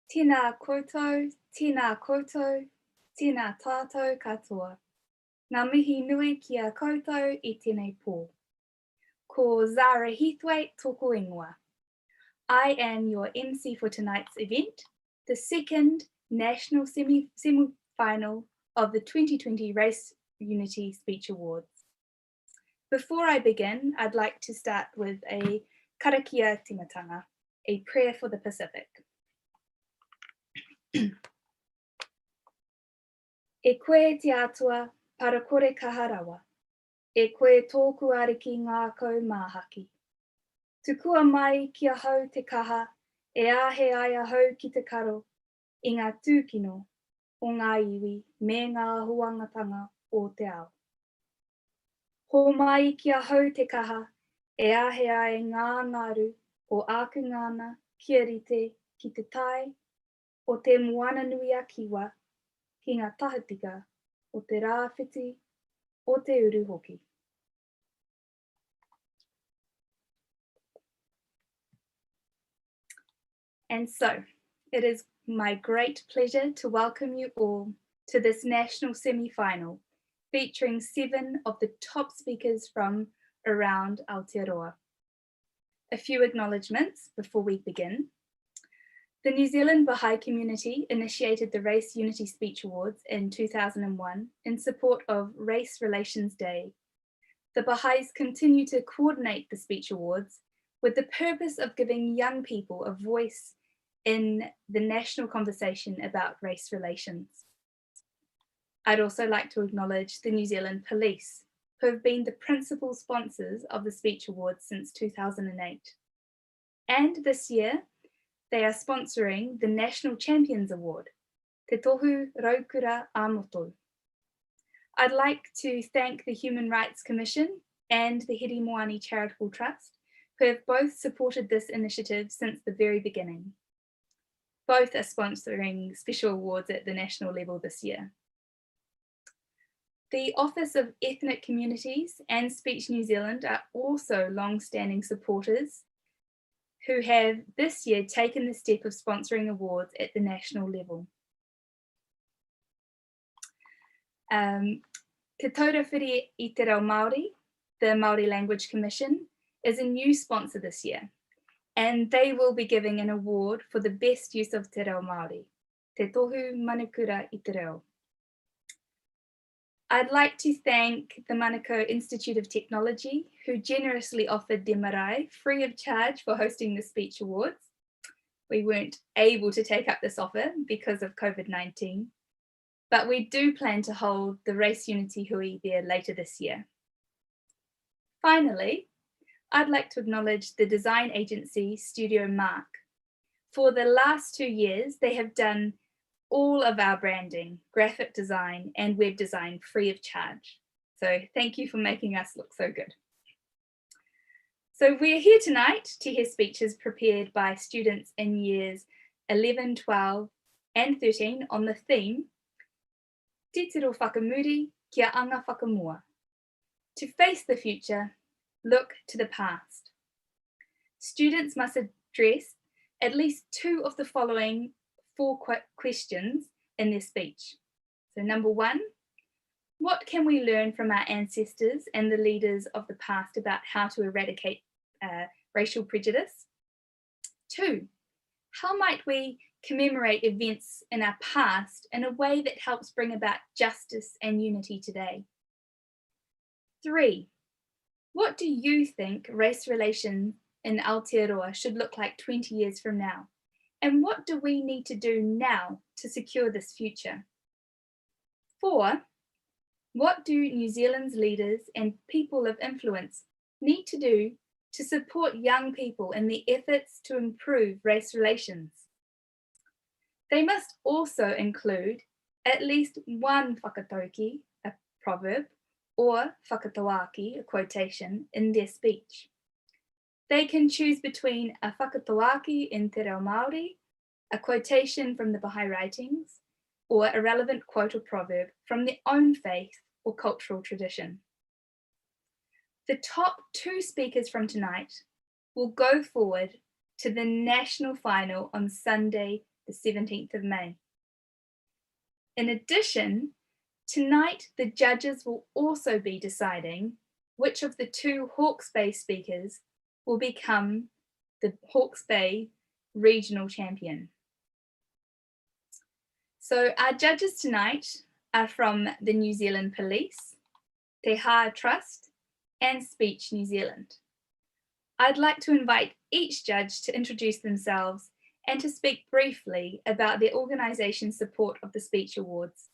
Tēnā koutou, tēnā koutou, tēnā tātou katoa. Ngā mihi nui ki a koutou I tēnei pō. Ko Zara Heathwaite tōko ingoa. I am your MC for tonight's event, the second national semi-final of the 2020 Race Unity Speech Awards. Before I begin, I'd like to start with a karakia timatanga, a prayer for the Pacific. E koe te atua para kore kaharawa, e koe tōku ariki ngā kau māhaki. Tukua mai kia hau te kaha, e āhe aia hau ki te karo, I ngā tūkino o ngā iwi me ngā huangatanga o te ao. Ho mai kia hau te kaha, e āhe aia ngā ngaru o āku ngāna kia rite ki te tai, o te moana nui a kiwa, ki ngā tahatika o te rāwhiti o te uru hoki. And so, it is my great pleasure to welcome you all to this national semi-final, featuring 7 of the top speakers from around Aotearoa. A few acknowledgements before we begin. The New Zealand Baha'i community initiated the Race Unity Speech Awards in 2001 in support of Race Relations Day. The Baha'is continue to coordinate the Speech Awards with the purpose of giving young people a voice in the national conversation about race relations. I'd also like to acknowledge the New Zealand Police, who have been the principal sponsors of the Speech Awards since 2008. And this year, they are sponsoring the National Champions Award, Te Tohu Raukura Āmotu. I'd like to thank the Human Rights Commission and the Hiri Moani Charitable Trust, who have both supported this initiative since the very beginning. Both are sponsoring special awards at the national level this year. The Office of Ethnic Communities and Speech New Zealand are also long-standing supporters who have this year taken the step of sponsoring awards at the national level. Te Taurawhiri I Te Reo Māori, the Māori Language Commission, is a new sponsor this year, and they will be giving an award for the best use of Te Reo Māori, Te Tohu Manukura I Te Reo. I'd like to thank the Manukau Institute of Technology, who generously offered their marae free of charge for hosting the Speech Awards. We weren't able to take up this offer because of COVID-19, but we do plan to hold the Race Unity Hui there later this year. Finally, I'd like to acknowledge the design agency Studio Mark. For the last 2 years, they have done all of our branding, graphic design, and web design free of charge. So thank you for making us look so good. So we're here tonight to hear speeches prepared by students in years 11, 12, and 13 on the theme, Te tiro whakamuri kia anga whakamua. To face the future, look to the past. Students must address at least 2 of the following 4 questions in their speech. So number 1, what can we learn from our ancestors and the leaders of the past about how to eradicate racial prejudice? 2, how might we commemorate events in our past in a way that helps bring about justice and unity today? 3, what do you think race relations in Aotearoa should look like 20 years from now? And what do we need to do now to secure this future? 4, what do New Zealand's leaders and people of influence need to do to support young people in their efforts to improve race relations? They must also include at least one whakatauki, a proverb, or whakatauaki, a quotation, in their speech. They can choose between a whakatauaki in Te Reo Māori, a quotation from the Baha'i writings, or a relevant quote or proverb from their own faith or cultural tradition. The top 2 speakers from tonight will go forward to the national final on Sunday, the 17th of May. In addition, tonight the judges will also be deciding which of the 2 Hawke's Bay speakers will become the Hawke's Bay regional champion. So our judges tonight are from the New Zealand Police, Te Haa Trust, and Speech New Zealand. I'd like to invite each judge to introduce themselves and to speak briefly about their organisation's support of the Speech Awards.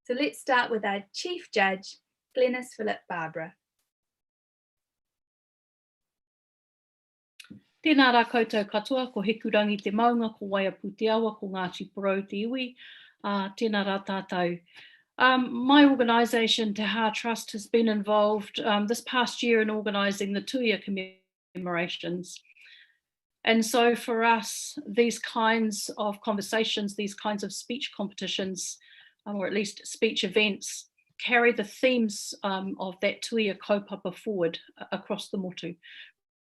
So let's start with our Chief Judge, Glenys Philip Barbara. Tēnā rā koutou katoa, ko hekurangi te maunga, ko waia pūteawa, ko Ngāti Porou te iwi, tēnā rā tātou. My organisation, Te Haa Trust, has been involved this past year in organising the Tuia commemorations. And so for us, these kinds of conversations, these kinds of speech competitions, or at least speech events, carry the themes of that Tuia kaupapa forward across the motu,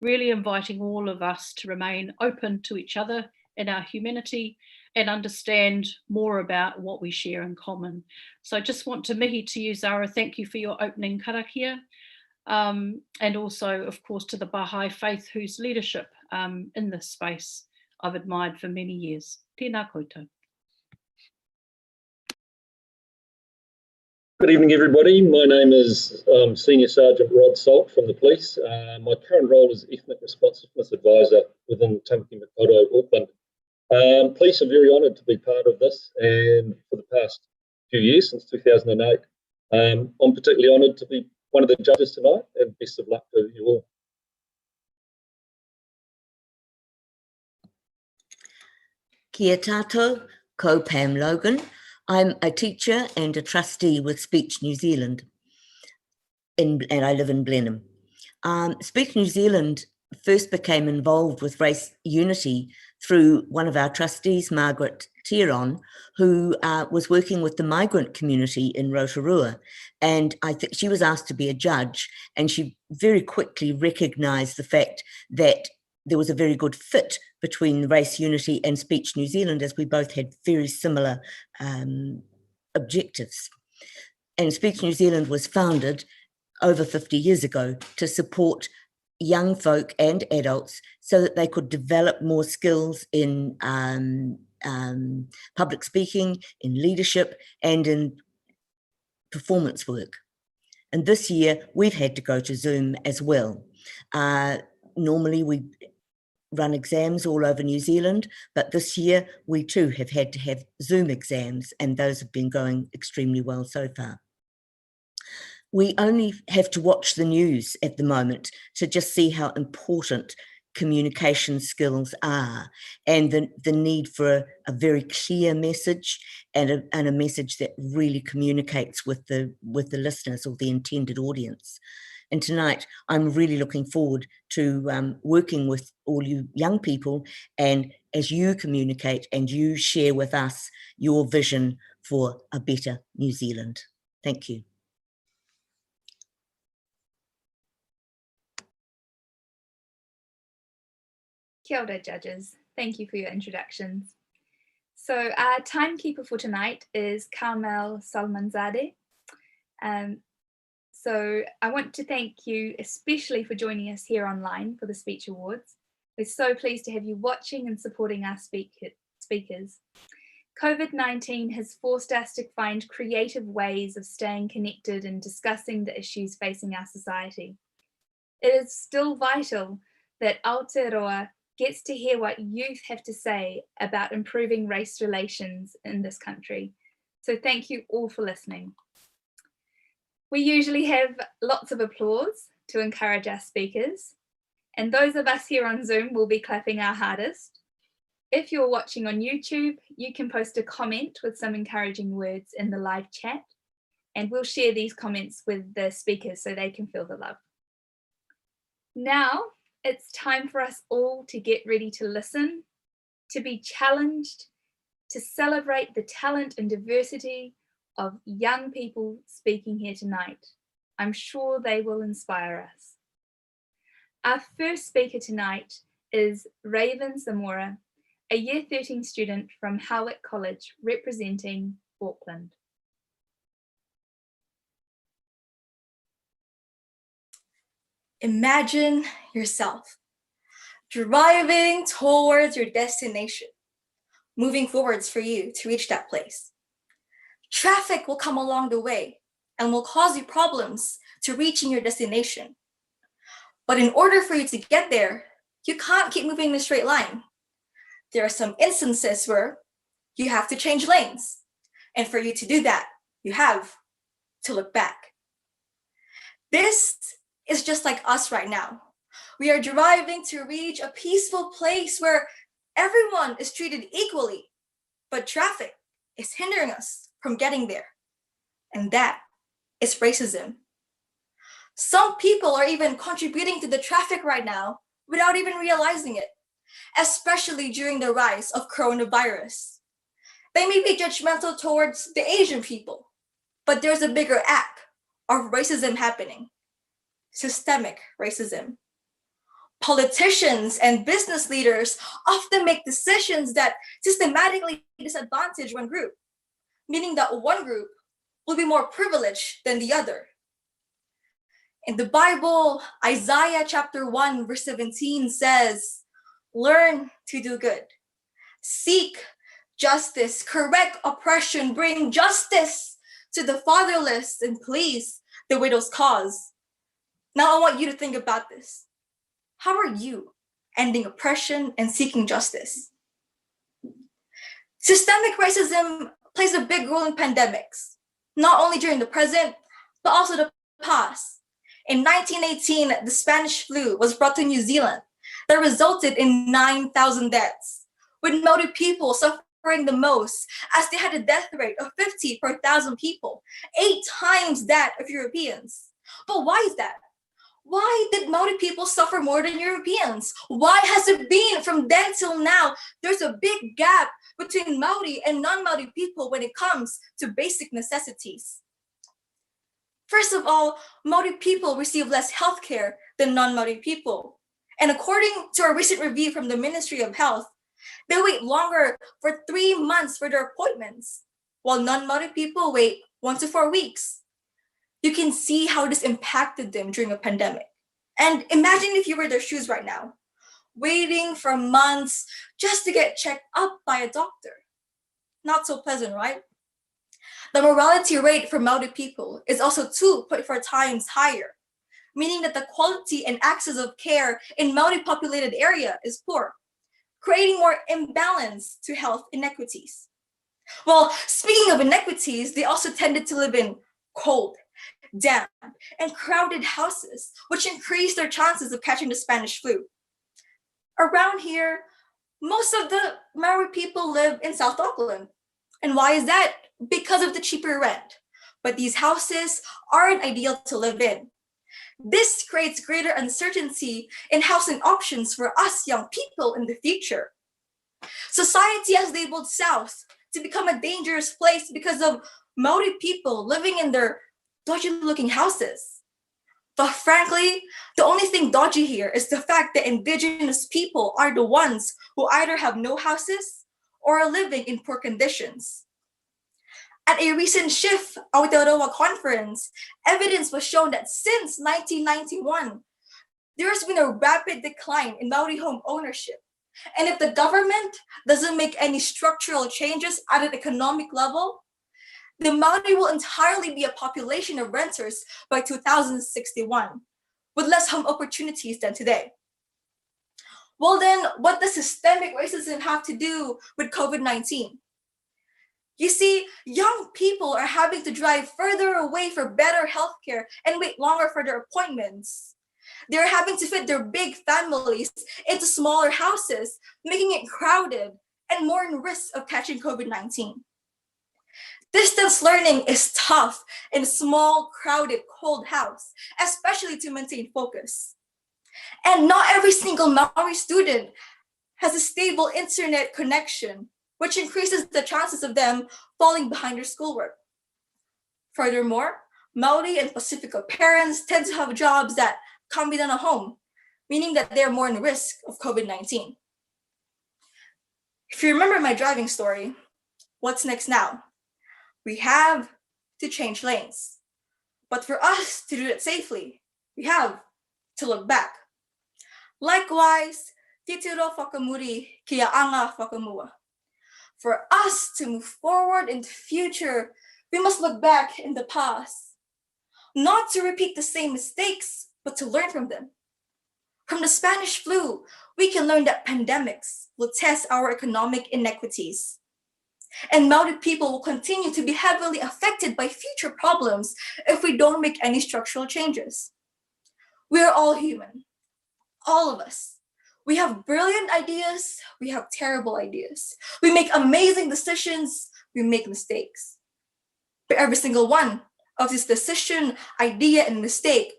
really inviting all of us to remain open to each other in our humanity and understand more about what we share in common. So I just want to mihi to you, Zara, thank you for your opening karakia. And also, of course, to the Baha'i faith whose leadership in this space I've admired for many years. Tēnā koutou. Good evening, everybody. My name is Senior Sergeant Rod Salt from the police. My current role is Ethnic Responsiveness Advisor within Tamaki Makaurau, Auckland. Police are very honoured to be part of this, and for the past few years, since 2008, I'm particularly honoured to be one of the judges tonight, and best of luck to you all. Kia tātou, ko Pam Logan. I'm a teacher and a trustee with Speech New Zealand, and I live in Blenheim. Speech New Zealand first became involved with race unity through one of our trustees, Margaret Tiron, who was working with the migrant community in Rotorua. And I think she was asked to be a judge, and she very quickly recognised the fact that there was a very good fit between race unity and Speech New Zealand, as we both had very similar objectives. And Speech New Zealand was founded over 50 years ago to support young folk and adults so that they could develop more skills in public speaking, in leadership, and in performance work. And this year, we've had to go to Zoom as well. Normally, we run exams all over New Zealand, but this year we too have had to have Zoom exams, and those have been going extremely well so far. We only have to watch the news at the moment to just see how important communication skills are, and the need for a very clear message and a message that really communicates with the listeners or the intended audience. And tonight, I'm really looking forward to working with all you young people, and as you communicate and you share with us your vision for a better New Zealand. Thank you. Kia ora, judges. Thank you for your introductions. So our timekeeper for tonight is Carmel Salmanzadeh. So I want to thank you especially for joining us here online for the Speech Awards. We're so pleased to have you watching and supporting our speakers. COVID-19 has forced us to find creative ways of staying connected and discussing the issues facing our society. It is still vital that Aotearoa gets to hear what youth have to say about improving race relations in this country. So thank you all for listening. We usually have lots of applause to encourage our speakers, and those of us here on Zoom will be clapping our hardest. If you're watching on YouTube, you can post a comment with some encouraging words in the live chat, and we'll share these comments with the speakers so they can feel the love. Now, it's time for us all to get ready to listen, to be challenged, to celebrate the talent and diversity of young people speaking here tonight. I'm sure they will inspire us. Our first speaker tonight is Raven Zamora, a Year 13 student from Howick College representing Auckland. Imagine yourself driving towards your destination, moving forwards for you to reach that place. Traffic will come along the way and will cause you problems to reaching your destination. But in order for you to get there, you can't keep moving in a straight line. There are some instances where you have to change lanes. And for you to do that, you have to look back. This is just like us right now. We are driving to reach a peaceful place where everyone is treated equally, but traffic is hindering us from getting there. And that is racism. Some people are even contributing to the traffic right now without even realizing it, especially during the rise of coronavirus. They may be judgmental towards the Asian people, but there's a bigger act of racism happening. Systemic racism. Politicians and business leaders often make decisions that systematically disadvantage one group, meaning that one group will be more privileged than the other. In the Bible, Isaiah chapter 1, verse 17 says, "Learn to do good, seek justice, correct oppression, bring justice to the fatherless, and please the widow's cause." Now I want you to think about this. How are you ending oppression and seeking justice? Systemic racism plays a big role in pandemics, not only during the present, but also the past. In 1918, the Spanish flu was brought to New Zealand that resulted in 9,000 deaths, with Maori people suffering the most as they had a death rate of 50 per 1,000 people, 8 times that of Europeans. But why is that? Why did Maori people suffer more than Europeans? Why has it been from then till now, there's a big gap between Maori and non-Maori people when it comes to basic necessities? First of all, Maori people receive less healthcare than non-Maori people. And according to a recent review from the Ministry of Health, they wait longer for 3 months for their appointments, while non-Maori people wait 1 to 4 weeks. You can see how this impacted them during a pandemic. And imagine if you were in their shoes right now, waiting for months just to get checked up by a doctor. Not so pleasant, right? The mortality rate for Maori people is also 2.4 times higher, meaning that the quality and access of care in Maori populated area is poor, creating more imbalance to health inequities. Well, speaking of inequities, they also tended to live in cold, damp, and crowded houses, which increased their chances of catching the Spanish flu. Around here, most of the Maori people live in South Auckland. And why is that? Because of the cheaper rent. But these houses aren't ideal to live in. This creates greater uncertainty in housing options for us young people in the future. Society has labeled South to become a dangerous place because of Maori people living in their dodgy-looking houses. But frankly, the only thing dodgy here is the fact that Indigenous people are the ones who either have no houses or are living in poor conditions. At a recent Shift Aotearoa conference, evidence was shown that since 1991, there has been a rapid decline in Maori home ownership. And if the government doesn't make any structural changes at an economic level, the Maori will entirely be a population of renters by 2061, with less home opportunities than today. Well then, what does systemic racism have to do with COVID-19? You see, young people are having to drive further away for better healthcare and wait longer for their appointments. They're having to fit their big families into smaller houses, making it crowded and more in risk of catching COVID-19. Distance learning is tough in a small, crowded, cold house, especially to maintain focus. And not every single Maori student has a stable internet connection, which increases the chances of them falling behind their schoolwork. Furthermore, Maori and Pacifica parents tend to have jobs that can't be done at home, meaning that they're more in risk of COVID-19. If you remember my driving story, what's next now? We have to change lanes. But for us to do it safely, we have to look back. Likewise, titiro whakamuri kia anga whakamua. For us to move forward in the future, we must look back in the past. Not to repeat the same mistakes, but to learn from them. From the Spanish flu, we can learn that pandemics will test our economic inequities. And Maori people will continue to be heavily affected by future problems if we don't make any structural changes. We are all human, all of us. We have brilliant ideas, we have terrible ideas. We make amazing decisions, we make mistakes. But every single one of this decision, idea, and mistake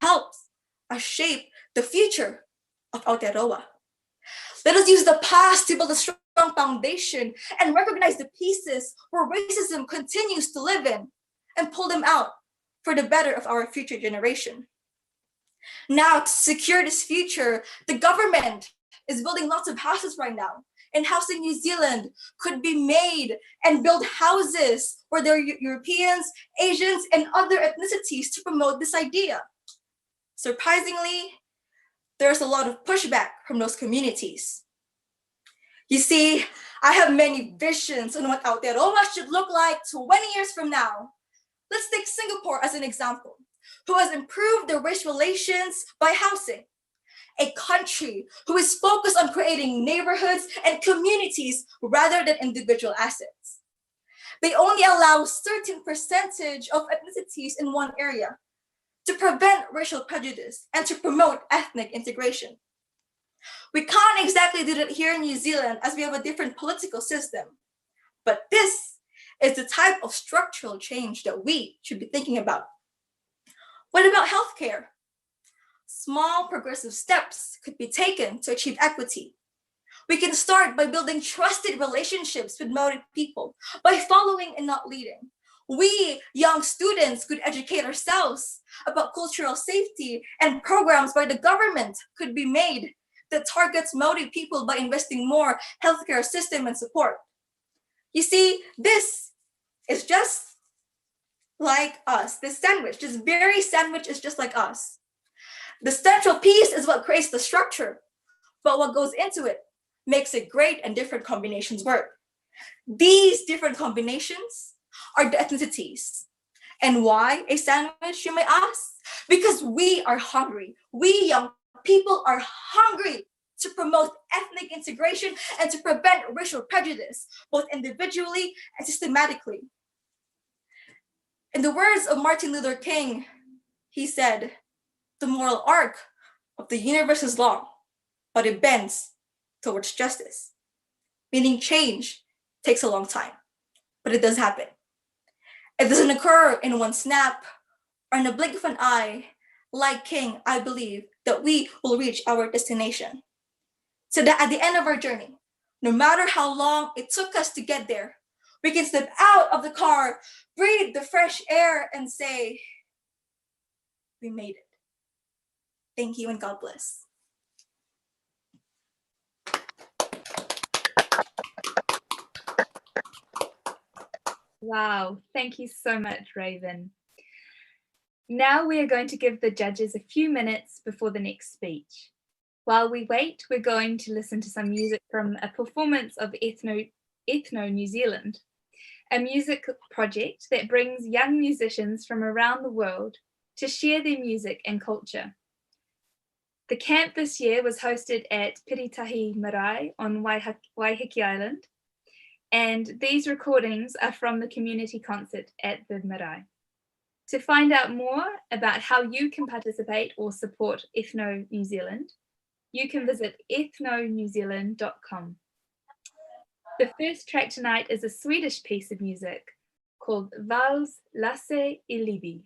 helps us shape the future of Aotearoa. Let us use the past to build a strong foundation and recognize the pieces where racism continues to live in and pull them out for the better of our future generation. Now, to secure this future, the government is building lots of houses right now. And Housing New Zealand could be made and build houses where there are Europeans, Asians, and other ethnicities to promote this idea. Surprisingly, there's a lot of pushback from those communities. You see, I have many visions on what Aotearoa should look like 20 years from now. Let's take Singapore as an example, who has improved their race relations by housing. A country who is focused on creating neighborhoods and communities rather than individual assets. They only allow a certain percentage of ethnicities in one area to prevent racial prejudice and to promote ethnic integration. We can't exactly do that here in New Zealand as we have a different political system, but this is the type of structural change that we should be thinking about. What about healthcare? Small progressive steps could be taken to achieve equity. We can start by building trusted relationships with Maori people, by following and not leading. We, young students, could educate ourselves about cultural safety, and programs by the government could be made that targets Maori people by investing more healthcare system and support. You see, this is just like us. This very sandwich is just like us. The central piece is what creates the structure, but what goes into it makes it great and different combinations work. These different combinations are the ethnicities. And why a sandwich, you may ask? Because we are hungry. We young people are hungry to promote ethnic integration and to prevent racial prejudice, both individually and systematically. In the words of Martin Luther King, he said, "The moral arc of the universe is long, but it bends towards justice." Meaning change takes a long time, but it does happen. It doesn't occur in one snap or in a blink of an eye. Like King, I believe that we will reach our destination. So that at the end of our journey, no matter how long it took us to get there, we can step out of the car, breathe the fresh air, and say, we made it. Thank you and God bless. Wow, thank you so much, Raven. Now we are going to give the judges a few minutes before the next speech. While we wait, we're going to listen to some music from a performance of Ethno New Zealand, a music project that brings young musicians from around the world to share their music and culture. The camp this year was hosted at Piritahi Marae on Waiheke Island, and these recordings are from the community concert at the Marae. To find out more about how you can participate or support Ethno New Zealand, you can visit ethnonewzealand.com. The first track tonight is a Swedish piece of music called Vals Lasse I Libi.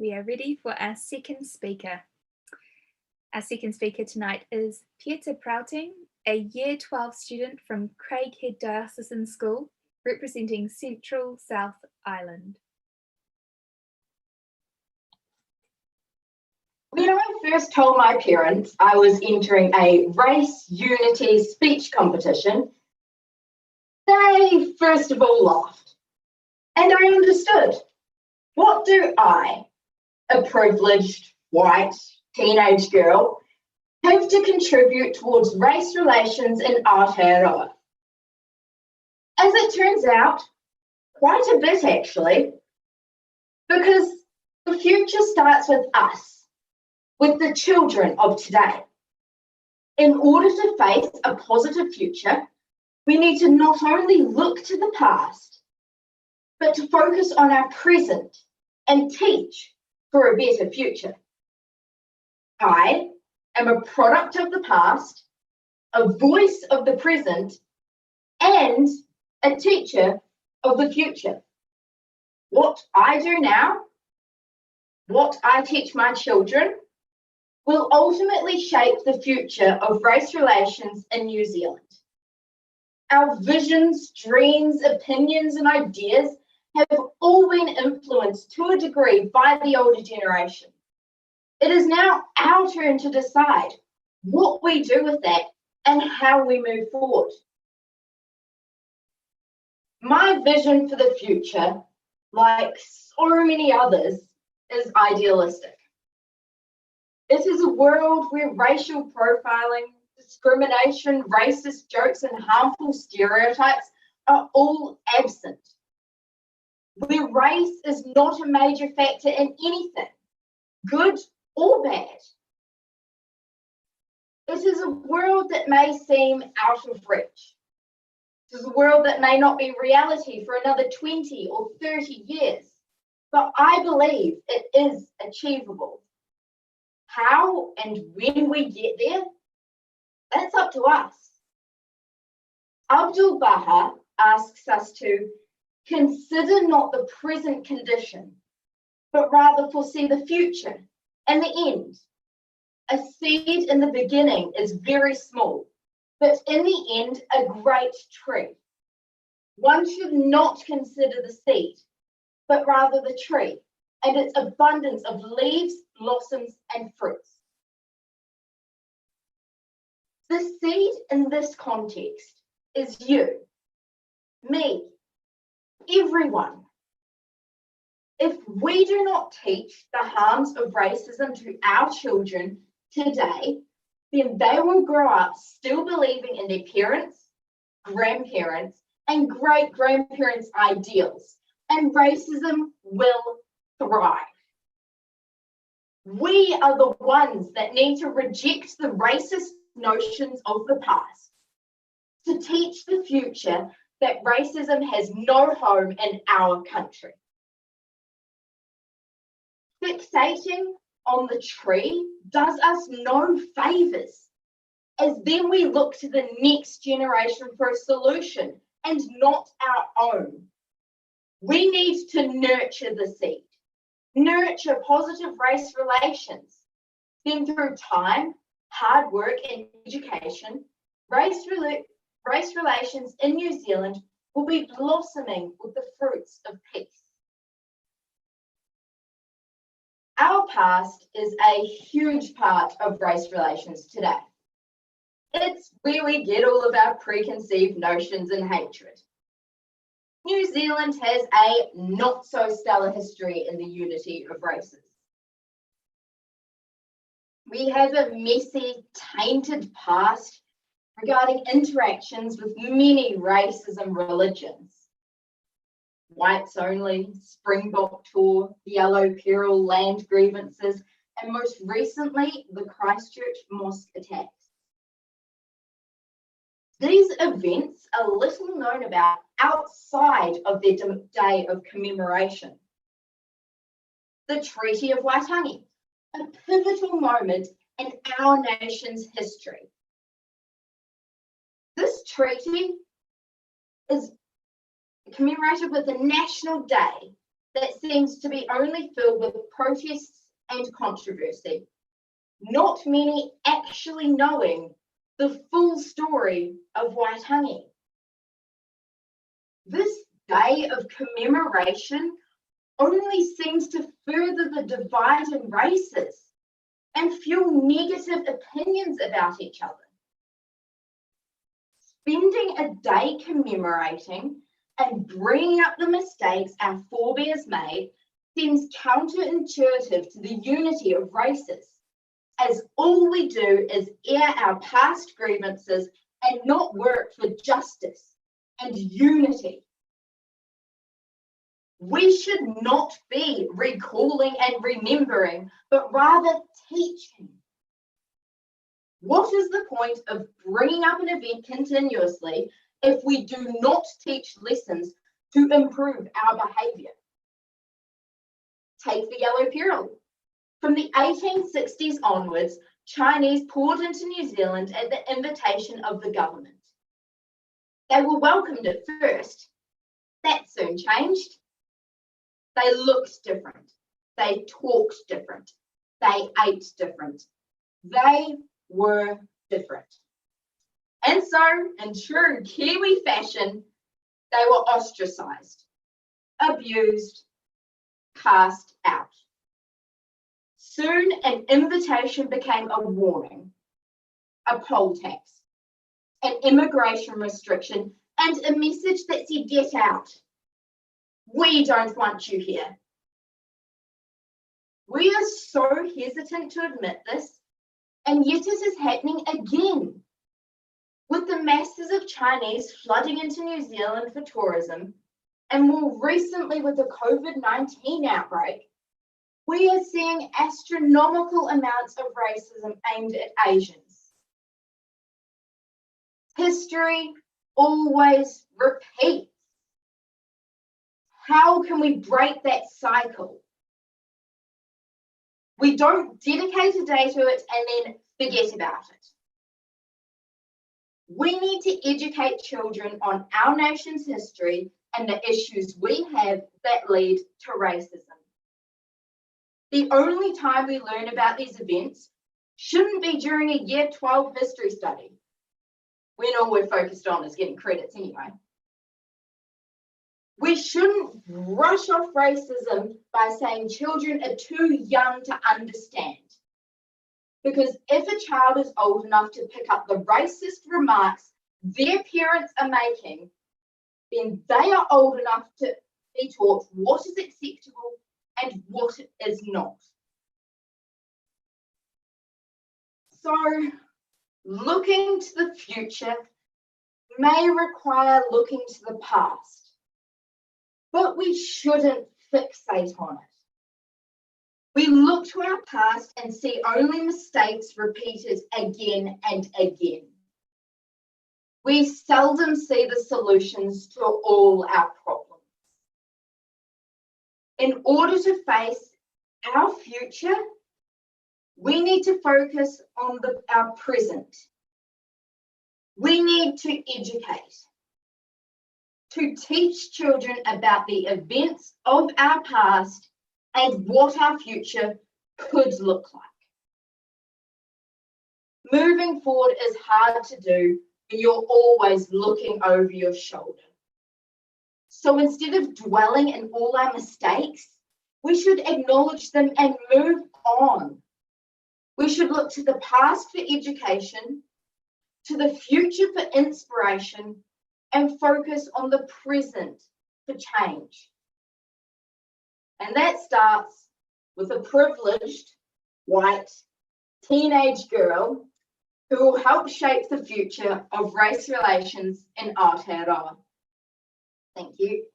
We are ready for our second speaker. Our second speaker tonight is Pieter Prouting, a Year 12 student from Craighead Diocesan School, representing Central South Island. When I first told my parents I was entering a race unity speech competition, they first of all laughed. And I understood. What do I, a privileged white teenage girl, have to contribute towards race relations in Aotearoa? As it turns out, quite a bit actually, because the future starts with us, with the children of today. In order to face a positive future, we need to not only look to the past, but to focus on our present and teach for a better future. I am a product of the past, a voice of the present, and a teacher of the future. What I do now, what I teach my children, will ultimately shape the future of race relations in New Zealand. Our visions, dreams, opinions, and ideas have all been influenced to a degree by the older generation. It is now our turn to decide what we do with that and how we move forward. My vision for the future, like so many others, is idealistic. It is a world where racial profiling, discrimination, racist jokes, and harmful stereotypes are all absent. Where race is not a major factor in anything, good or bad. It is a world that may seem out of reach. It is a world that may not be reality for another 20 or 30 years, but I believe it is achievable. How and when we get there, that's up to us. Abdul Baha asks us to consider not the present condition, but rather foresee the future and the end. A seed in the beginning is very small, but in the end, a great tree. One should not consider the seed, but rather the tree and its abundance of leaves, blossoms, and fruits. The seed in this context is you, me, everyone. If we do not teach the harms of racism to our children today, then they will grow up still believing in their parents, grandparents, and great-grandparents' ideals, and racism will thrive. We are the ones that need to reject the racist notions of the past, to teach the future that racism has no home in our country. Fixating on the tree does us no favours, as then we look to the next generation for a solution and not our own. We need to nurture the seed, nurture positive race relations. Then through time, hard work and education, race relations in New Zealand will be blossoming with the fruits of peace. Our past is a huge part of race relations today. It's where we get all of our preconceived notions and hatred. New Zealand has a not so stellar history in the unity of races. We have a messy, tainted past regarding interactions with many races and religions. Whites only, Springbok tour, the Yellow Peril land grievances, and most recently, the Christchurch mosque attacks. These events are little known about outside of their day of commemoration. The Treaty of Waitangi, a pivotal moment in our nation's history. This treaty is commemorated with a national day that seems to be only filled with protests and controversy, not many actually knowing the full story of Waitangi. This day of commemoration only seems to further the divide in races and fuel negative opinions about each other. Spending a day commemorating and bringing up the mistakes our forebears made seems counterintuitive to the unity of races, as all we do is air our past grievances and not work for justice and unity. We should not be recalling and remembering, but rather teaching. What is the point of bringing up an event continuously if we do not teach lessons to improve our behaviour? Take the Yellow Peril. From the 1860s onwards, Chinese poured into New Zealand at the invitation of the government. They were welcomed at first. That soon changed. They looked different. They talked different. They ate different. They were different. And so, in true Kiwi fashion, they were ostracised, abused, cast out. Soon, an invitation became a warning, a poll tax, an immigration restriction, and a message that said, get out. We don't want you here. We are so hesitant to admit this, and yet it is happening again. With the masses of Chinese flooding into New Zealand for tourism, and more recently with the COVID-19 outbreak, we are seeing astronomical amounts of racism aimed at Asians. History always repeats. How can we break that cycle? We don't dedicate a day to it and then forget about it. We need to educate children on our nation's history and the issues we have that lead to racism. The only time we learn about these events shouldn't be during a year 12 history study, when all we're focused on is getting credits anyway. We shouldn't brush off racism by saying children are too young to understand. Because if a child is old enough to pick up the racist remarks their parents are making, then they are old enough to be taught what is acceptable and what is not. So, looking to the future may require looking to the past, but we shouldn't fixate on it. We look to our past and see only mistakes repeated again and again. We seldom see the solutions to all our problems. In order to face our future, we need to focus on our present. We need to educate, to teach children about the events of our past and what our future could look like. Moving forward is hard to do when you're always looking over your shoulder. So instead of dwelling in all our mistakes, we should acknowledge them and move on. We should look to the past for education, to the future for inspiration, and focus on the present for change. And that starts with a privileged, white, teenage girl who will help shape the future of race relations in Aotearoa. Thank you.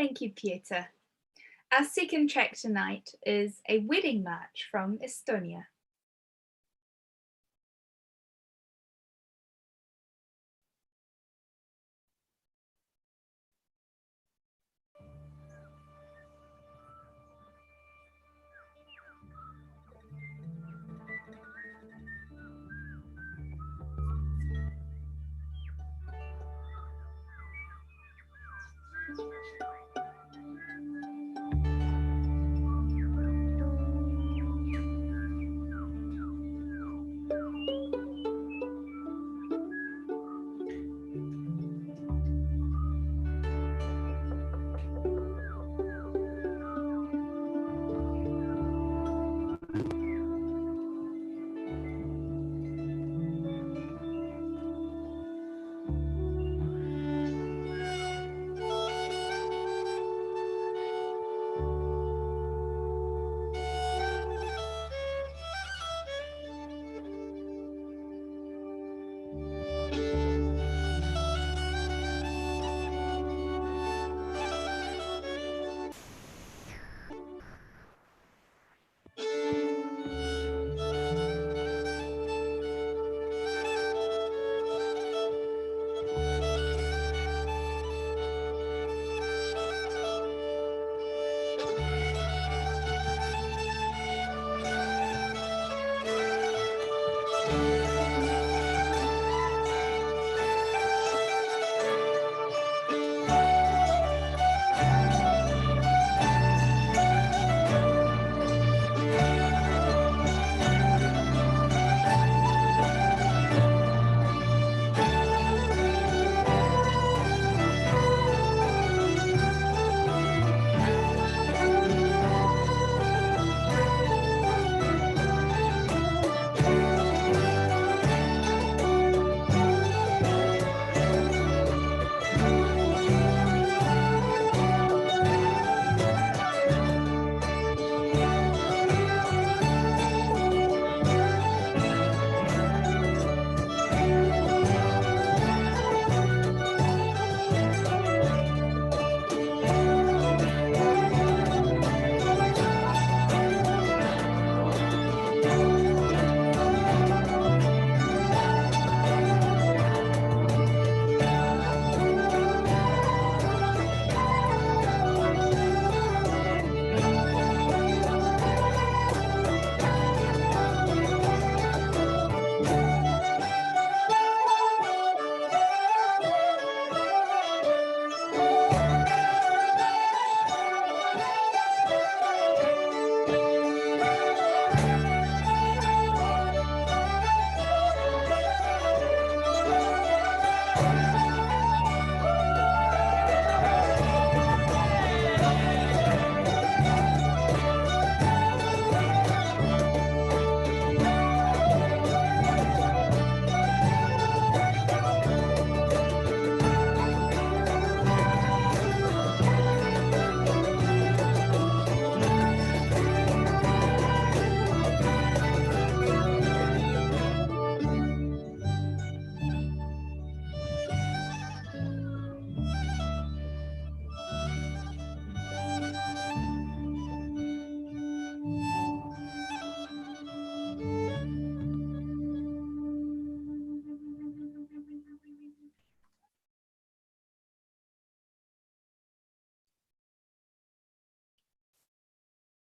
Thank you, Pieter. Our second track tonight is a wedding march from Estonia.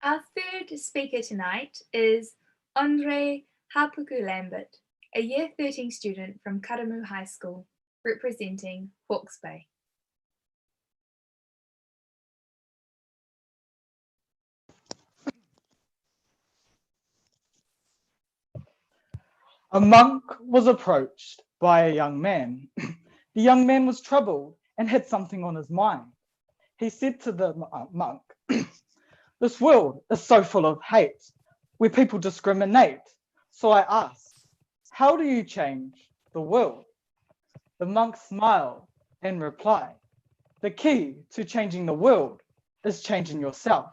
Our third speaker tonight is Andre Hapuku Lambert, a Year 13 student from Karamu High School, representing Hawke's Bay. A monk was approached by a young man. The young man was troubled and had something on his mind. He said to the monk, "This world is so full of hate, where people discriminate. So I ask, how do you change the world?" The monk smiled and replied, "The key to changing the world is changing yourself.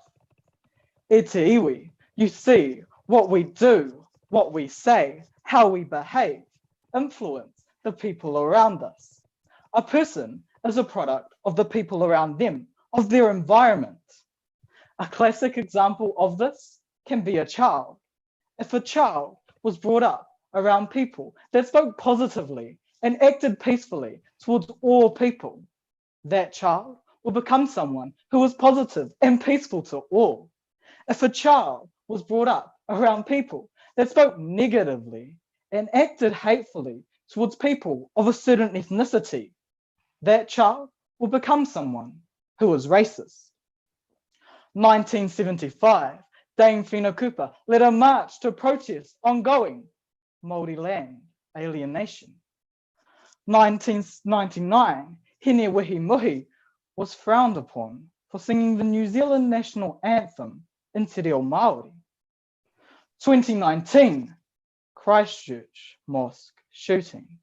E te iwi, you see, what we do, what we say, how we behave, influence the people around us. A person is a product of the people around them, of their environment. A classic example of this can be a child. If a child was brought up around people that spoke positively and acted peacefully towards all people, that child will become someone who is positive and peaceful to all. If a child was brought up around people that spoke negatively and acted hatefully towards people of a certain ethnicity, that child will become someone who is racist. 1975, Dame Whenua led a march to protest ongoing Māori land alienation. 1999, Hine Wihi Muhi was frowned upon for singing the New Zealand national anthem in Te Reo Māori. 2019, Christchurch mosque shootings.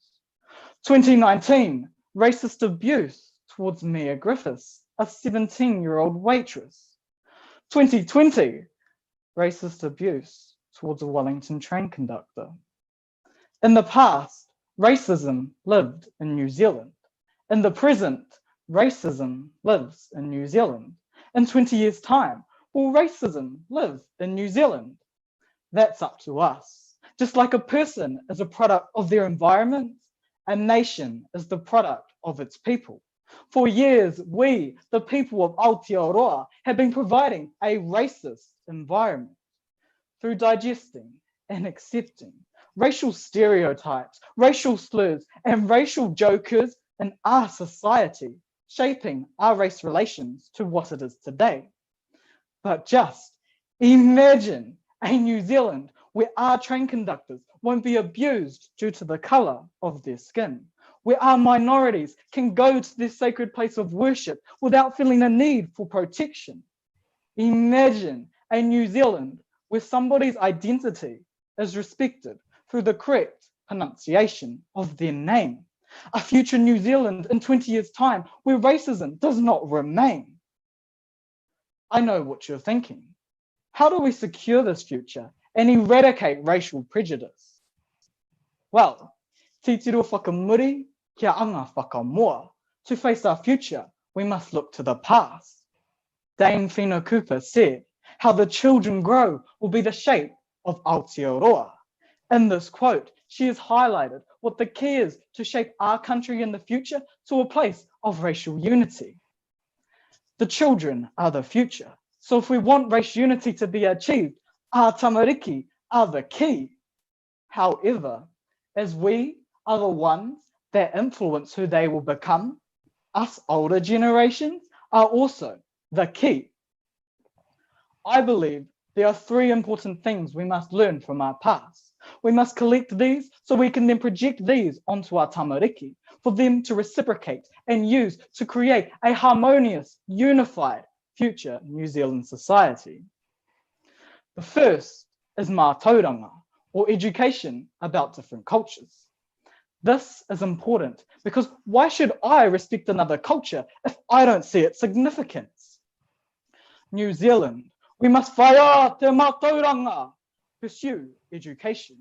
2019, racist abuse towards Mia Griffiths, a 17-year-old waitress. 2020, racist abuse towards a Wellington train conductor. In the past, racism lived in New Zealand. In the present, racism lives in New Zealand. In 20 years' time, will racism live in New Zealand? That's up to us. Just like a person is a product of their environment, a nation is the product of its people. For years, we, the people of Aotearoa, have been providing a racist environment through digesting and accepting racial stereotypes, racial slurs, and racial jokers in our society, shaping our race relations to what it is today. But just imagine a New Zealand where our train conductors won't be abused due to the colour of their skin, where our minorities can go to this sacred place of worship without feeling a need for protection. Imagine a New Zealand where somebody's identity is respected through the correct pronunciation of their name. A future New Zealand in 20 years' time where racism does not remain. I know what you're thinking. How do we secure this future and eradicate racial prejudice? Well, titiro whakamuri kia anga whakamoa. To face our future, we must look to the past. Dame Whenua said, "How the children grow will be the shape of Aotearoa." In this quote, she has highlighted what the key is to shape our country in the future to a place of racial unity. The children are the future. So if we want race unity to be achieved, our tamariki are the key. However, as we are the ones that influence who they will become, us older generations are also the key. I believe there are three important things we must learn from our past. We must collect these so we can then project these onto our tamariki for them to reciprocate and use to create a harmonious, unified future New Zealand society. The first is mātauranga, or education about different cultures. This is important because why should I respect another culture if I don't see its significance? New Zealand, we must whaia te mātauranga, pursue education.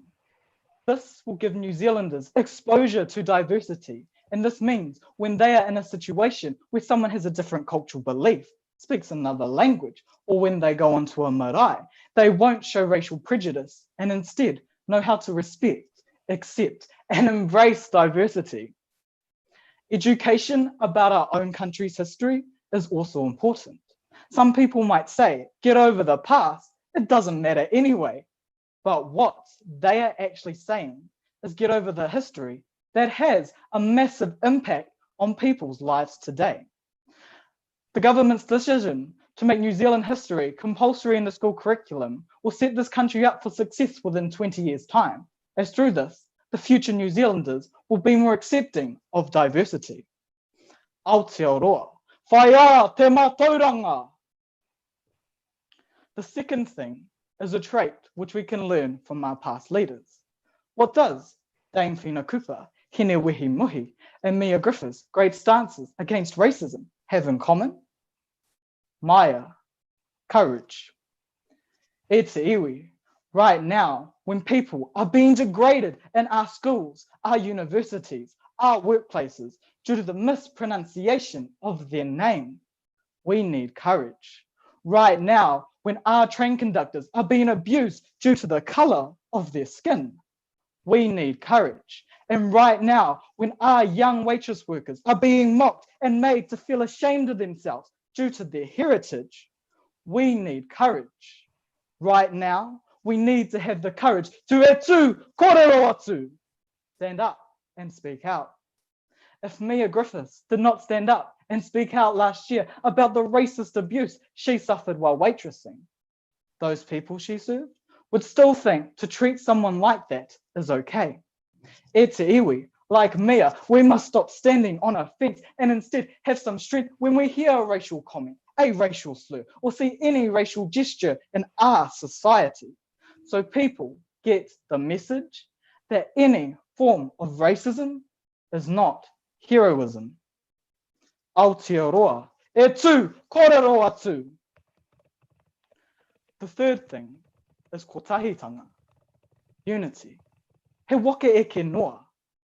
This will give New Zealanders exposure to diversity, and this means when they are in a situation where someone has a different cultural belief, speaks another language, or when they go onto a marae, they won't show racial prejudice and instead know how to respect, accept, and embrace diversity. Education about our own country's history is also important. Some people might say, get over the past, it doesn't matter anyway. But what they are actually saying is get over the history that has a massive impact on people's lives today. The government's decision to make New Zealand history compulsory in the school curriculum will set this country up for success within 20 years' time. as through this, the future New Zealanders will be more accepting of diversity. Aotearoa, whaia te mātauranga. The second thing is a trait which we can learn from our past leaders. What does Dame Whina Cooper, Hine Wehi Muhi, and Mia Griffiths' great stances against racism have in common? Maya, courage. E te iwi, right now, when people are being degraded in our schools, our universities, our workplaces, due to the mispronunciation of their name, we need courage. Right now, when our train conductors are being abused due to the color of their skin, we need courage. And right now, when our young waitress workers are being mocked and made to feel ashamed of themselves due to their heritage, we need courage. Right now, we need to have the courage to e tū kōrero atu, stand up and speak out. If Mia Griffiths did not stand up and speak out last year about the racist abuse she suffered while waitressing, those people she served would still think to treat someone like that is okay. E te iwi, like Mia, we must stop standing on a fence and instead have some strength when we hear a racial comment, a racial slur, or see any racial gesture in our society. So people get the message that any form of racism is not heroism. Aotearoa, e tū kōrero atu. The third thing is kotahitanga, unity. He waka eke noa.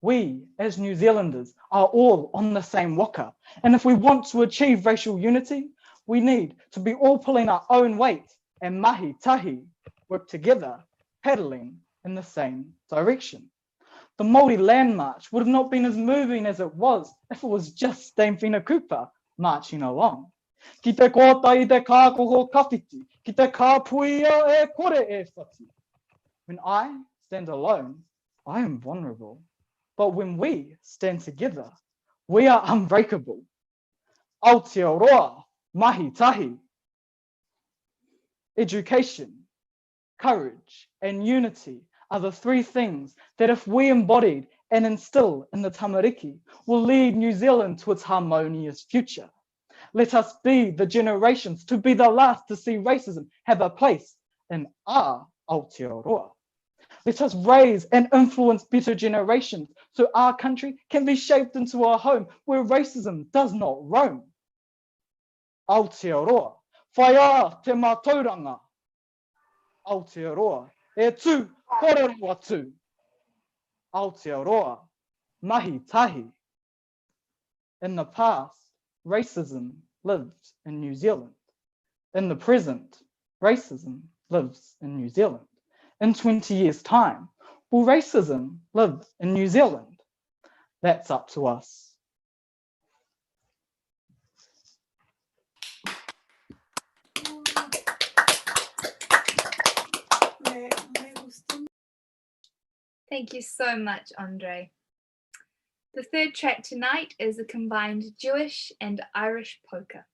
We, as New Zealanders, are all on the same waka. And if we want to achieve racial unity, we need to be all pulling our own weight and mahi tahi work together, paddling in the same direction. The Māori Land March would have not been as moving as it was if it was just Dame Whina Cooper marching along. Ki te kōta I te kākoko kawhiti, ki te kāpuia e kore e whati. When I stand alone, I am vulnerable. But when we stand together, we are unbreakable. Aotearoa, mahi tahi. Education, courage, and unity are the three things that, if we embodied and instill in the tamariki, will lead New Zealand to its harmonious future. Let us be the generations to be the last to see racism have a place in our Aotearoa. Let us raise and influence better generations so our country can be shaped into a home where racism does not roam. Aotearoa, whaia te mātauranga. Aotearoa, e tū kōrero atu. Aotearoa, mahi tahi. In the past, racism lived in New Zealand. In the present, racism lives in New Zealand. In 20 years' time, will racism live in New Zealand? That's up to us. Thank you so much, Andre. The third track tonight is a combined Jewish and Irish polka.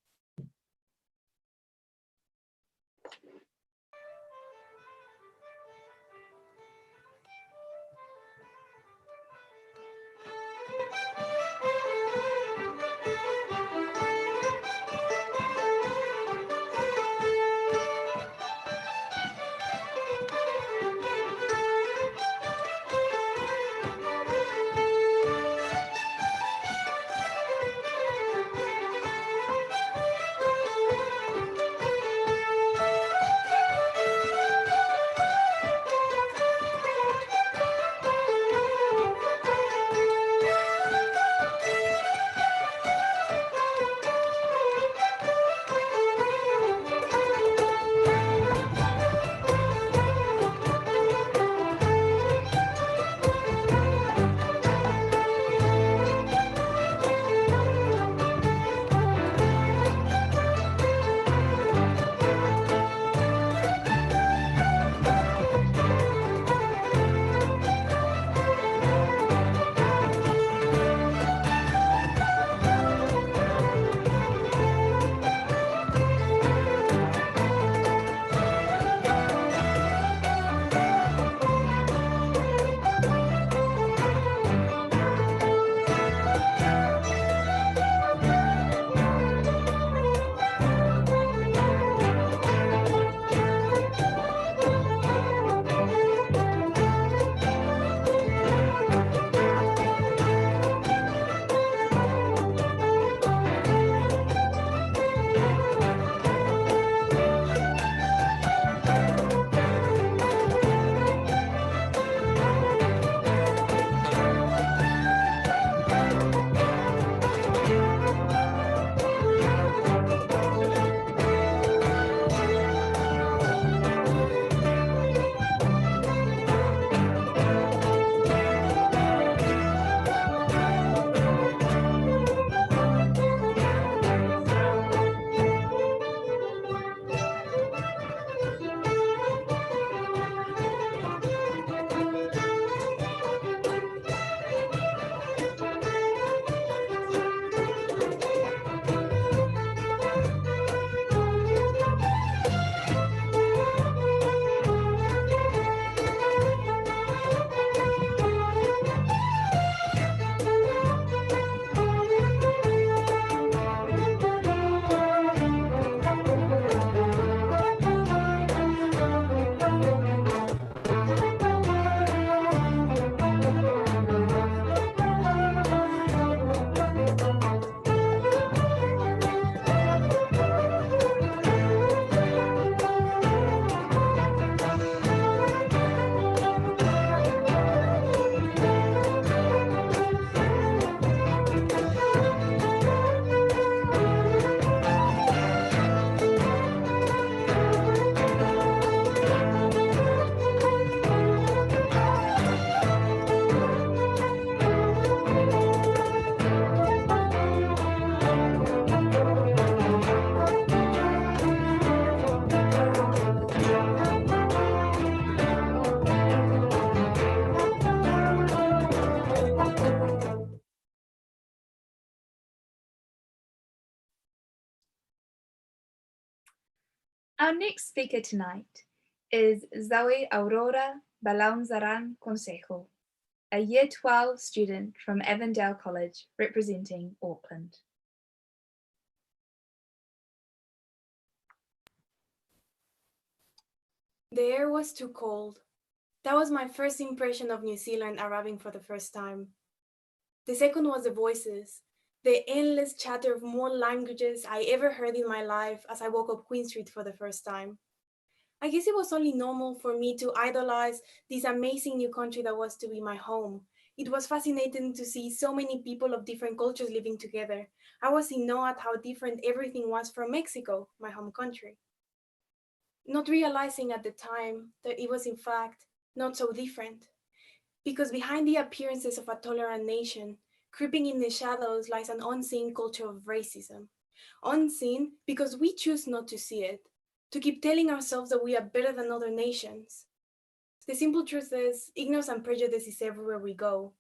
Our next speaker tonight is Zoe Erin Canseco, a Year 12 student from Avondale College representing Auckland. The air was too cold. That was my first impression of New Zealand arriving for the first time. The second was the voices, the endless chatter of more languages I ever heard in my life as I woke up Queen Street for the first time. I guess it was only normal for me to idolize this amazing new country that was to be my home. It was fascinating to see so many people of different cultures living together. I was in awe at how different everything was from Mexico, my home country. Not realizing at the time that it was in fact not so different. Because behind the appearances of a tolerant nation, creeping in the shadows lies an unseen culture of racism. Unseen because we choose not to see it, to keep telling ourselves that we are better than other nations. The simple truth is, ignorance and prejudice is everywhere we go.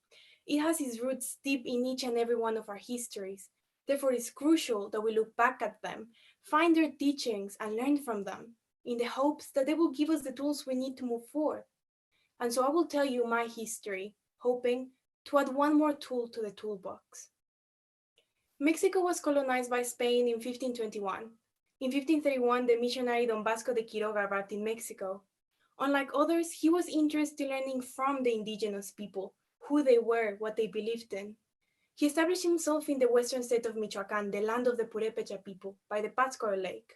It has its roots deep in each and every one of our histories. Therefore, it's crucial that we look back at them, find their teachings, and learn from them, in the hopes that they will give us the tools we need to move forward. And so I will tell you my history, hoping to add one more tool to the toolbox. Mexico was colonized by Spain in 1521. In 1531, the missionary Don Vasco de Quiroga arrived in Mexico. Unlike others, he was interested in learning from the indigenous people, who they were, what they believed in. He established himself in the western state of Michoacán, the land of the Purépecha people, by the Pátzcuaro Lake.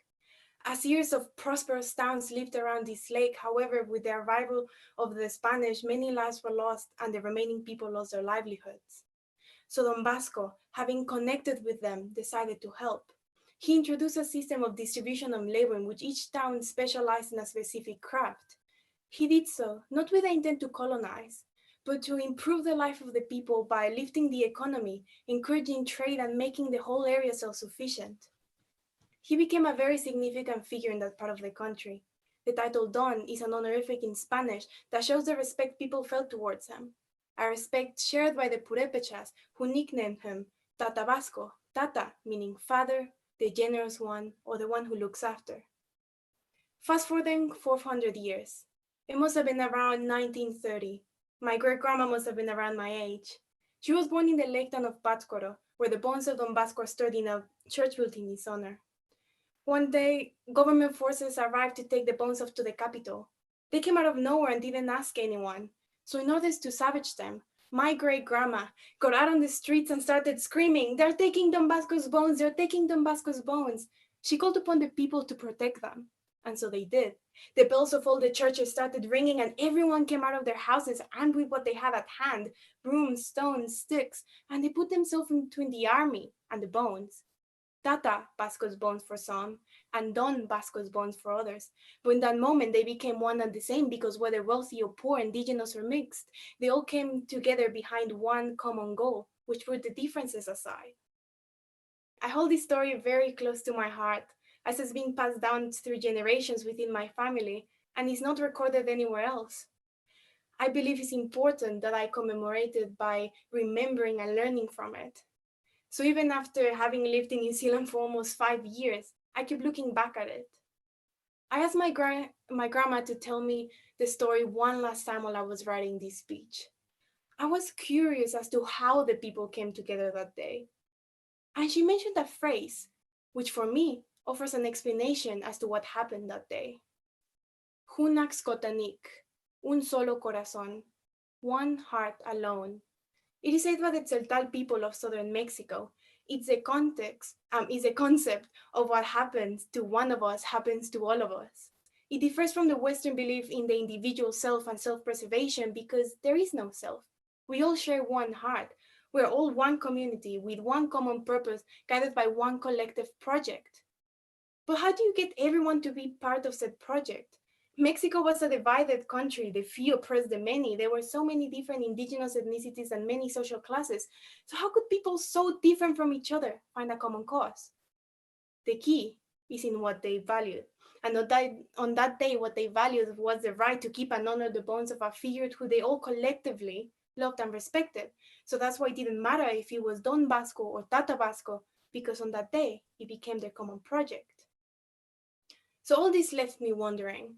As years of prosperous towns lived around this lake, however, with the arrival of the Spanish, many lives were lost and the remaining people lost their livelihoods. So Don Vasco, having connected with them, decided to help. He introduced a system of distribution of labor in which each town specialized in a specific craft. He did so, not with the intent to colonize, but to improve the life of the people by lifting the economy, encouraging trade, and making the whole area self-sufficient. He became a very significant figure in that part of the country. The title Don is an honorific in Spanish that shows the respect people felt towards him, a respect shared by the Purépechas, who nicknamed him Tata Vasco, Tata meaning father, the generous one, or the one who looks after. Fast forwarding 400 years. It must have been around 1930. My great-grandma must have been around my age. She was born in the lake town of Pátzcuaro, where the bones of Don Vasco are stored in a church built in his honor. One day, government forces arrived to take the bones off to the capital. They came out of nowhere and didn't ask anyone. So in order to savage them, my great-grandma got out on the streets and started screaming, "They're taking Don Vasco's bones, they're taking Don Vasco's bones." She called upon the people to protect them. And so they did. The bells of all the churches started ringing and everyone came out of their houses armed with what they had at hand, brooms, stones, sticks, and they put themselves in between the army and the bones. Tata Vasco's bones for some, and Don Vasco's bones for others. But in that moment, they became one and the same because whether wealthy or poor, indigenous or mixed, they all came together behind one common goal, which put the differences aside. I hold this story very close to my heart, as it's being passed down through generations within my family, and is not recorded anywhere else. I believe it's important that I commemorate it by remembering and learning from it. So even after having lived in New Zealand for almost 5 years, I keep looking back at it. I asked my grandma to tell me the story one last time while I was writing this speech. I was curious as to how the people came together that day. And she mentioned a phrase, which for me offers an explanation as to what happened that day. Hunax kotanik, un solo corazón, one heart alone. It is said by the Tzeltal people of southern Mexico. It's a concept of what happens to one of us happens to all of us. It differs from the Western belief in the individual self and self-preservation because there is no self. We all share one heart. We're all one community with one common purpose, guided by one collective project. But how do you get everyone to be part of said project? Mexico was a divided country. The few oppressed the many. There were so many different indigenous ethnicities and many social classes. So how could people so different from each other find a common cause? The key is in what they valued. And on that day, what they valued was the right to keep and honor the bones of a figure who they all collectively loved and respected. So that's why it didn't matter if it was Don Vasco or Tata Vasco, because on that day, it became their common project. So all this left me wondering,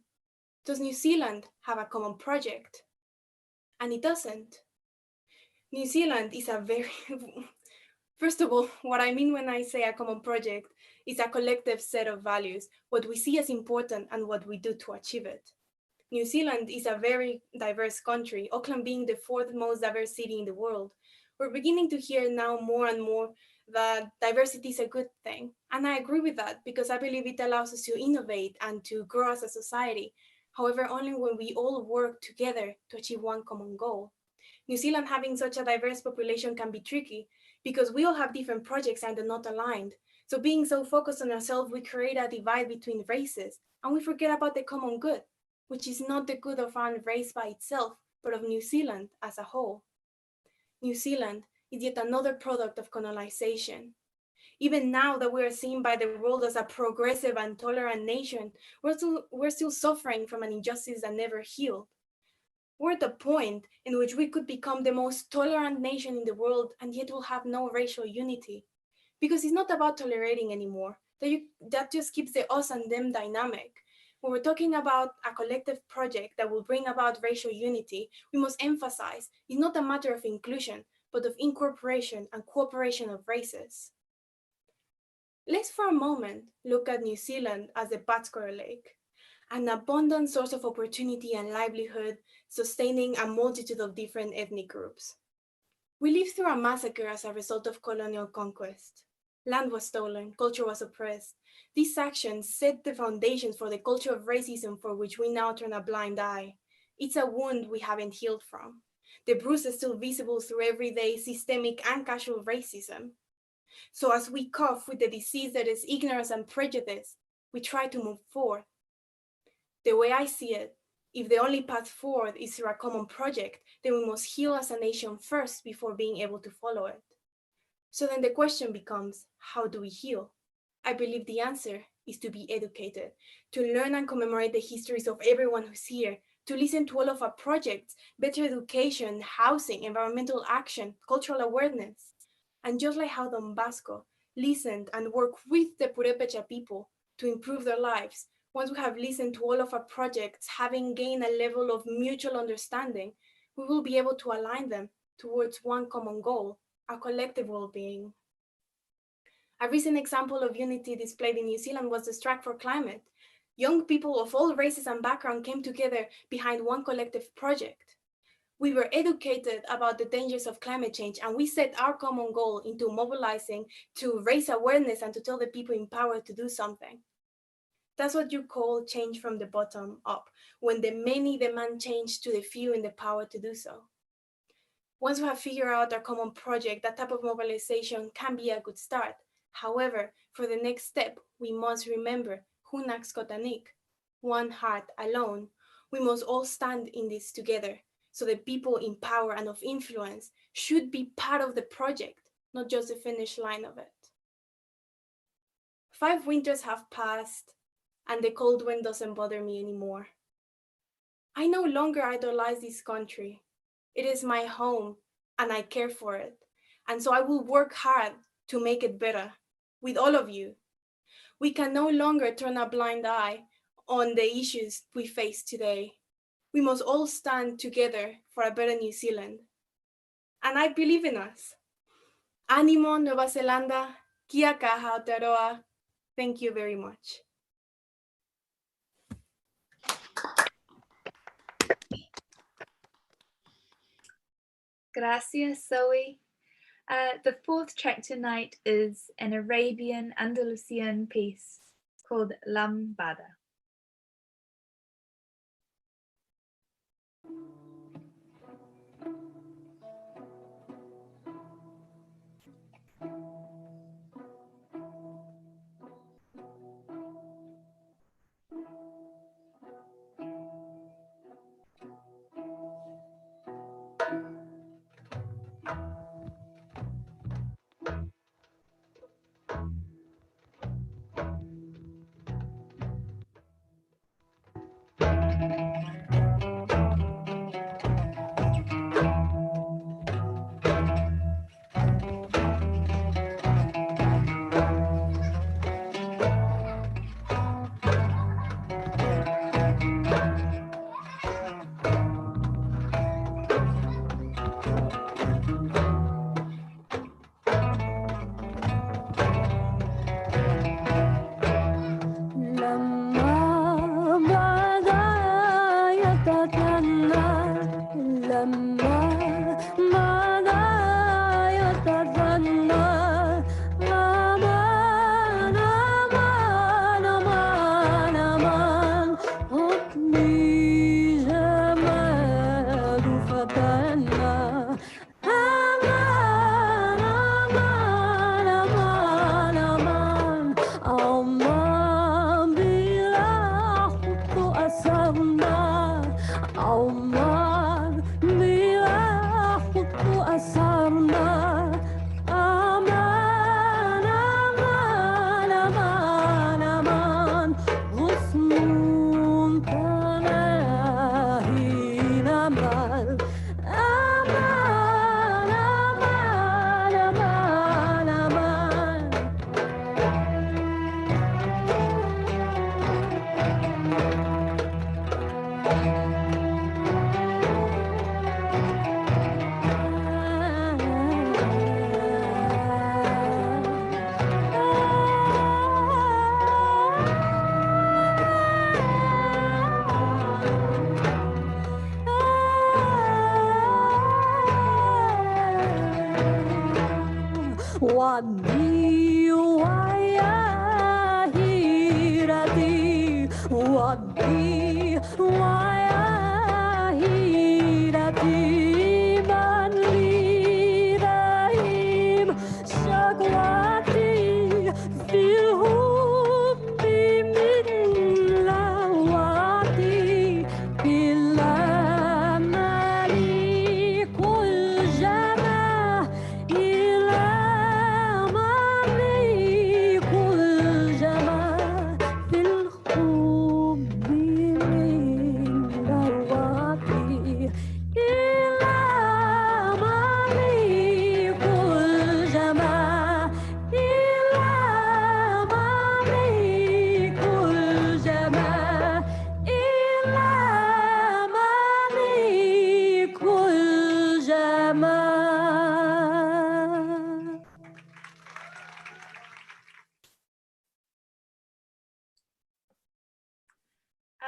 does New Zealand have a common project? And it doesn't. New Zealand is a very, first of all, what I mean when I say a common project is a collective set of values, what we see as important and what we do to achieve it. New Zealand is a very diverse country, Auckland being the fourth most diverse city in the world. We're beginning to hear now more and more that diversity is a good thing. And I agree with that because I believe it allows us to innovate and to grow as a society. However, only when we all work together to achieve one common goal. New Zealand having such a diverse population can be tricky because we all have different projects and are not aligned. So being so focused on ourselves, we create a divide between races and we forget about the common good, which is not the good of our race by itself, but of New Zealand as a whole. New Zealand is yet another product of colonization. Even now that we are seen by the world as a progressive and tolerant nation, we're still suffering from an injustice that never healed. We're at a point in which we could become the most tolerant nation in the world and yet will have no racial unity. Because it's not about tolerating anymore. That just keeps the us and them dynamic. When we're talking about a collective project that will bring about racial unity, we must emphasize it's not a matter of inclusion, but of incorporation and cooperation of races. Let's for a moment look at New Zealand as the Pátzcuaro Lake, an abundant source of opportunity and livelihood, sustaining a multitude of different ethnic groups. We lived through a massacre as a result of colonial conquest. Land was stolen, culture was oppressed. These actions set the foundations for the culture of racism for which we now turn a blind eye. It's a wound we haven't healed from. The bruise is still visible through everyday systemic and casual racism. So as we cough with the disease that is ignorance and prejudice, we try to move forward. The way I see it, if the only path forward is through a common project, then we must heal as a nation first before being able to follow it. So then the question becomes, how do we heal? I believe the answer is to be educated, to learn and commemorate the histories of everyone who's here, to listen to all of our projects, better education, housing, environmental action, cultural awareness. And just like how Don Vasco listened and worked with the Purepecha people to improve their lives, once we have listened to all of our projects, having gained a level of mutual understanding, we will be able to align them towards one common goal, our collective well-being. A recent example of unity displayed in New Zealand was the Strike for Climate. Young people of all races and backgrounds came together behind one collective project. We were educated about the dangers of climate change, and we set our common goal into mobilizing to raise awareness and to tell the people in power to do something. That's what you call change from the bottom up, when the many demand change to the few in the power to do so. Once we have figured out our common project, that type of mobilization can be a good start. However, for the next step, we must remember Hunak Skotanik, one heart alone. We must all stand in this together. So the people in power and of influence should be part of the project, not just the finish line of it. 5 winters have passed, and the cold wind doesn't bother me anymore. I no longer idolize this country. It is my home, and I care for it. And so I will work hard to make it better with all of you. We can no longer turn a blind eye on the issues we face today. We must all stand together for a better New Zealand. And I believe in us. Animo, Nueva Zelanda, kia kaha Aotearoa. Thank you very much. Gracias, Zoe. The fourth track tonight is an Arabian Andalusian piece called Lambert.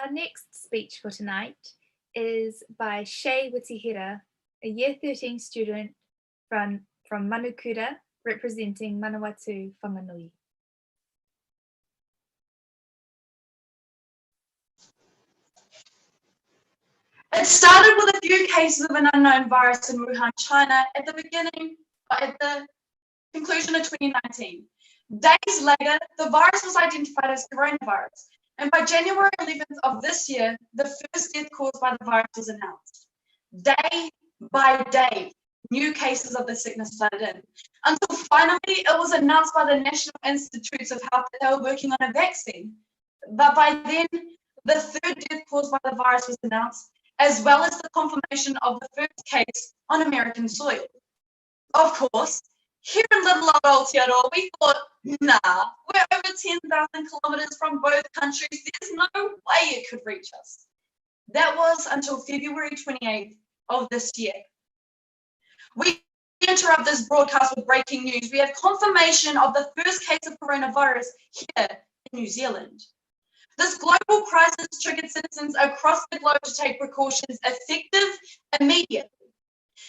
Our next speech for tonight is by Shay Woodsee, a Year 13 student from Manukura, representing Manawatu Whanganui. It started with a few cases of an unknown virus in Wuhan, China at the conclusion of 2019. Days later, the virus was identified as coronavirus, and by January 11th of this year, the first death caused by the virus was announced. Day by day, new cases of the sickness flooded in, until finally it was announced by the National Institutes of Health that they were working on a vaccine. But by then, the third death caused by the virus was announced, as well as the confirmation of the first case on American soil. Of course, here in little old Aotearoa, we thought, nah, we're over 10,000 kilometres from both countries, there's no way it could reach us. That was until February 28th of this year. We interrupt this broadcast with breaking news. We have confirmation of the first case of coronavirus here in New Zealand. This global crisis triggered citizens across the globe to take precautions effective immediately.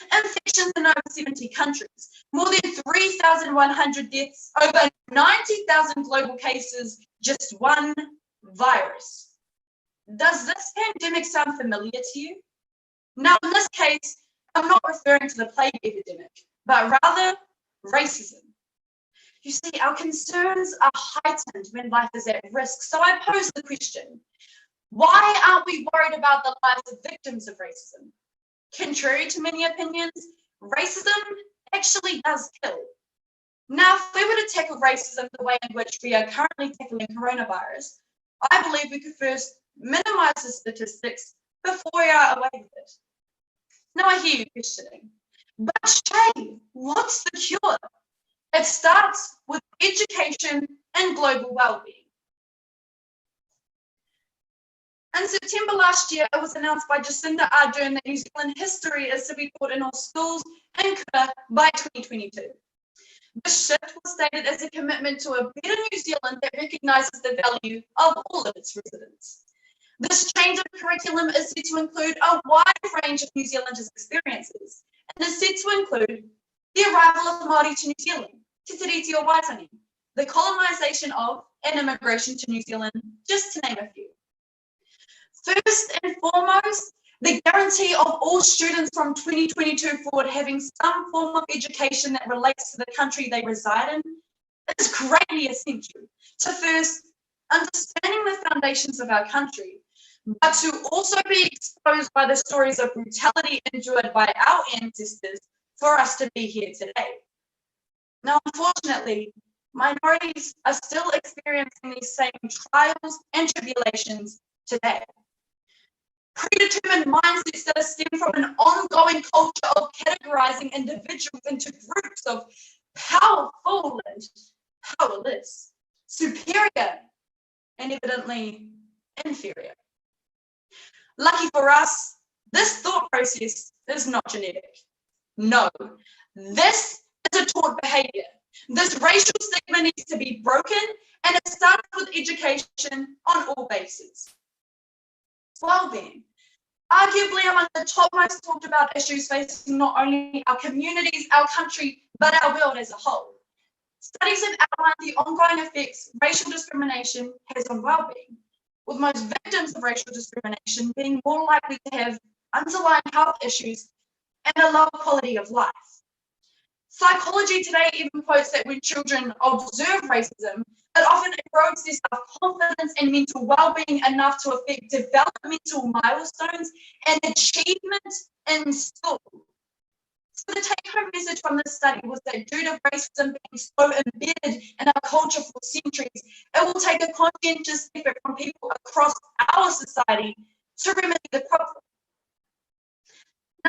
Infections in over 70 countries, more than 3,100 deaths, over 90,000 global cases, just one virus. Does this pandemic sound familiar to you? Now, in this case, I'm not referring to the plague epidemic, but rather racism. You see, our concerns are heightened when life is at risk. So I pose the question, why aren't we worried about the lives of victims of racism? Contrary to many opinions, racism actually does kill. Now, if we were to tackle racism the way in which we are currently tackling coronavirus, I believe we could first minimize the statistics before we are away with it. Now I hear you questioning, but Shay, what's the cure? It starts with education and global well-being. In September last year, it was announced by Jacinda Ardern that New Zealand history is to be taught in all schools and kura by 2022. This shift was stated as a commitment to a better New Zealand that recognises the value of all of its residents. This change of curriculum is set to include a wide range of New Zealanders' experiences, and is set to include the arrival of Māori to New Zealand, Te Tiriti o Waitangi, the colonisation of and immigration to New Zealand, just to name a few. First and foremost, the guarantee of all students from 2022 forward having some form of education that relates to the country they reside in is greatly essential to first understanding the foundations of our country, but to also be exposed by the stories of brutality endured by our ancestors for us to be here today. Now, unfortunately, minorities are still experiencing these same trials and tribulations today. Predetermined mindsets that stem from an ongoing culture of categorizing individuals into groups of powerful and powerless, superior and evidently inferior. Lucky for us, this thought process is not genetic. No, this is a taught behavior. This racial stigma needs to be broken, and it starts with education on all bases. Well-being, arguably among the top most talked about issues facing not only our communities, our country, but our world as a whole. Studies have outlined the ongoing effects racial discrimination has on well-being, with most victims of racial discrimination being more likely to have underlying health issues and a lower quality of life. Psychology today even quotes that when children observe racism, it often erodes their self-confidence and mental well-being enough to affect developmental milestones and achievement in school. So the take-home message from this study was that due to racism being so embedded in our culture for centuries, it will take a conscientious effort from people across our society to remedy the problem.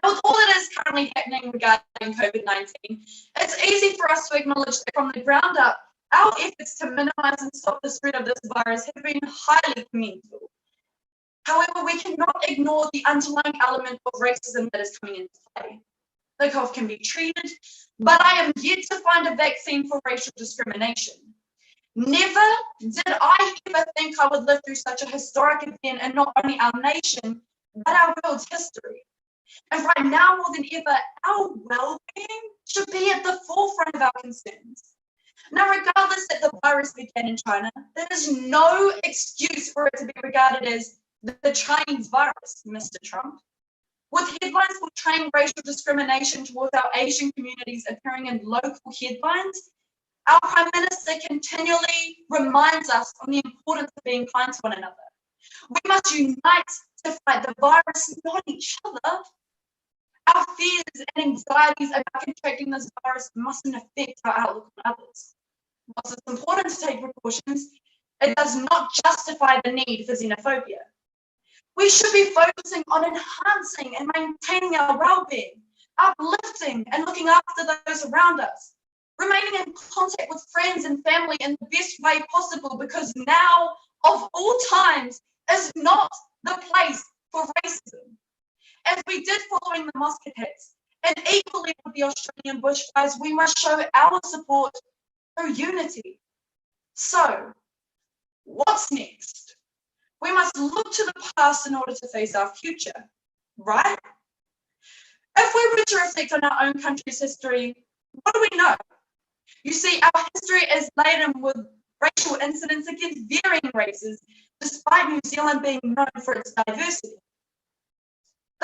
Now, with all that is currently happening regarding COVID-19, it's easy for us to acknowledge that from the ground up, our efforts to minimize and stop the spread of this virus have been highly commendable. However, we cannot ignore the underlying element of racism that is coming into play. The cough can be treated, but I am yet to find a vaccine for racial discrimination. Never did I ever think I would live through such a historic event in not only our nation, but our world's history. And right now, more than ever, our well-being should be at the forefront of our concerns. Now, regardless that the virus began in China, there is no excuse for it to be regarded as the Chinese virus, Mr. Trump. With headlines portraying racial discrimination towards our Asian communities appearing in local headlines, our Prime Minister continually reminds us on the importance of being kind to one another. We must unite to fight the virus, not each other. Our fears and anxieties about contracting this virus mustn't affect our outlook on others. Whilst it's important to take precautions, it does not justify the need for xenophobia. We should be focusing on enhancing and maintaining our well-being, uplifting and looking after those around us, remaining in contact with friends and family in the best way possible, because now, of all times, is not the place for racism. As we did following the mosque attacks, and equally with the Australian bushfires, we must show our support through unity. So, what's next? We must look to the past in order to face our future, right? If we were to reflect on our own country's history, what do we know? You see, our history is laden with racial incidents against varying races, despite New Zealand being known for its diversity.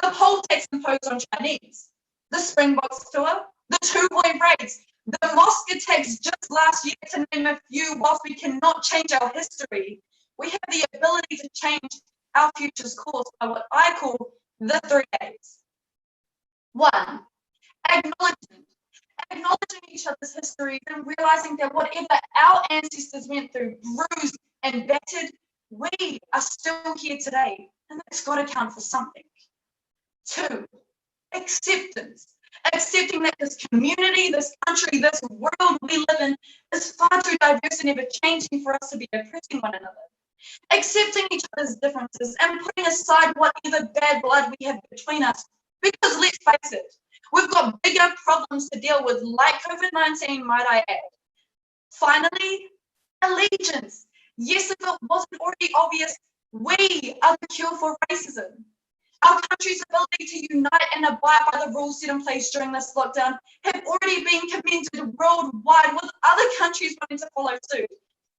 The poll tax imposed on Chinese, the Springboks tour, the two-boy raids, the mosque attacks just last year, to name a few. Whilst we cannot change our history, we have the ability to change our future's course by what I call the 3 A's. 1, acknowledgement. Acknowledging each other's history and realizing that whatever our ancestors went through, bruised and battered, we are still here today, and that's got to count for something. 2, acceptance. Accepting that this community, this country, this world we live in is far too diverse and ever-changing for us to be oppressing one another. Accepting each other's differences and putting aside whatever bad blood we have between us, because let's face it, we've got bigger problems to deal with, like COVID-19, might I add. Finally, allegiance. Yes, if it wasn't already obvious, we are the cure for racism. Our country's ability to unite and abide by the rules set in place during this lockdown have already been commended worldwide, with other countries wanting to follow suit.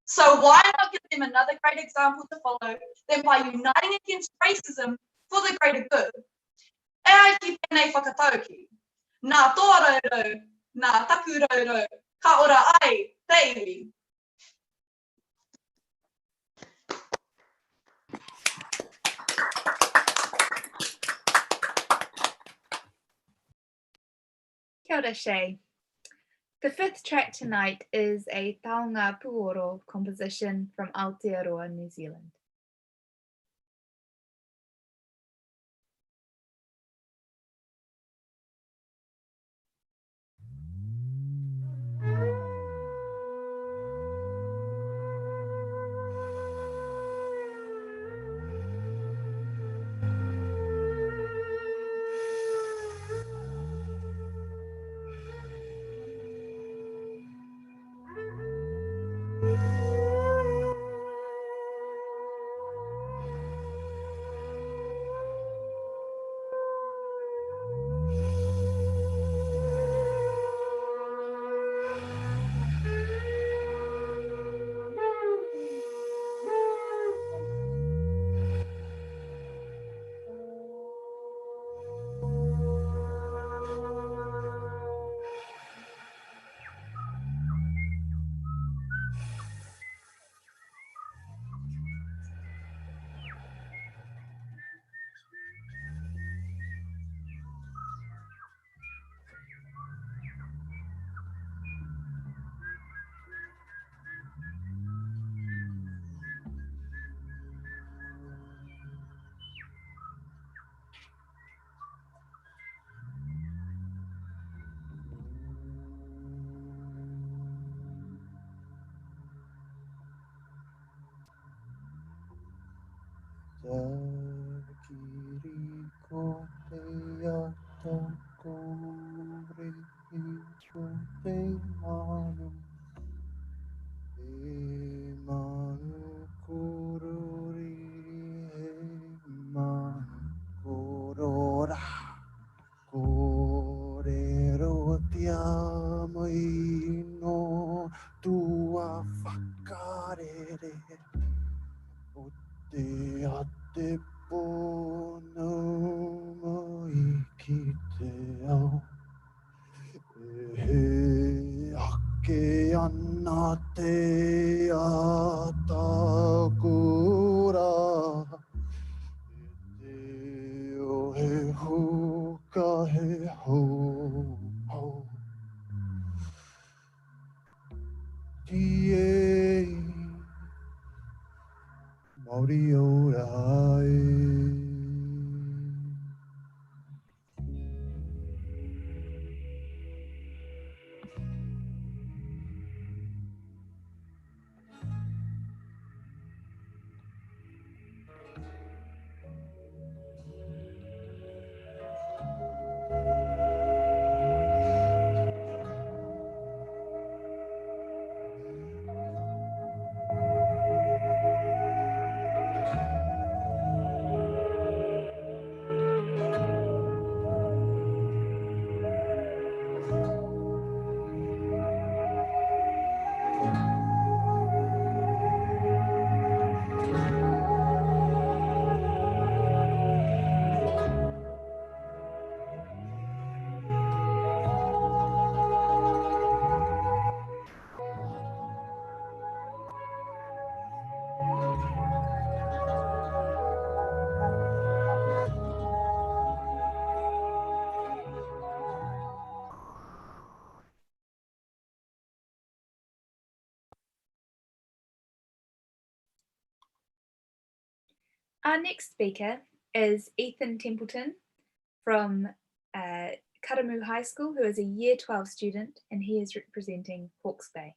So why not give them another great example to follow than by uniting against racism for the greater good? E ai ki pēnei whakatauki. Nā tōrero, nā takurero, ka ora ai, te iwi. Kia ora, Shay. The fifth track tonight is a Taonga Puoro composition from Aotearoa, New Zealand. Our next speaker is Ethan Templeton from Karamu High School, who is a Year 12 student, and he is representing Hawke's Bay.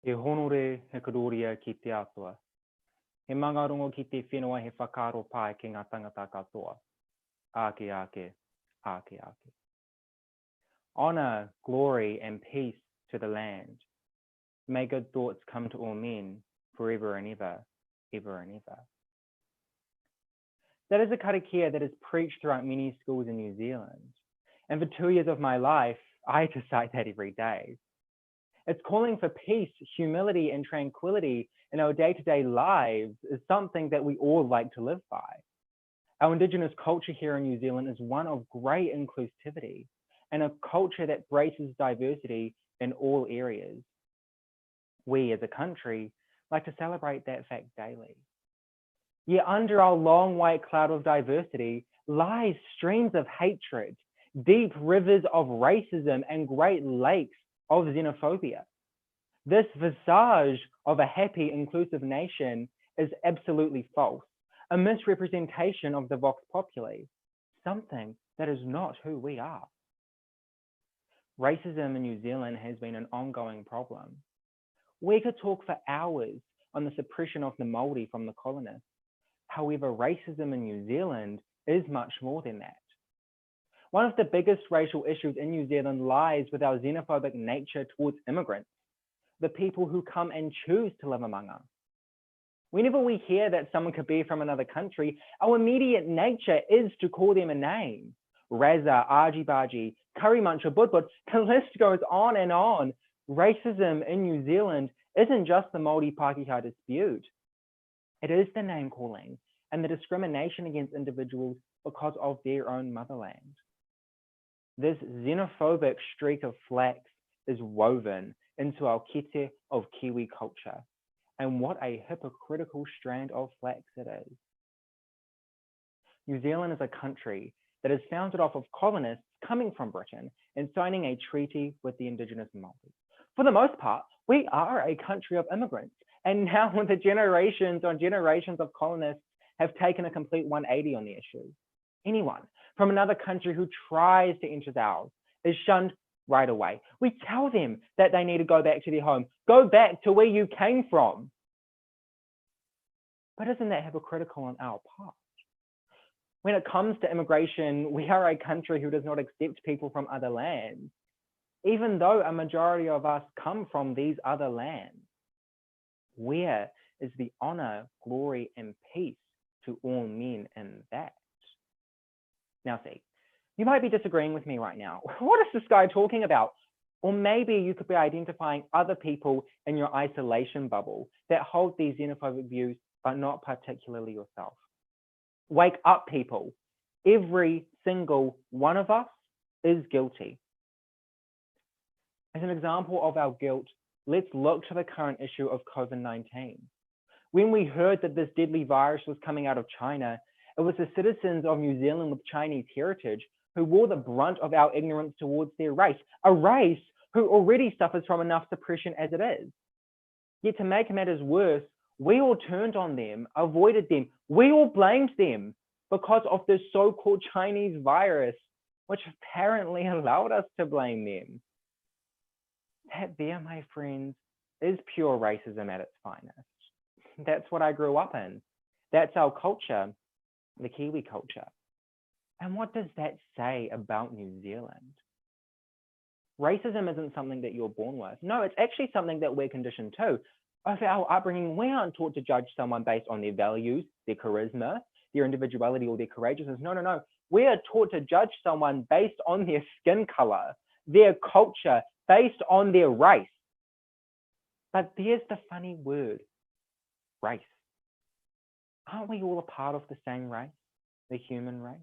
He honore he karoria ki te atua. He mangarongo ki te whenua he whakaro pai ki ngā tangata katoa. Ake, ake, ake, ake. Honor, glory, and peace to the land. May good thoughts come to all men, forever and ever, ever and ever. That is a karakia that is preached throughout many schools in New Zealand. And for 2 years of my life, I had to cite that every day. It's calling for peace, humility, and tranquility in our day-to-day lives is something that we all like to live by. Our Indigenous culture here in New Zealand is one of great inclusivity and a culture that embraces diversity in all areas. We as a country like to celebrate that fact daily. Yet under our long white cloud of diversity lies streams of hatred, deep rivers of racism, and great lakes of xenophobia. This visage of a happy, inclusive nation is absolutely false, a misrepresentation of the Vox Populi, something that is not who we are. Racism in New Zealand has been an ongoing problem. We could talk for hours on the suppression of the Māori from the colonists. However, racism in New Zealand is much more than that. One of the biggest racial issues in New Zealand lies with our xenophobic nature towards immigrants, the people who come and choose to live among us. Whenever we hear that someone could be from another country, our immediate nature is to call them a name. Raza, Argy Bargy, Curry Muncher, Budbud, the list goes on and on. Racism in New Zealand isn't just the Māori Pākehā dispute. It is the name calling and the discrimination against individuals because of their own motherland. This xenophobic streak of flax is woven into our kete of Kiwi culture. And what a hypocritical strand of flax it is. New Zealand is a country that is founded off of colonists coming from Britain and signing a treaty with the indigenous Māori. For the most part, we are a country of immigrants. And now the generations on generations of colonists have taken a complete 180 on the issue. Anyone from another country who tries to enter ours is shunned right away. We tell them that they need to go back to their home, go back to where you came from. But isn't that hypocritical on our part? When it comes to immigration, we are a country who does not accept people from other lands, even though a majority of us come from these other lands. Where is the honor, glory, and peace to all men in that? Now see, you might be disagreeing with me right now. What is this guy talking about? Or maybe you could be identifying other people in your isolation bubble that hold these xenophobic views, but not particularly yourself. Wake up, people. Every single one of us is guilty. As an example of our guilt, let's look to the current issue of COVID-19. When we heard that this deadly virus was coming out of China, it was the citizens of New Zealand with Chinese heritage who wore the brunt of our ignorance towards their race, a race who already suffers from enough suppression as it is. Yet to make matters worse, we all turned on them, avoided them, we all blamed them because of this so-called Chinese virus, which apparently allowed us to blame them. That there, my friends, is pure racism at its finest. That's what I grew up in. That's our culture, the Kiwi culture. And what does that say about New Zealand? Racism isn't something that you're born with. No, it's actually something that we're conditioned to. Over our upbringing, we aren't taught to judge someone based on their values, their charisma, their individuality, or their courageousness. No. We are taught to judge someone based on their skin color, their culture, based on their race. But there's the funny word, race. Aren't we all a part of the same race, the human race?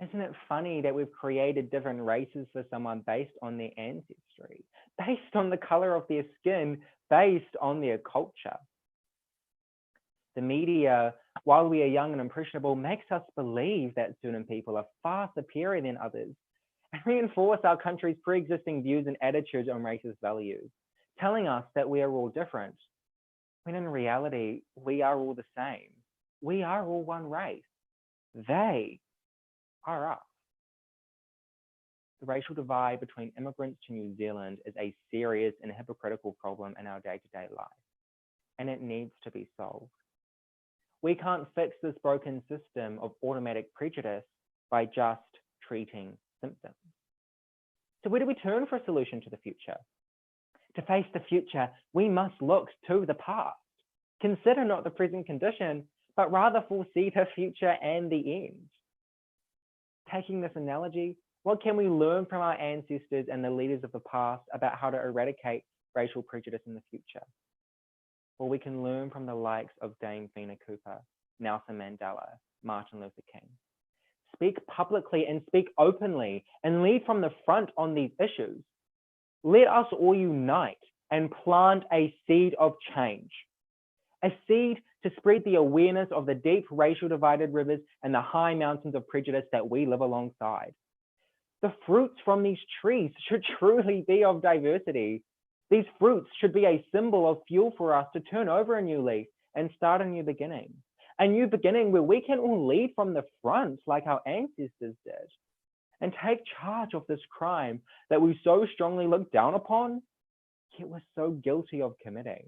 Isn't it funny that we've created different races for someone based on their ancestry, based on the color of their skin, based on their culture? The media, while we are young and impressionable, makes us believe that certain people are far superior than others and reinforce our country's pre-existing views and attitudes on racist values, telling us that we are all different, when in reality, we are all the same. We are all one race. They are us. The racial divide between immigrants to New Zealand is a serious and hypocritical problem in our day-to-day life, and it needs to be solved. We can't fix this broken system of automatic prejudice by just treating symptoms. So where do we turn for a solution to the future? To face the future, we must look to the past. Consider not the present condition, but rather foresee the future and the end. Taking this analogy, what can we learn from our ancestors and the leaders of the past about how to eradicate racial prejudice in the future? Well, we can learn from the likes of Dame Fina Cooper, Nelson Mandela, Martin Luther King. Speak publicly and speak openly and lead from the front on these issues. Let us all unite and plant a seed of change, a seed to spread the awareness of the deep racial divided rivers and the high mountains of prejudice that we live alongside. The fruits from these trees should truly be of diversity. These fruits should be a symbol of fuel for us to turn over a new leaf and start a new beginning where we can all lead from the front like our ancestors did, and take charge of this crime that we so strongly look down upon, yet we're so guilty of committing.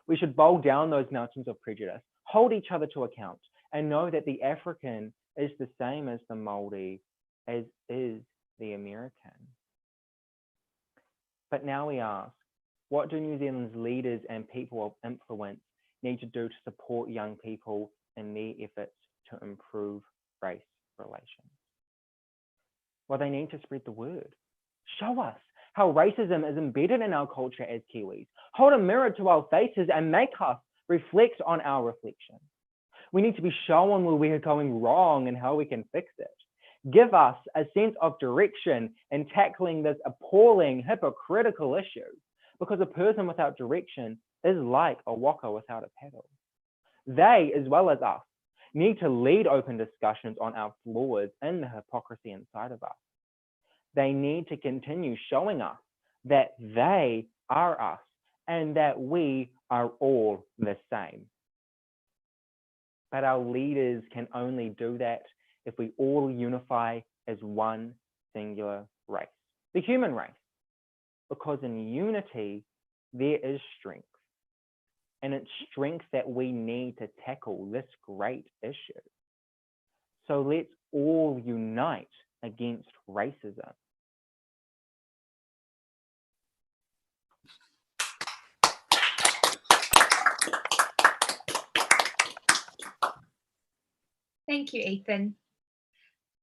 We should bowl down those mountains of prejudice, hold each other to account, and know that the African is the same as the Māori, as is the American. But now we ask, what do New Zealand's leaders and people of influence need to do to support young people in their efforts to improve race relations? Well, they need to spread the word. Show us how racism is embedded in our culture as Kiwis. Hold a mirror to our faces and make us reflect on our reflection. We need to be shown where we're going wrong and how we can fix it. Give us a sense of direction in tackling this appalling, hypocritical issue, because a person without direction is like a waka without a paddle. They, as well as us, need to lead open discussions on our flaws in the hypocrisy inside of us. They need to continue showing us that they are us and that we are all the same. But our leaders can only do that if we all unify as one singular race, the human race, because in unity, there is strength. And it's strength that we need to tackle this great issue. So let's all unite against racism. Thank you, Ethan.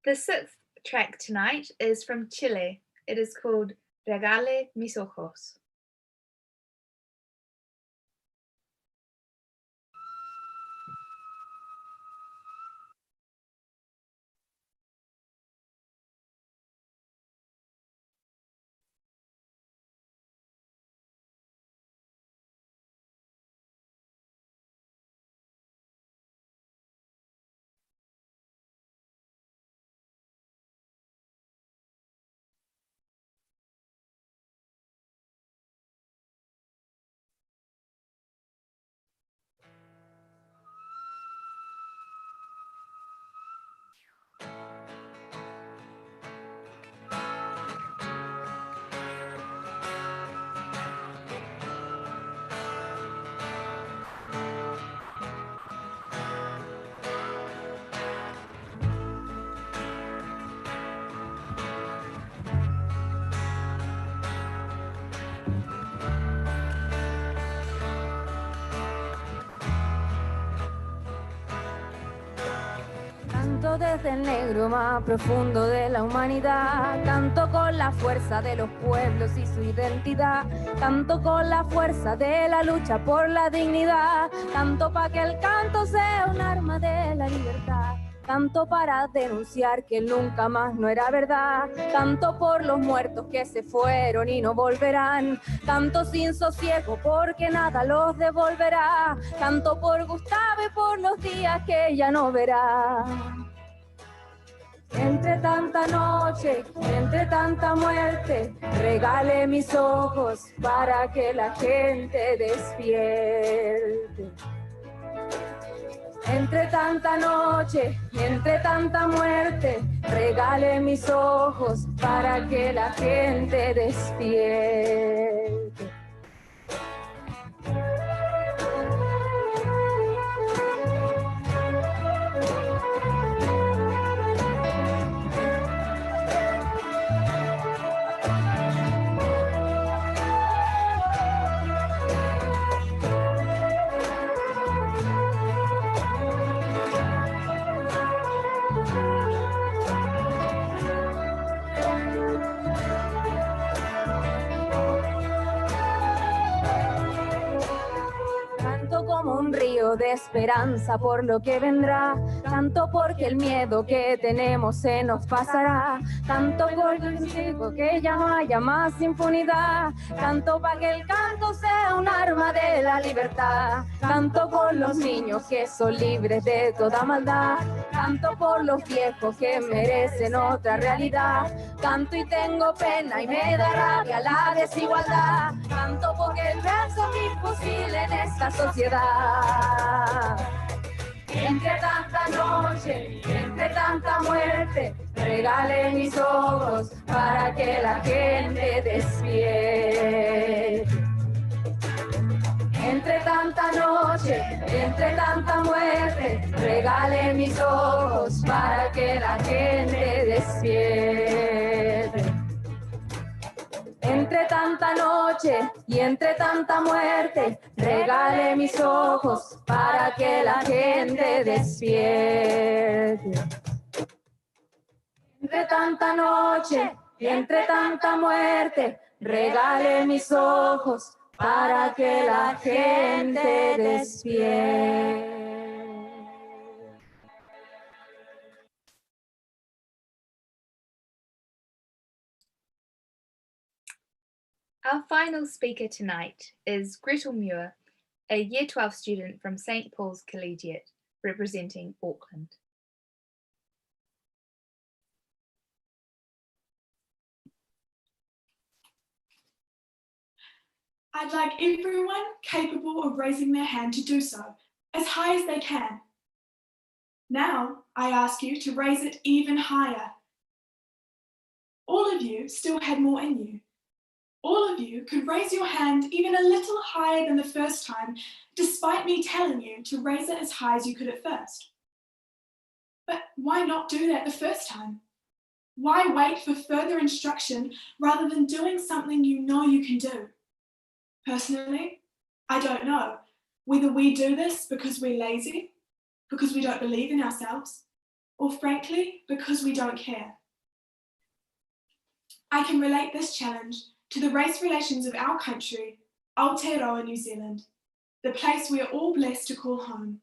The sixth track tonight is from Chile. It is called Regale mis ojos. Canto desde el negro más profundo de la humanidad, canto con la fuerza de los pueblos y su identidad, canto con la fuerza de la lucha por la dignidad, canto para que el canto sea un arma de la libertad, canto para denunciar que nunca más no era verdad, canto por los muertos que se fueron y no volverán, canto sin sosiego porque nada los devolverá, canto por Gustavo y por los días que ya no verá. Entre tanta noche, entre tanta muerte, regale mis ojos para que la gente despierte. Entre tanta noche, entre tanta muerte, regale mis ojos para que la gente despierte. grito de esperanza por lo que vendrá. Canto porque el miedo que tenemos se nos pasará. Canto porque el chico que ya no haya más impunidad. Canto para que el canto sea un arma de la libertad. Canto por los niños que son libres de toda maldad. Canto por los viejos que merecen otra realidad. Canto y tengo pena y me da rabia la desigualdad. Canto porque el verso es imposible en esta sociedad. Entre tanta noche, entre tanta muerte, regale mis ojos para que la gente despierte. Entre tanta noche, entre tanta muerte, regale mis ojos para que la gente despierte. Entre tanta noche y entre tanta muerte, regale mis ojos para que la gente despierte. Entre tanta noche y entre tanta muerte, regale mis ojos para que la gente despierte. Our final speaker tonight is Gretel Muir, a Year 12 student from St. Paul's Collegiate, representing Auckland. I'd like everyone capable of raising their hand to do so, as high as they can. Now, I ask you to raise it even higher. All of you still had more in you. All of you could raise your hand even a little higher than the first time, despite me telling you to raise it as high as you could at first. But why not do that the first time? Why wait for further instruction rather than doing something you know you can do? Personally, I don't know whether we do this because we're lazy, because we don't believe in ourselves, or frankly, because we don't care. I can relate this challenge to the race relations of our country, Aotearoa, New Zealand, the place we are all blessed to call home.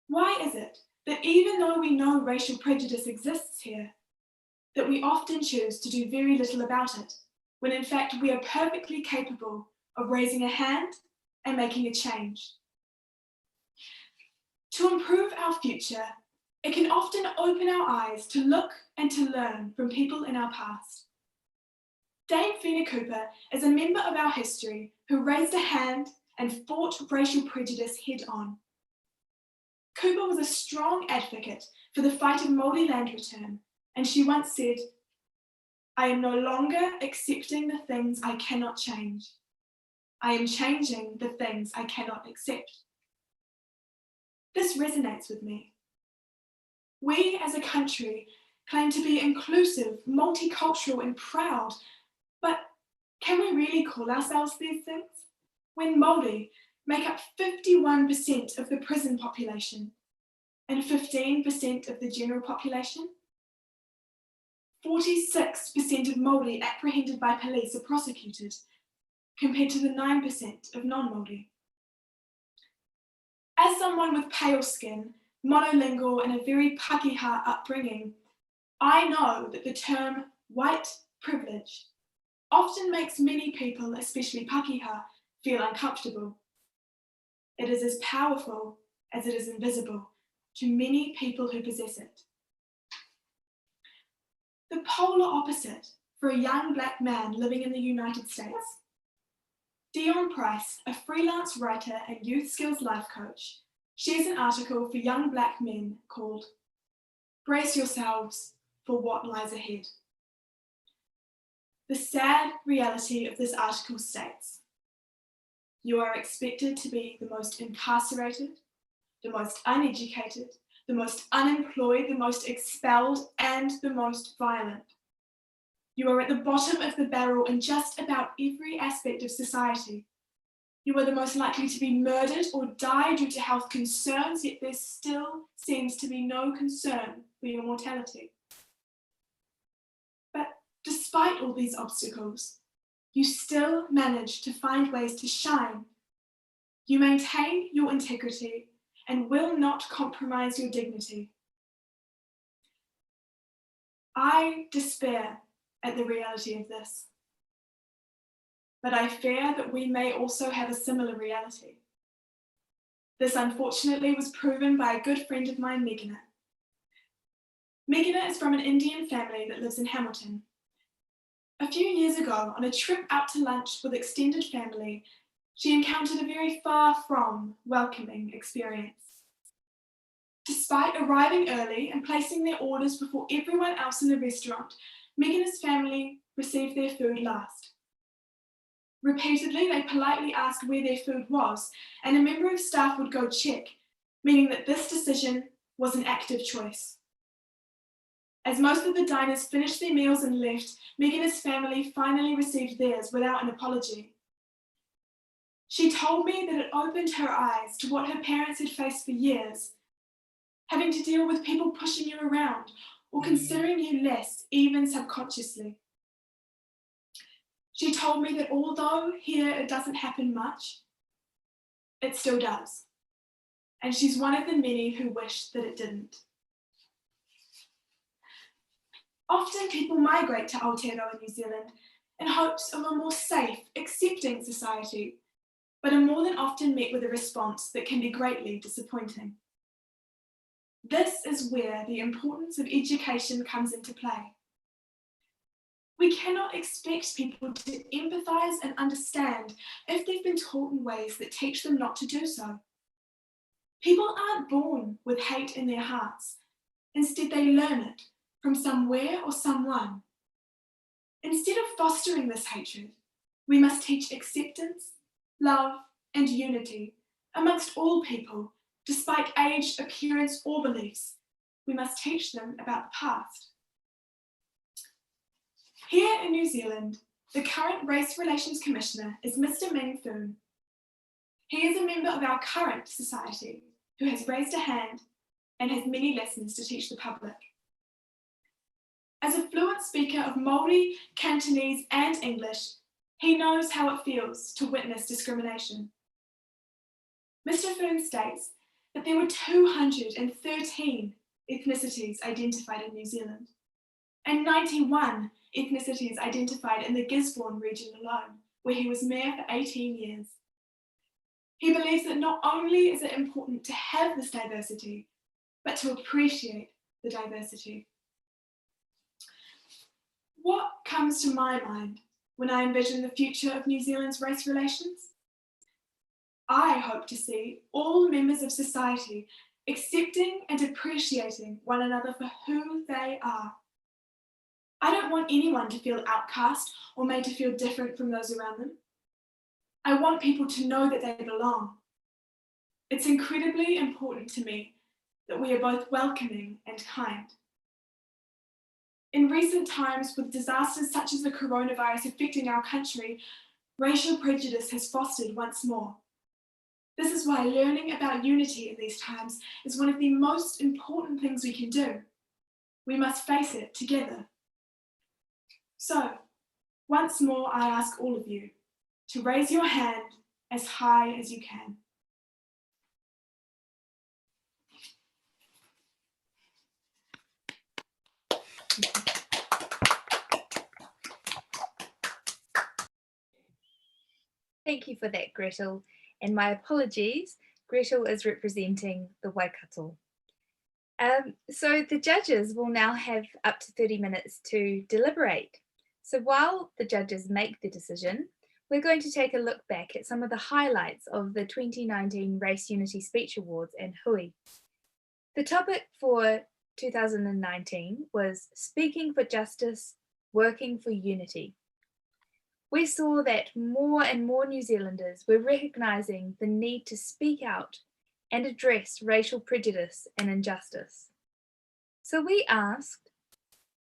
Why is it that even though we know racial prejudice exists here, that we often choose to do very little about it, when in fact we are perfectly capable of raising a hand and making a change? To improve our future, it can often open our eyes to look and to learn from people in our past. Dame Whina Cooper is a member of our history who raised a hand and fought racial prejudice head on. Cooper was a strong advocate for the fight of Māori land return, and she once said, "I am no longer accepting the things I cannot change. I am changing the things I cannot accept." This resonates with me. We as a country claim to be inclusive, multicultural, and proud, but can we really call ourselves these things? When Māori make up 51% of the prison population and 15% of the general population, 46% of Māori apprehended by police are prosecuted, compared to the 9% of non-Māori. As someone with pale skin, monolingual, and a very Pakeha upbringing, I know that the term white privilege often makes many people, especially Pakeha, feel uncomfortable. It is as powerful as it is invisible to many people who possess it. The polar opposite for a young Black man living in the United States. Dion Price, a freelance writer and youth skills life coach, shares an article for young Black men called "Brace Yourselves for What Lies Ahead." The sad reality of this article states, you are expected to be the most incarcerated, the most uneducated, the most unemployed, the most expelled, and the most violent. You are at the bottom of the barrel in just about every aspect of society. You are the most likely to be murdered or die due to health concerns, yet there still seems to be no concern for your mortality. But despite all these obstacles, you still manage to find ways to shine. You maintain your integrity and will not compromise your dignity. I despair at the reality of this, but I fear that we may also have a similar reality. This unfortunately was proven by a good friend of mine, Meghana. Meghana is from an Indian family that lives in Hamilton. A few years ago, on a trip out to lunch with extended family, she encountered a very far from welcoming experience. Despite arriving early and placing their orders before everyone else in the restaurant, Meghana's family received their food last. Repeatedly, they politely asked where their food was, and a member of staff would go check, meaning that this decision was an active choice. As most of the diners finished their meals and left, Meghana's family finally received theirs without an apology. She told me that it opened her eyes to what her parents had faced for years, having to deal with people pushing you around or considering you less, even subconsciously. She told me that although here it doesn't happen much, it still does. And she's one of the many who wish that it didn't. Often people migrate to Aotearoa, New Zealand, in hopes of a more safe, accepting society, but are more than often met with a response that can be greatly disappointing. This is where the importance of education comes into play. We cannot expect people to empathise and understand if they've been taught in ways that teach them not to do so. People aren't born with hate in their hearts. Instead, they learn it from somewhere or someone. Instead of fostering this hatred, we must teach acceptance, love, and unity amongst all people, despite age, appearance, or beliefs. We must teach them about the past. Here in New Zealand, the current Race Relations Commissioner is Mr. Ming Foon. He is a member of our current society who has raised a hand and has many lessons to teach the public. As a fluent speaker of Māori, Cantonese, and English, he knows how it feels to witness discrimination. Mr. Foon states that there were 213 ethnicities identified in New Zealand, and 91 ethnicities identified in the Gisborne region alone, where he was mayor for 18 years. He believes that not only is it important to have this diversity, but to appreciate the diversity. What comes to my mind when I envision the future of New Zealand's race relations? I hope to see all members of society accepting and appreciating one another for who they are. I don't want anyone to feel outcast or made to feel different from those around them. I want people to know that they belong. It's incredibly important to me that we are both welcoming and kind. In recent times, with disasters such as the coronavirus affecting our country, racial prejudice has fostered once more. This is why learning about unity in these times is one of the most important things we can do. We must face it together. So, once more, I ask all of you to raise your hand as high as you can. Thank you for that, Gretel. And my apologies, Gretel is representing the Waikato. So the judges will now have up to 30 minutes to deliberate. So while the judges make the decision, we're going to take a look back at some of the highlights of the 2019 Race Unity Speech Awards and Hui. The topic for 2019 was Speaking for Justice, Working for Unity. We saw that more and more New Zealanders were recognising the need to speak out and address racial prejudice and injustice. So we asked,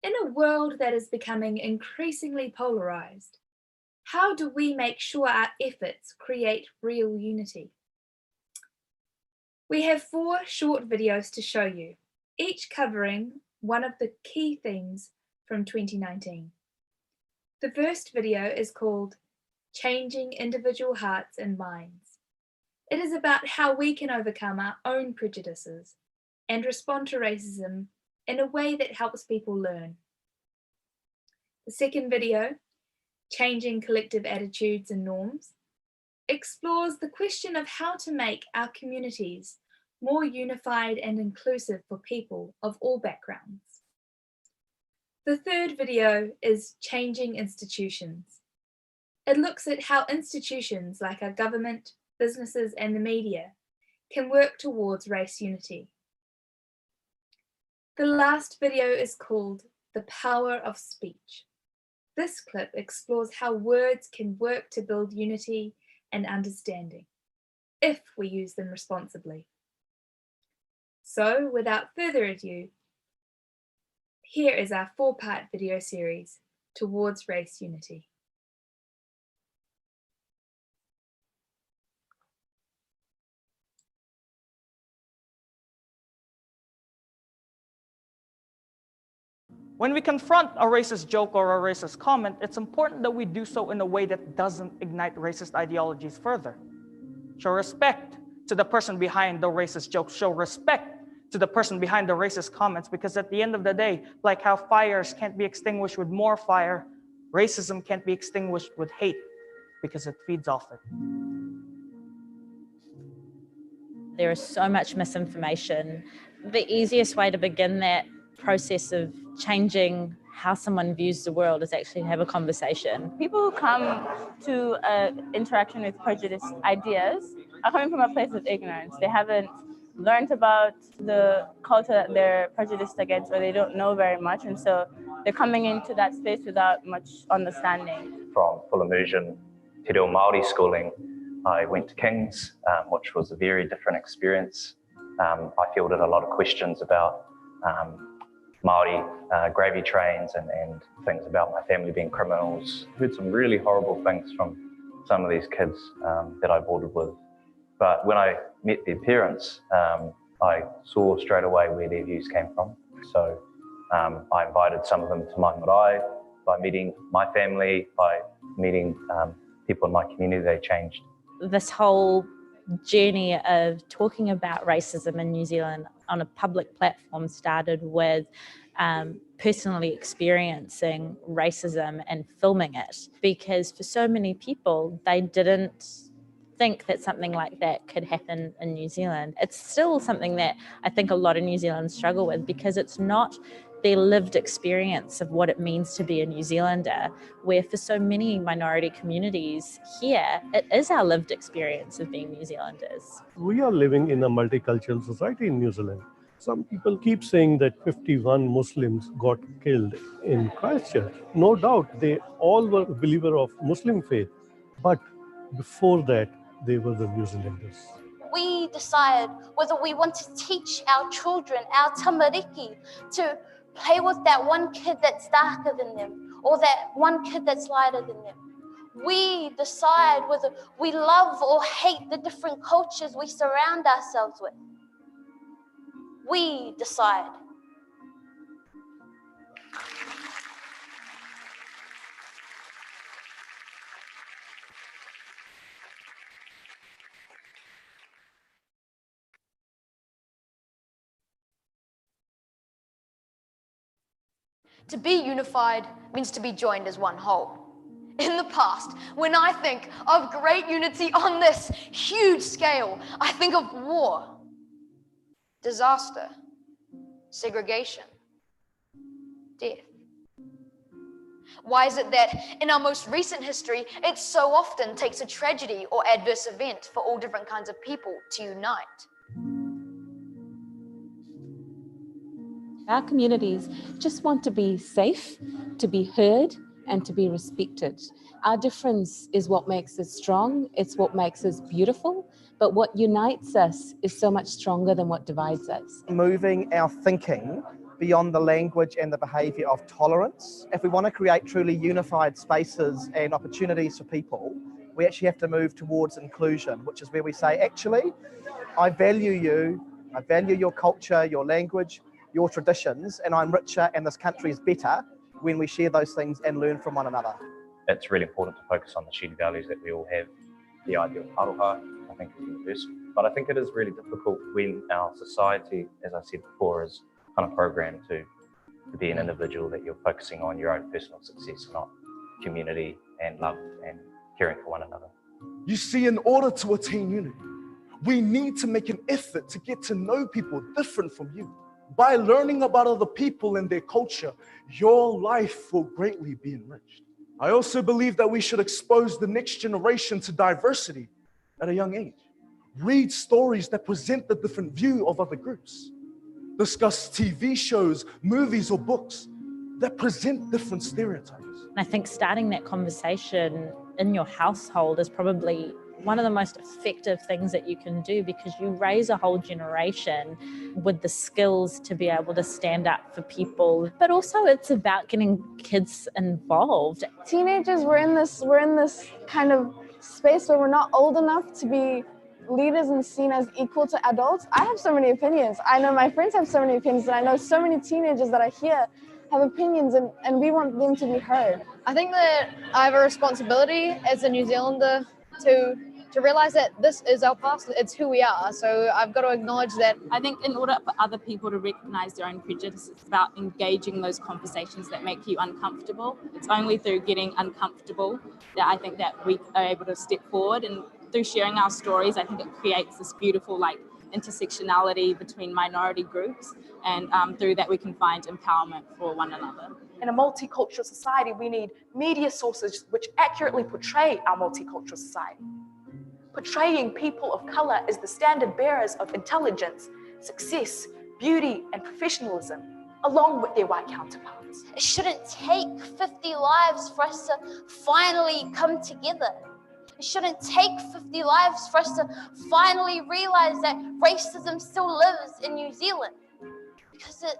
in a world that is becoming increasingly polarised, how do we make sure our efforts create real unity? We have 4 short videos to show you, each covering one of the key themes from 2019. The first video is called Changing Individual Hearts and Minds. It is about how we can overcome our own prejudices and respond to racism in a way that helps people learn. The second video, Changing Collective Attitudes and Norms, explores the question of how to make our communities more unified and inclusive for people of all backgrounds. The third video is Changing Institutions. It looks at how institutions like our government, businesses, and the media can work towards race unity. The last video is called The Power of Speech. This clip explores how words can work to build unity and understanding, if we use them responsibly. So, without further ado, here is our 4-part video series, Towards Race Unity. When we confront a racist joke or a racist comment, it's important that we do so in a way that doesn't ignite racist ideologies further. Show respect to the person behind the racist joke. Show respect to the person behind the racist comments, because at the end of the day, like how fires can't be extinguished with more fire, racism can't be extinguished with hate, because it feeds off it. There is so much misinformation. The easiest way to begin that process of changing how someone views the world is actually to have a conversation. People who come to interaction with prejudiced ideas are coming from a place of ignorance. They haven't learned about the culture that they're prejudiced against, or they don't know very much, and so they're coming into that space without much understanding. From full immersion Te Reo Māori schooling, I went to King's, which was a very different experience. I fielded a lot of questions about Māori gravy trains and things about my family being criminals. Heard some really horrible things from some of these kids that I boarded with. But when I met their parents, I saw straight away where their views came from. So I invited some of them to my marae. By meeting my family, by meeting people in my community, they changed. This whole journey of talking about racism in New Zealand on a public platform started with personally experiencing racism and filming it, because for so many people, they didn't think that something like that could happen in New Zealand. It's still something that I think a lot of New Zealanders struggle with, because it's not their lived experience of what it means to be a New Zealander, where for so many minority communities here, it is our lived experience of being New Zealanders. We are living in a multicultural society in New Zealand. Some people keep saying that 51 Muslims got killed in Christchurch. No doubt, they all were believers of Muslim faith, but before that, they were the New Zealanders. We decide whether we want to teach our children, our tamariki, to play with that one kid that's darker than them, or that one kid that's lighter than them. We decide whether we love or hate the different cultures we surround ourselves with. We decide. To be unified means to be joined as one whole. In the past, when I think of great unity on this huge scale, I think of war, disaster, segregation, death. Why is it that in our most recent history, it so often takes a tragedy or adverse event for all different kinds of people to unite? Our communities just want to be safe, to be heard, and to be respected. Our difference is what makes us strong, it's what makes us beautiful, but what unites us is so much stronger than what divides us. Moving our thinking beyond the language and the behaviour of tolerance. If we want to create truly unified spaces and opportunities for people, we actually have to move towards inclusion, which is where we say, actually, I value you, I value your culture, your language, your traditions, and I'm richer and this country is better when we share those things and learn from one another. It's really important to focus on the shared values that we all have, the idea of aroha, I think is universal. But I think it is really difficult when our society, as I said before, is kind of programmed to be an individual, that you're focusing on your own personal success, not community and love and caring for one another. You see, in order to attain unity, we need to make an effort to get to know people different from you. By learning about other people and their culture, your life will greatly be enriched. I also believe that we should expose the next generation to diversity at a young age. Read stories that present the different view of other groups. Discuss TV shows, movies, or books that present different stereotypes. And I think starting that conversation in your household is probably one of the most effective things that you can do, because you raise a whole generation with the skills to be able to stand up for people. But also it's about getting kids involved. Teenagers, we're in this kind of space where we're not old enough to be leaders and seen as equal to adults. I have so many opinions. I know my friends have so many opinions, and I know so many teenagers that I hear have opinions, and we want them to be heard. I think that I have a responsibility as a New Zealander to realize that this is our past, it's who we are. So I've got to acknowledge that. I think in order for other people to recognize their own prejudices, it's about engaging those conversations that make you uncomfortable. It's only through getting uncomfortable that I think that we are able to step forward, and through sharing our stories, I think it creates this beautiful intersectionality between minority groups, and through that we can find empowerment for one another. In a multicultural society, we need media sources which accurately portray our multicultural society. Portraying people of colour as the standard bearers of intelligence, success, beauty, and professionalism, along with their white counterparts. It shouldn't take 50 lives for us to finally come together. It shouldn't take 50 lives for us to finally realize that racism still lives in New Zealand, because it's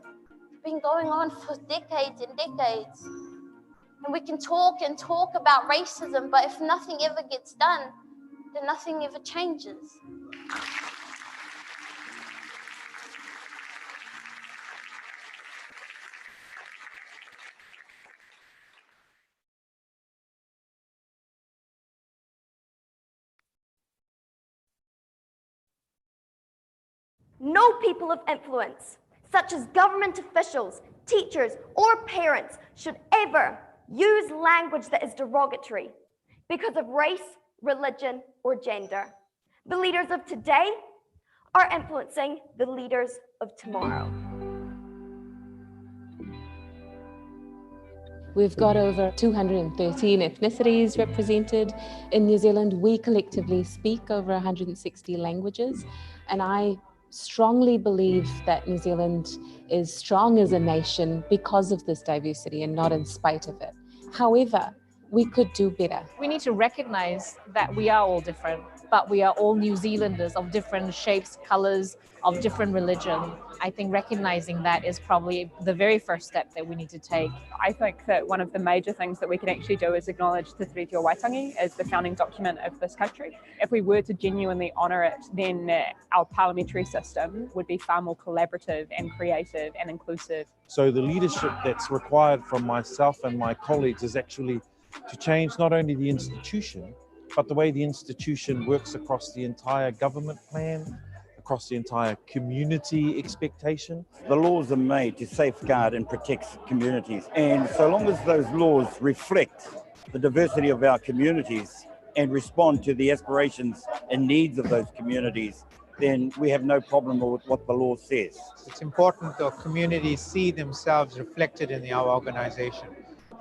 been going on for decades and decades. And we can talk and talk about racism, but if nothing ever gets done, then nothing ever changes. No people of influence, such as government officials, teachers, or parents, should ever use language that is derogatory because of race, religion, or gender. The leaders of today are influencing the leaders of tomorrow. We've got over 213 ethnicities represented in New Zealand. We collectively speak over 160 languages, and I strongly believe that New Zealand is strong as a nation because of this diversity and not in spite of it. However, we could do better. We need to recognize that we are all different, but we are all New Zealanders of different shapes, colors, of different religion. I think recognizing that is probably the very first step that we need to take. I think that one of the major things that we can actually do is acknowledge Te Tiriti o Waitangi as the founding document of this country. If we were to genuinely honour it, then our parliamentary system would be far more collaborative and creative and inclusive. So the leadership that's required from myself and my colleagues is actually to change not only the institution, but the way the institution works across the entire government plan, across the entire community expectation. The laws are made to safeguard and protect communities. And so long as those laws reflect the diversity of our communities and respond to the aspirations and needs of those communities, then we have no problem with what the law says. It's important that communities see themselves reflected in our organization.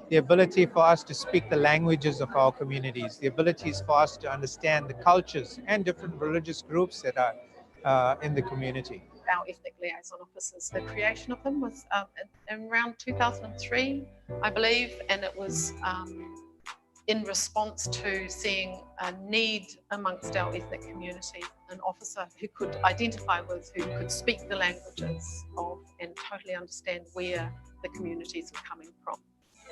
The ability for us to speak the languages of our communities, the abilities for us to understand the cultures and different religious groups that are in the community. Our ethnic liaison officers, the creation of them was in around 2003, I believe, and it was in response to seeing a need amongst our ethnic community, an officer who could identify with, who could speak the languages of and totally understand where the communities were coming from.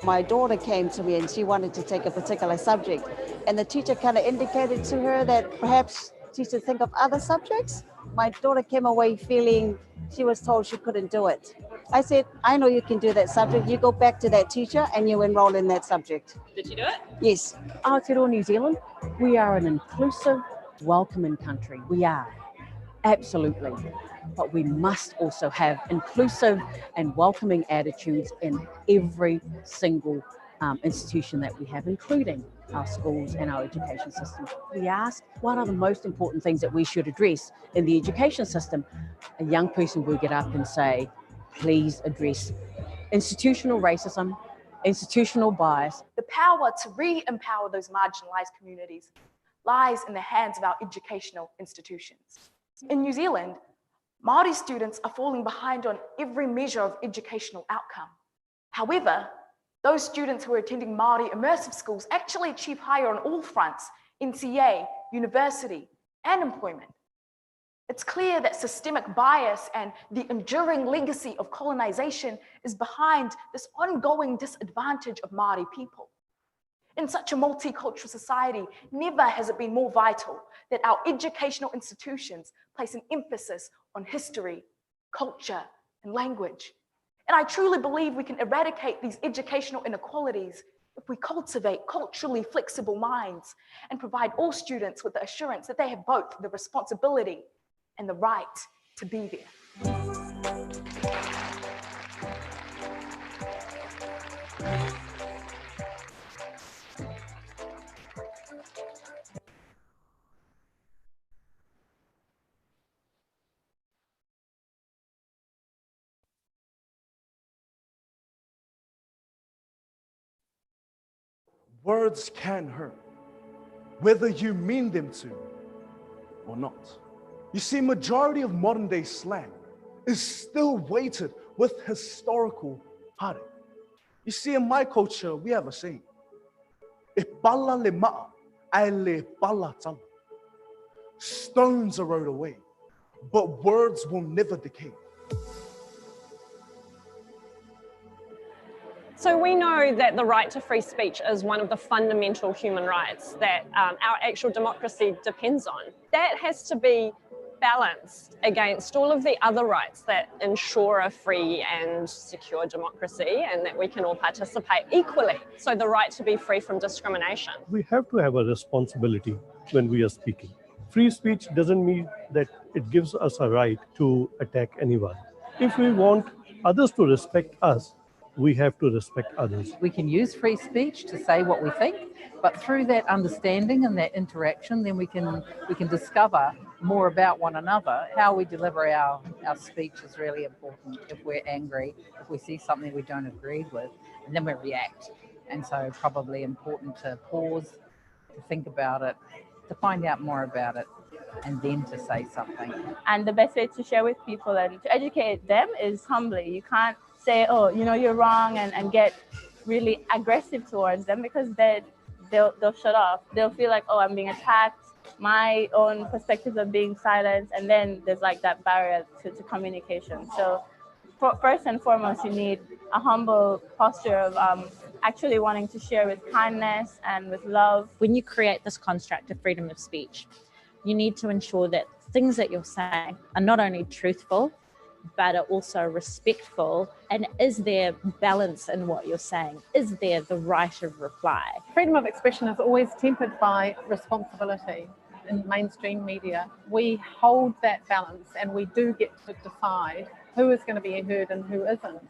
My daughter came to me and she wanted to take a particular subject, and the teacher kind of indicated to her that perhaps she should think of other subjects. My daughter came away feeling she was told she couldn't do it. I said, I know you can do that subject. You go back to that teacher and you enroll in that subject. Did you do it? Yes. Aotearoa New Zealand, we are an inclusive, welcoming country. We are, absolutely. But we must also have inclusive and welcoming attitudes in every single institution that we have, including our schools and our education system. We ask, what are the most important things that we should address in the education system? A young person will get up and say, please address institutional racism, institutional bias. The power to re-empower those marginalised communities lies in the hands of our educational institutions. In New Zealand, Māori students are falling behind on every measure of educational outcome. However, those students who are attending Māori immersive schools actually achieve higher on all fronts, NCA, university, and employment. It's clear that systemic bias and the enduring legacy of colonisation is behind this ongoing disadvantage of Māori people. In such a multicultural society, never has it been more vital that our educational institutions place an emphasis on history, culture, and language. And I truly believe we can eradicate these educational inequalities if we cultivate culturally flexible minds and provide all students with the assurance that they have both the responsibility and the right to be there. Words can hurt, whether you mean them to or not. You see, majority of modern day slang is still weighted with historical heartache. You see, in my culture, we have a saying, "E pala le ma'a, ai le pala tala." Stones are rolled away, but words will never decay. So we know that the right to free speech is one of the fundamental human rights that our actual democracy depends on. That has to be balanced against all of the other rights that ensure a free and secure democracy and that we can all participate equally. So the right to be free from discrimination. We have to have a responsibility when we are speaking. Free speech doesn't mean that it gives us a right to attack anyone. If we want others to respect us, we have to respect others. We can use free speech to say what we think, but through that understanding and that interaction, then we can discover more about one another. How we deliver our speech is really important. If we're angry, if we see something we don't agree with, and then we react. And so probably important to pause, to think about it, to find out more about it, and then to say something. And the best way to share with people and to educate them is humbly. You can't say, oh, you know, you're wrong and get really aggressive towards them, because they'll shut off. They'll feel like, oh, I'm being attacked. My own perspectives are being silenced. And then there's like that barrier to communication. So first and foremost, you need a humble posture of actually wanting to share with kindness and with love. When you create this construct of freedom of speech, you need to ensure that things that you're saying are not only truthful, but are also respectful. And is there balance in what you're saying? Is there the right of reply? Freedom of expression is always tempered by responsibility. In mainstream media, we hold that balance and we do get to decide who is going to be heard and who isn't.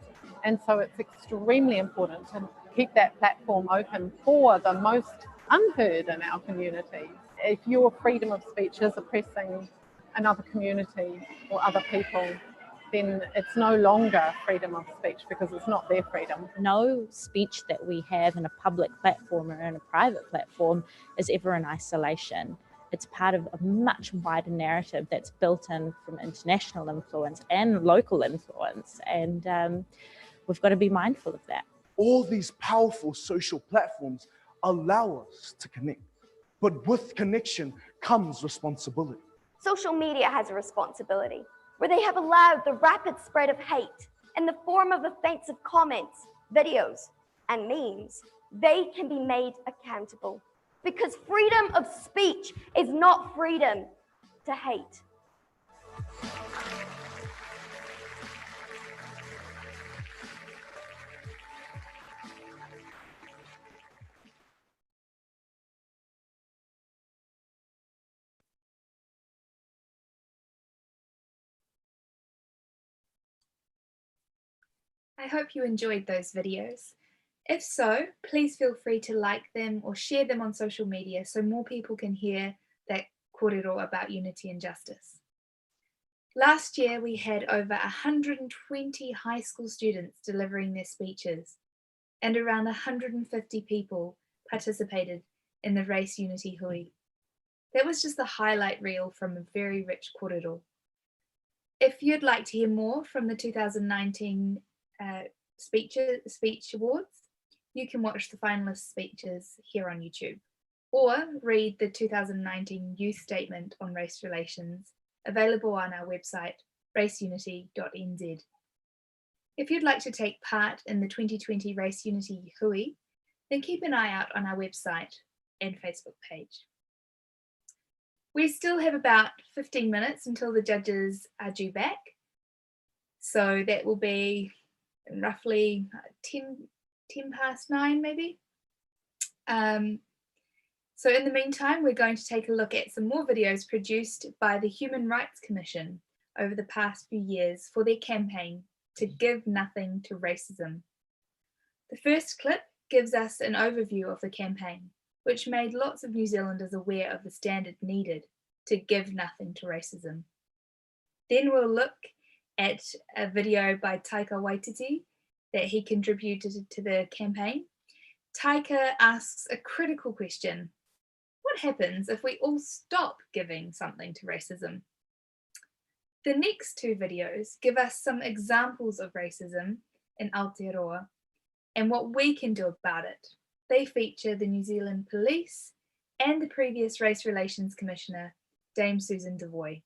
And so it's extremely important to keep that platform open for the most unheard in our community. If your freedom of speech is oppressing another community or other people, then it's no longer freedom of speech because it's not their freedom. No speech that we have in a public platform or in a private platform is ever in isolation. It's part of a much wider narrative that's built in from international influence and local influence. And we've got to be mindful of that. All these powerful social platforms allow us to connect, but with connection comes responsibility. Social media has a responsibility, where they have allowed the rapid spread of hate in the form of offensive comments, videos, and memes. They can be made accountable, because freedom of speech is not freedom to hate. I hope you enjoyed those videos. If so, please feel free to like them or share them on social media so more people can hear that kōrero about unity and justice. Last year, we had over 120 high school students delivering their speeches, and around 150 people participated in the Race Unity Hui. That was just the highlight reel from a very rich kōrero. If you'd like to hear more from the 2019 Speech Awards, you can watch the finalist speeches here on YouTube, or read the 2019 Youth Statement on Race Relations, available on our website, raceunity.nz. If you'd like to take part in the 2020 Race Unity Hui, then keep an eye out on our website and Facebook page. We still have about 15 minutes until the judges are due back. So that will be roughly 10 past 9 maybe. So in the meantime, we're going to take a look at some more videos produced by the Human Rights Commission over the past few years for their campaign to give nothing to racism. The first clip gives us an overview of the campaign, which made lots of New Zealanders aware of the standard needed to give nothing to racism. Then we'll look at a video by Taika Waititi that he contributed to the campaign. Taika asks a critical question: what happens if we all stop giving something to racism? The next two videos give us some examples of racism in Aotearoa and what we can do about it. They feature the New Zealand Police and the previous Race Relations Commissioner, Dame Susan Devoy.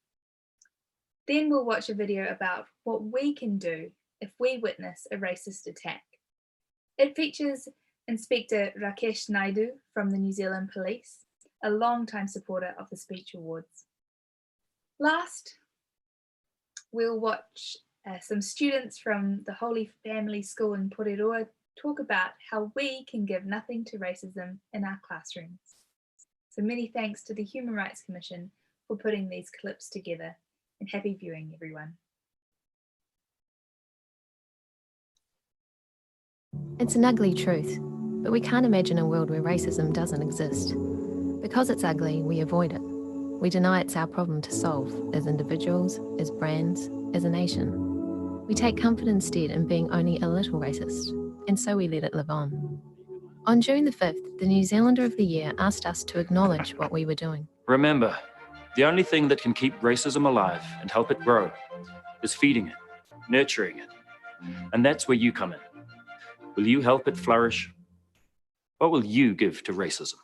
Then we'll watch a video about what we can do if we witness a racist attack. It features Inspector Rakesh Naidu from the New Zealand Police, a long-time supporter of the Speech Awards. Last, we'll watch some students from the Holy Family School in Porirua talk about how we can give nothing to racism in our classrooms. So many thanks to the Human Rights Commission for putting these clips together, and happy viewing, everyone. It's an ugly truth, but we can't imagine a world where racism doesn't exist. Because it's ugly, we avoid it. We deny it's our problem to solve as individuals, as brands, as a nation. We take comfort instead in being only a little racist, and so we let it live on. On June the 5th, the New Zealander of the Year asked us to acknowledge what we were doing. Remember, the only thing that can keep racism alive and help it grow is feeding it, nurturing it. And that's where you come in. Will you help it flourish? What will you give to racism?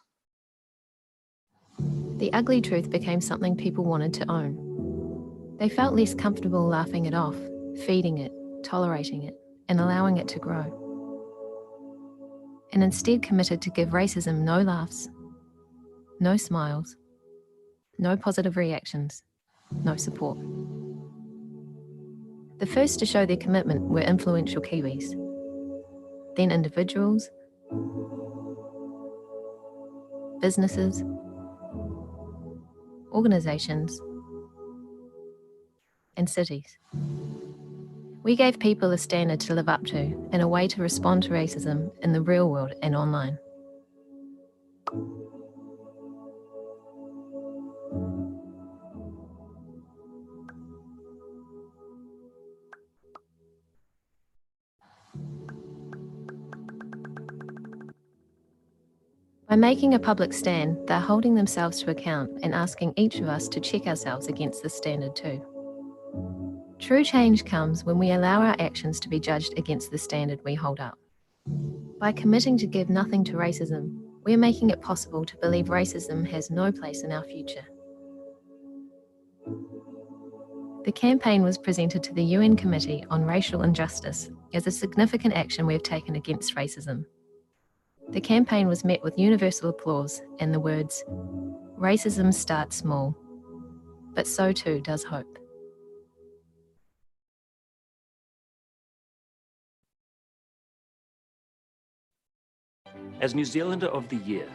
The ugly truth became something people wanted to own. They felt less comfortable laughing it off, feeding it, tolerating it, and allowing it to grow. And instead committed to give racism no laughs, no smiles, no positive reactions, no support. The first to show their commitment were influential Kiwis, then individuals, businesses, organisations, and cities. We gave people a standard to live up to and a way to respond to racism in the real world and online. By making a public stand, they're holding themselves to account and asking each of us to check ourselves against this standard too. True change comes when we allow our actions to be judged against the standard we hold up. By committing to give nothing to racism, we're making it possible to believe racism has no place in our future. The campaign was presented to the UN Committee on Racial Injustice as a significant action we've taken against racism. The campaign was met with universal applause and the words, "Racism starts small, but so too does hope." As New Zealander of the Year,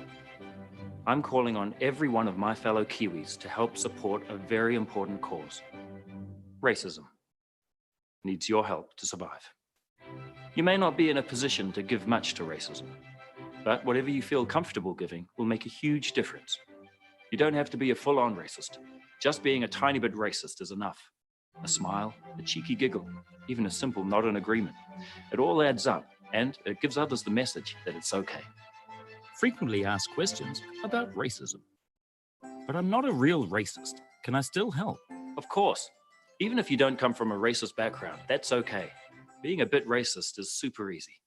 I'm calling on every one of my fellow Kiwis to help support a very important cause. Racism needs your help to survive. You may not be in a position to give much to racism, but whatever you feel comfortable giving will make a huge difference. You don't have to be a full-on racist. Just being a tiny bit racist is enough. A smile, a cheeky giggle, even a simple nod in agreement. It all adds up, and it gives others the message that it's okay. Frequently asked questions about racism. But I'm not a real racist. Can I still help? Of course. Even if you don't come from a racist background, that's okay. Being a bit racist is super easy.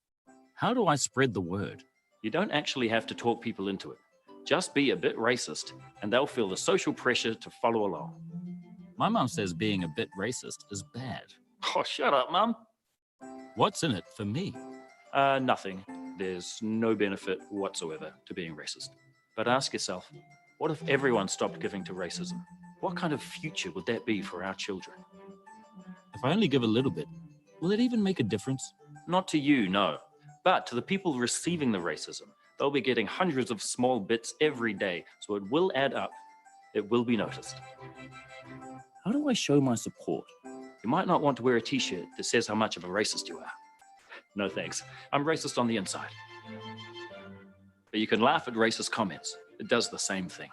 How do I spread the word? You don't actually have to talk people into it. Just be a bit racist, and they'll feel the social pressure to follow along. My mum says being a bit racist is bad. Oh, shut up, Mum. What's in it for me? Nothing. There's no benefit whatsoever to being racist. But ask yourself, what if everyone stopped giving to racism? What kind of future would that be for our children? If I only give a little bit, will it even make a difference? Not to you, no. But to the people receiving the racism, they'll be getting hundreds of small bits every day, so it will add up. It will be noticed. How do I show my support? You might not want to wear a t-shirt that says how much of a racist you are. No thanks. I'm racist on the inside. But you can laugh at racist comments. It does the same thing.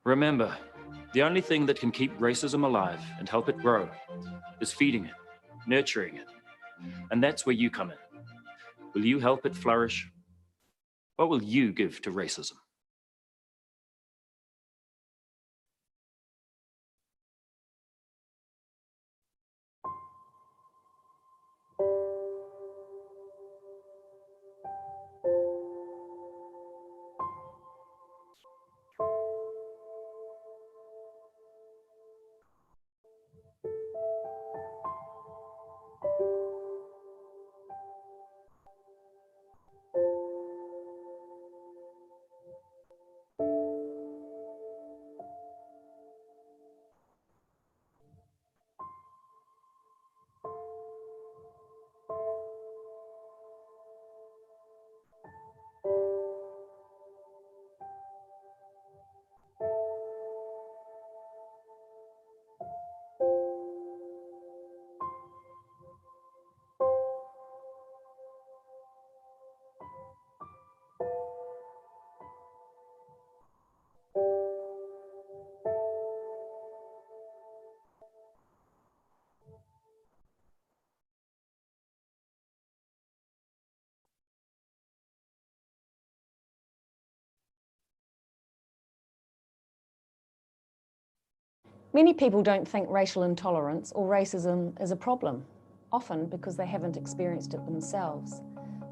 Remember, the only thing that can keep racism alive and help it grow is feeding it, nurturing it. And that's where you come in. Will you help it flourish? What will you give to racism? Many people don't think racial intolerance or racism is a problem, often because they haven't experienced it themselves.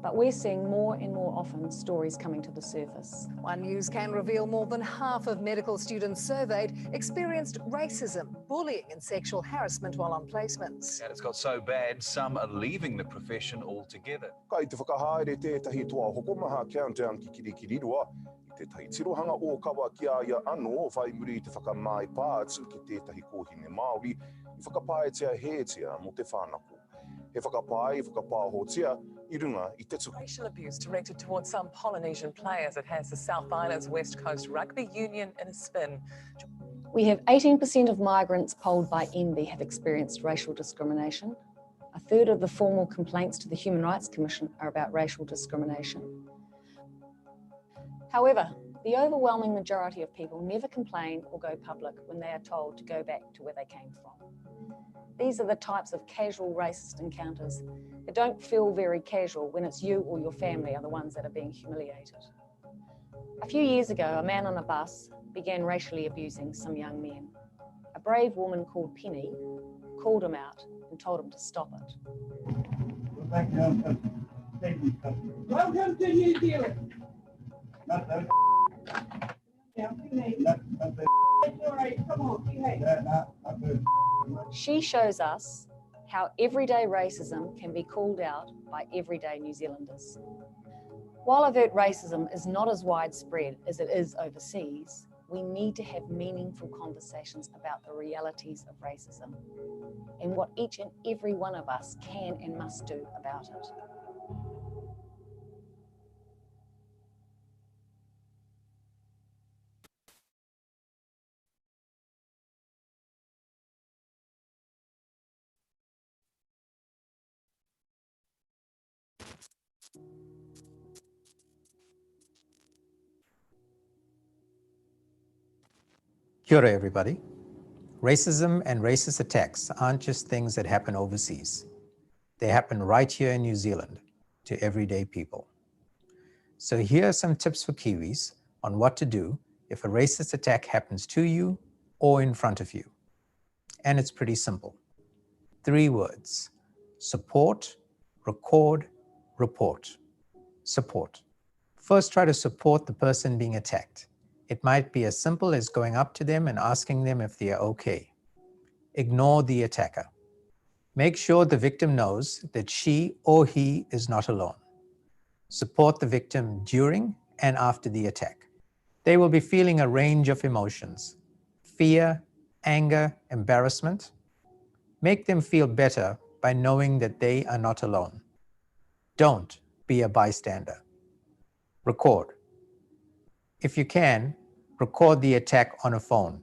But we're seeing more and more often stories coming to the surface. One News can reveal more than half of medical students surveyed experienced racism, bullying and sexual harassment while on placements. And it's got so bad, some are leaving the profession altogether. Kai te whakahaere tētahi toa hokomaha countdown ki kirikiriroa, I tētahi tirohanga o kawa ki a ia anō whai muri te whakamai pātsu ki tētahi kōhine Māori, I whakapāetia hētia mo te whānako. He whakapāhotia, I runga I te tuku. Racial abuse directed towards some Polynesian players. It has the South Island's West Coast Rugby Union in a spin. We have 18% of migrants polled by Envy have experienced racial discrimination. A third of the formal complaints to the Human Rights Commission are about racial discrimination. However, the overwhelming majority of people never complain or go public when they are told to go back to where they came from. These are the types of casual racist encounters that don't feel very casual when it's you or your family are the ones that are being humiliated. A few years ago, a man on a bus began racially abusing some young men. A brave woman called Penny called him out and told him to stop it. Welcome to New Zealand. She shows us how everyday racism can be called out by everyday New Zealanders. While overt racism is not as widespread as it is overseas, we need to have meaningful conversations about the realities of racism and what each and every one of us can and must do about it. Kia ora, everybody. Racism and racist attacks aren't just things that happen overseas. They happen right here in New Zealand to everyday people. So here are some tips for Kiwis on what to do if a racist attack happens to you or in front of you. And it's pretty simple. 3 words: support, record, report. Support. First, try to support the person being attacked. It might be as simple as going up to them and asking them if they are okay. Ignore the attacker. Make sure the victim knows that she or he is not alone. Support the victim during and after the attack. They will be feeling a range of emotions: fear, anger, embarrassment. Make them feel better by knowing that they are not alone. Don't be a bystander. Record. If you can, record the attack on a phone.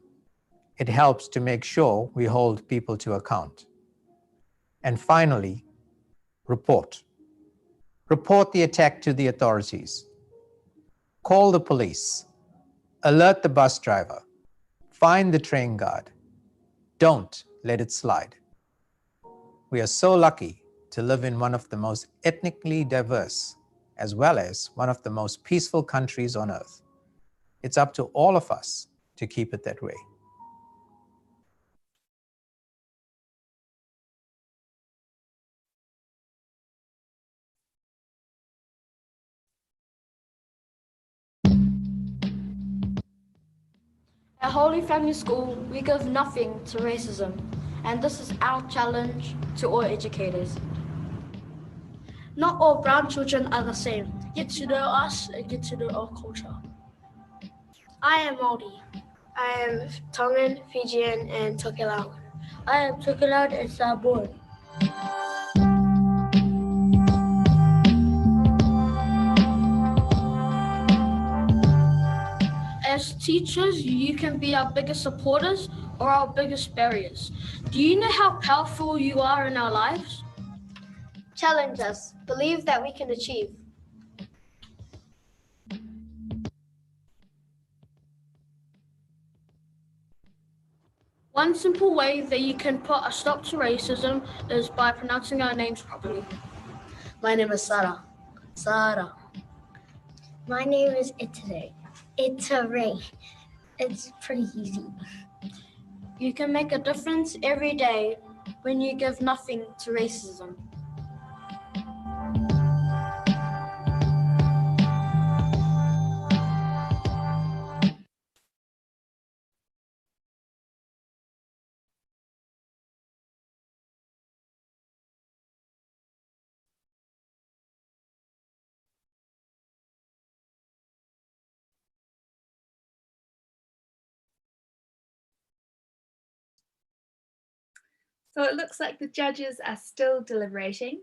It helps to make sure we hold people to account. And finally, report. Report the attack to the authorities. Call the police. Alert the bus driver. Find the train guard. Don't let it slide. We are so lucky to live in one of the most ethnically diverse, as well as one of the most peaceful countries on earth. It's up to all of us to keep it that way. At Holy Family School, we give nothing to racism, and this is our challenge to all educators. Not all brown children are the same. Get to know us and get to know our culture. I am Māori. I am Tongan, Fijian, and Tokelau. I am Tokelau and Samoan. As teachers, you can be our biggest supporters or our biggest barriers. Do you know how powerful you are in our lives? Challenge us. Believe that we can achieve. One simple way that you can put a stop to racism is by pronouncing our names properly. My name is Sarah. Sarah. My name is Itere. Itere. It's pretty easy. You can make a difference every day when you give nothing to racism. So it looks like the judges are still deliberating.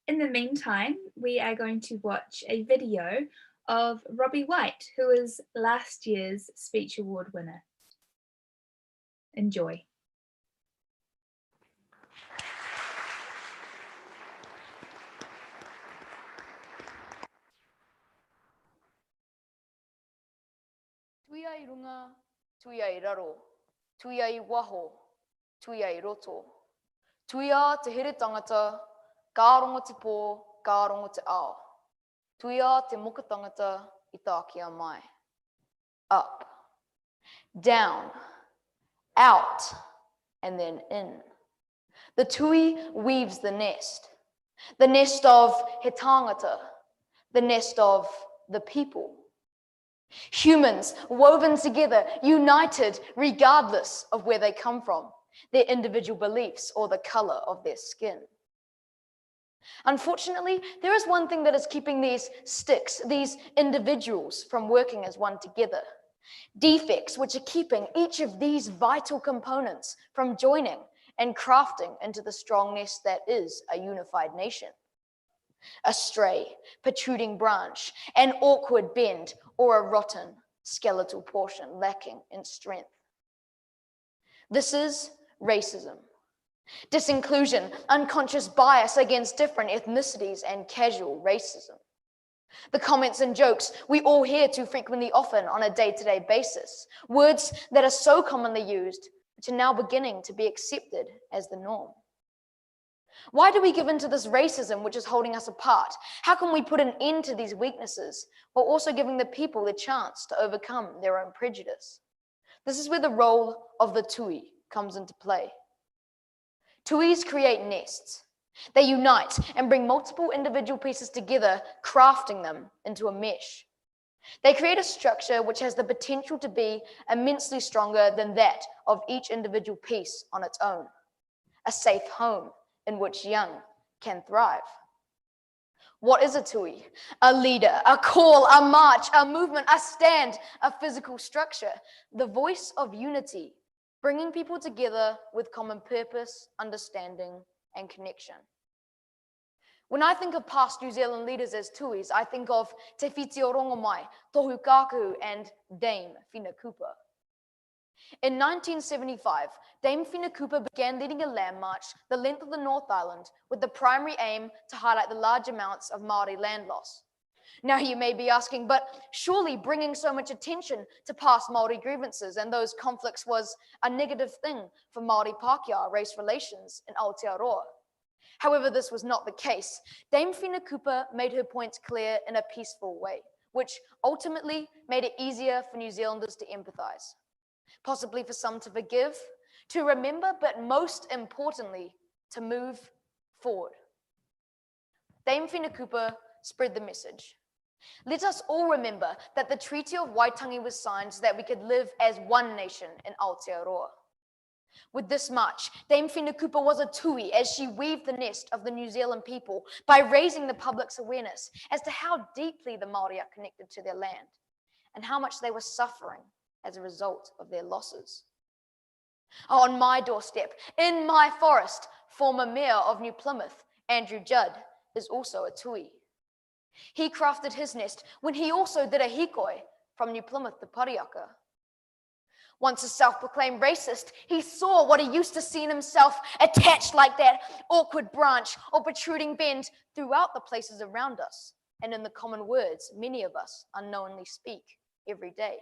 In the meantime, we are going to watch a video of Robbie White, who is last year's Speech Award winner. Enjoy. Tuia I runga, tuia I raro, tuia I waho, tuia I roto. Tuia te here tangata, ka rongo te pō, ka rongo te ao. Tuia te moka tangata I tākia mai. Up, down, out, and then in. The tui weaves the nest of he tangata, the nest of the people. Humans woven together, united regardless of where they come from, their individual beliefs or the color of their skin. Unfortunately, there is one thing that is keeping these sticks, these individuals, from working as one together. Defects which are keeping each of these vital components from joining and crafting into the strong nest that is a unified nation. A stray, protruding branch, an awkward bend, or a rotten, skeletal portion lacking in strength. This is racism. Disinclusion, unconscious bias against different ethnicities, and casual racism. The comments and jokes we all hear too frequently often on a day-to-day basis. Words that are so commonly used, which are now beginning to be accepted as the norm. Why do we give in to this racism which is holding us apart? How can we put an end to these weaknesses while also giving the people the chance to overcome their own prejudice? This is where the role of the tui comes into play. Tuis create nests. They unite and bring multiple individual pieces together, crafting them into a mesh. They create a structure which has the potential to be immensely stronger than that of each individual piece on its own. A safe home in which young can thrive. What is a tui? A leader, a call, a march, a movement, a stand, a physical structure. The voice of unity, bringing people together with common purpose, understanding, and connection. When I think of past New Zealand leaders as tuis, I think of Te Whiti o Rongomai, Tohu KooKoo, and Dame Whina Cooper. In 1975, Dame Whina Cooper began leading a land march the length of the North Island with the primary aim to highlight the large amounts of Māori land loss. Now you may be asking, but surely bringing so much attention to past Māori grievances and those conflicts was a negative thing for Māori Pākehā race relations in Aotearoa. However, this was not the case. Dame Whina Cooper made her points clear in a peaceful way, which ultimately made it easier for New Zealanders to empathise. Possibly for some to forgive, to remember, but most importantly, to move forward. Dame Whina Cooper spread the message. Let us all remember that the Treaty of Waitangi was signed so that we could live as one nation in Aotearoa. With this march, Dame Whina Cooper was a tui as she weaved the nest of the New Zealand people by raising the public's awareness as to how deeply the Māori are connected to their land and how much they were suffering as a result of their losses. On my doorstep, in my forest, former Mayor of New Plymouth, Andrew Judd, is also a tui. He crafted his nest when he also did a hikoi from New Plymouth to Pariaka. Once a self-proclaimed racist, he saw what he used to see in himself attached like that awkward branch or protruding bend throughout the places around us and in the common words many of us unknowingly speak every day.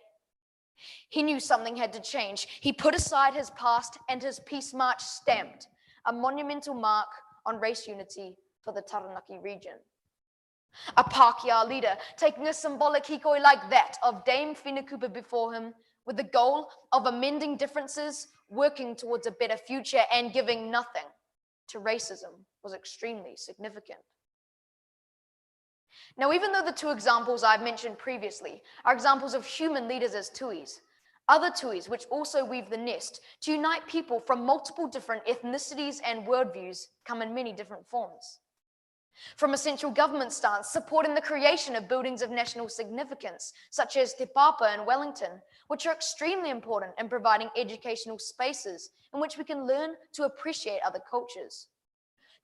He knew something had to change. He put aside his past and his peace march stamped, a monumental mark on race unity for the Taranaki region. A Pākehā leader taking a symbolic hikoi like that of Dame Whina Cooper before him with the goal of amending differences, working towards a better future and giving nothing to racism was extremely significant. Now, even though the two examples I've mentioned previously are examples of human leaders as tuis, other tuis which also weave the nest to unite people from multiple different ethnicities and worldviews come in many different forms. From a central government stance supporting the creation of buildings of national significance, such as Te Papa in Wellington, which are extremely important in providing educational spaces in which we can learn to appreciate other cultures.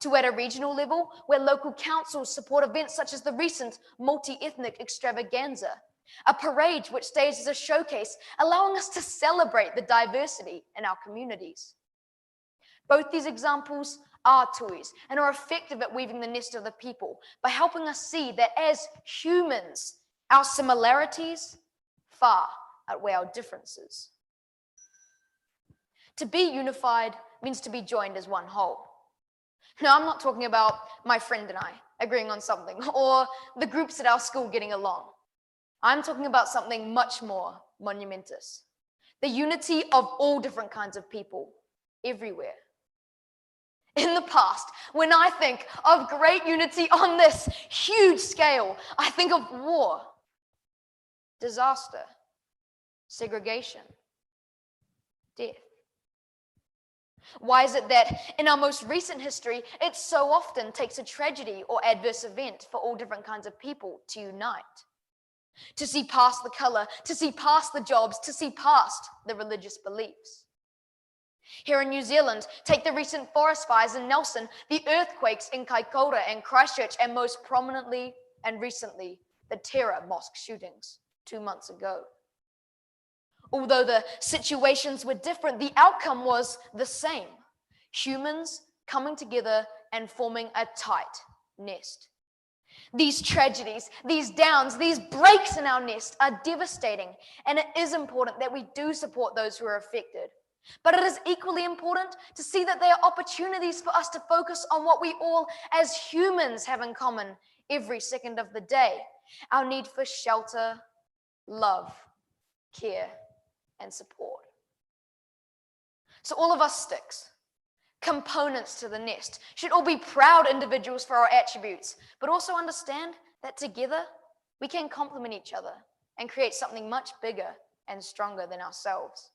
To at a regional level, where local councils support events such as the recent multi-ethnic extravaganza, a parade which stays as a showcase, allowing us to celebrate the diversity in our communities. Both these examples are tuis and are effective at weaving the nest of the people by helping us see that as humans, our similarities far outweigh our differences. To be unified means to be joined as one whole. Now, I'm not talking about my friend and I agreeing on something or the groups at our school getting along. I'm talking about something much more monumentous. The unity of all different kinds of people everywhere. In the past, when I think of great unity on this huge scale, I think of war, disaster, segregation, death. Why is it that in our most recent history, it so often takes a tragedy or adverse event for all different kinds of people to unite? To see past the color, to see past the jobs, to see past the religious beliefs. Here in New Zealand, take the recent forest fires in Nelson, the earthquakes in Kaikoura and Christchurch, and most prominently and recently, the terror mosque shootings 2 months ago. Although the situations were different, the outcome was the same. Humans coming together and forming a tight nest. These tragedies, these downs, these breaks in our nest are devastating, and it is important that we do support those who are affected. But it is equally important to see that there are opportunities for us to focus on what we all as humans have in common every second of the day: our need for shelter, love, care, and support. So all of us sticks, components to the nest, should all be proud individuals for our attributes, but also understand that together we can complement each other and create something much bigger and stronger than ourselves.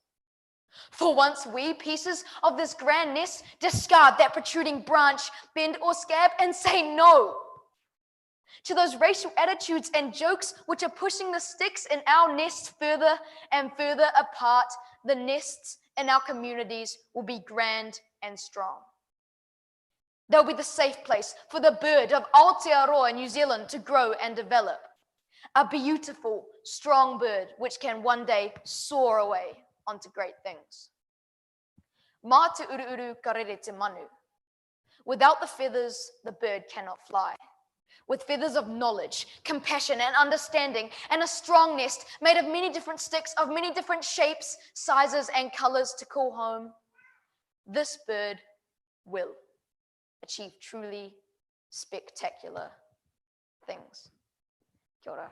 For once, we pieces of this grand nest discard that protruding branch, bend, or scab and say no to those racial attitudes and jokes which are pushing the sticks in our nests further and further apart. The nests in our communities will be grand and strong. They'll be the safe place for the bird of Aotearoa, New Zealand, to grow and develop. A beautiful, strong bird which can one day soar away onto great things. Mā te uru ka rere te manu. Without the feathers, the bird cannot fly. With feathers of knowledge, compassion, and understanding, and a strong nest made of many different sticks of many different shapes, sizes, and colors to call home, this bird will achieve truly spectacular things. Kia ora.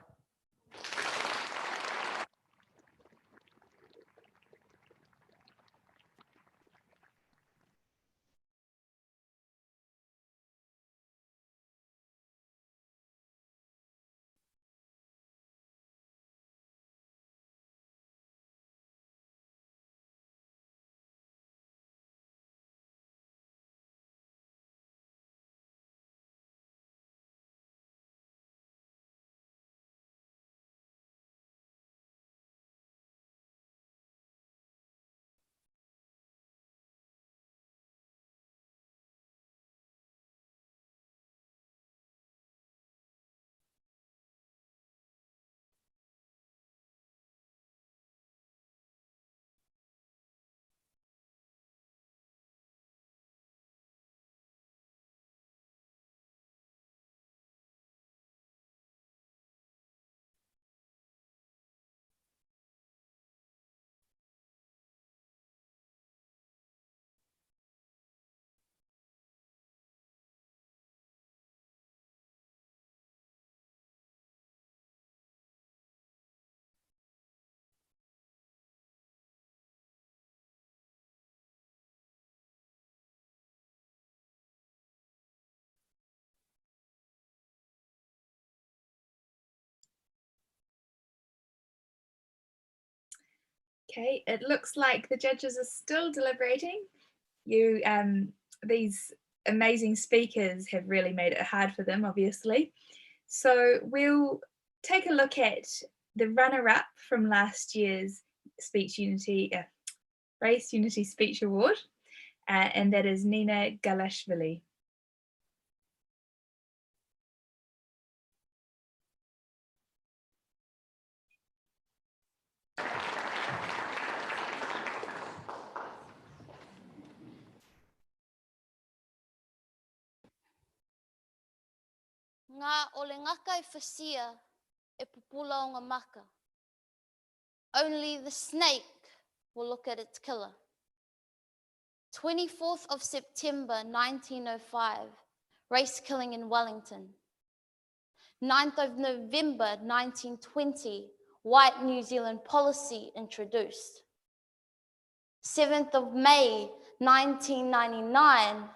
Okay, it looks like the judges are still deliberating. These amazing speakers have really made it hard for them, obviously. So we'll take a look at the runner-up from last year's Race Unity Speech Award, and that is Nina Galashvili. Ngā ole ngaka I whasia e pupula o ngā maka. Only the snake will look at its killer. 24th of September 1905, race killing in Wellington. 9th of November 1920, white New Zealand policy introduced. 7th of May 1999,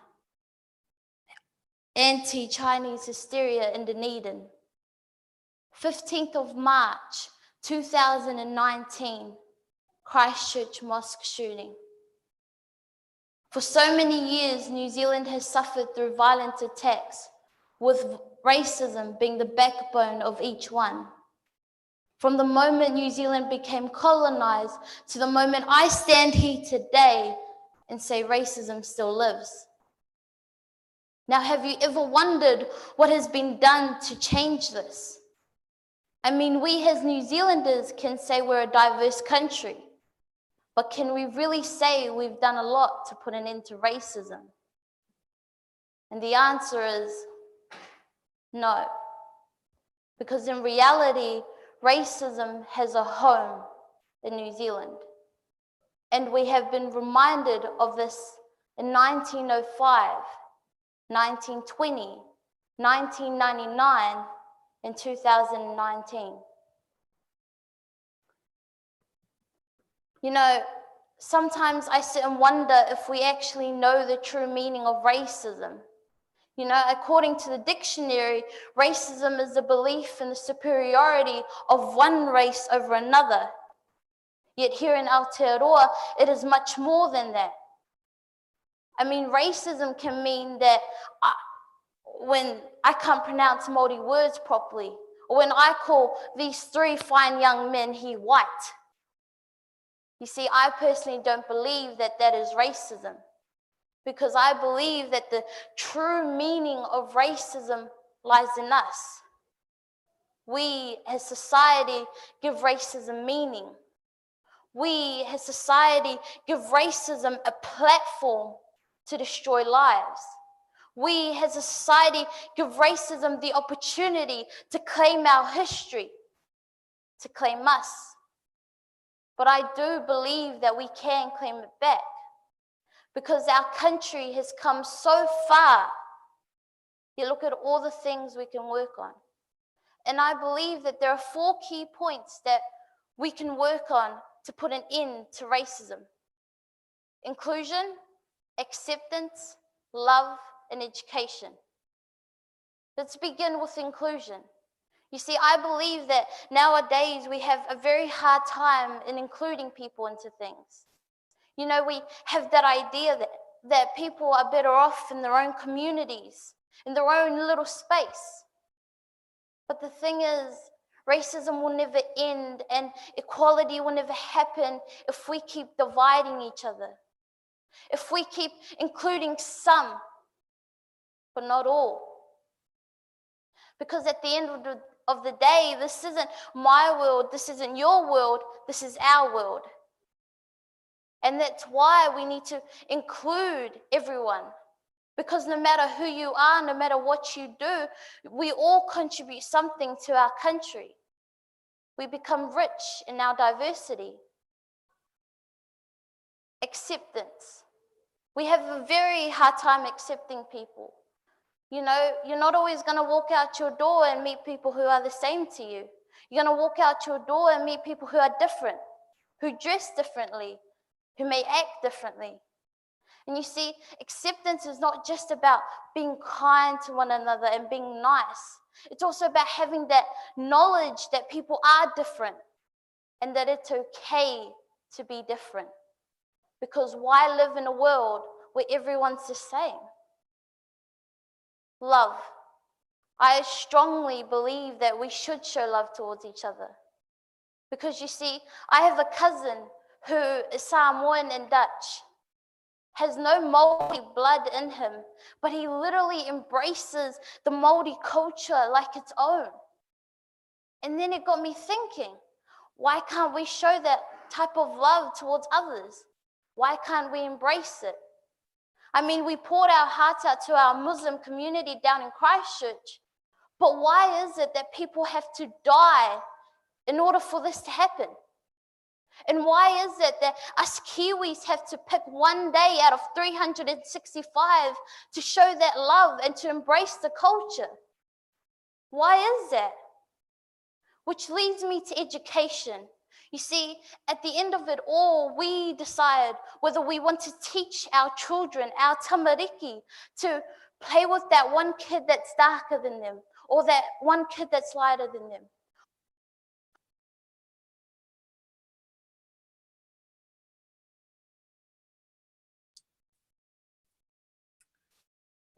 anti-Chinese hysteria in Dunedin. 15th of March 2019, Christchurch mosque shooting. For so many years, New Zealand has suffered through violent attacks, with racism being the backbone of each one. From the moment New Zealand became colonized to the moment I stand here today and say racism still lives. Now, have you ever wondered what has been done to change this? I mean, we as New Zealanders can say we're a diverse country, but can we really say we've done a lot to put an end to racism? And the answer is no. Because in reality, racism has a home in New Zealand. And we have been reminded of this in 1905, 1920, 1999, and 2019. You know, sometimes I sit and wonder if we actually know the true meaning of racism. You know, according to the dictionary, racism is the belief in the superiority of one race over another. Yet here in Aotearoa, it is much more than that. I mean, racism can mean that when I can't pronounce Māori words properly, or when I call these three fine young men here white. You see, I personally don't believe that that is racism, because I believe that the true meaning of racism lies in us. We as society give racism meaning. We as society give racism a platform to destroy lives. We as a society give racism the opportunity to claim our history, to claim us. But I do believe that we can claim it back, because our country has come so far. You look at all the things we can work on. And I believe that there are 4 key points that we can work on to put an end to racism: inclusion, acceptance, love, and education. Let's begin with inclusion. You see, I believe that nowadays we have a very hard time in including people into things. You know, we have that idea that people are better off in their own communities, in their own little space. But the thing is, racism will never end and equality will never happen if we keep dividing each other. If we keep including some, but not all. Because at the end of the day, this isn't my world, this isn't your world, this is our world. And that's why we need to include everyone. Because no matter who you are, no matter what you do, we all contribute something to our country. We become rich in our diversity. Acceptance. We have a very hard time accepting people. You know, you're not always going to walk out your door and meet people who are the same to you. You're going to walk out your door and meet people who are different, who dress differently, who may act differently. And you see, acceptance is not just about being kind to one another and being nice. It's also about having that knowledge that people are different and that it's okay to be different. Because why live in a world where everyone's the same? Love. I strongly believe that we should show love towards each other. Because you see, I have a cousin who is Samoan and Dutch, has no Māori blood in him, but he literally embraces the Māori culture like its own. And then it got me thinking, why can't we show that type of love towards others? Why can't we embrace it? I mean, we poured our hearts out to our Muslim community down in Christchurch, but why is it that people have to die in order for this to happen? And why is it that us Kiwis have to pick one day out of 365 to show that love and to embrace the culture? Why is that? Which leads me to education. You see, at the end of it all, we decide whether we want to teach our children, our tamariki, to play with that one kid that's darker than them, or that one kid that's lighter than them.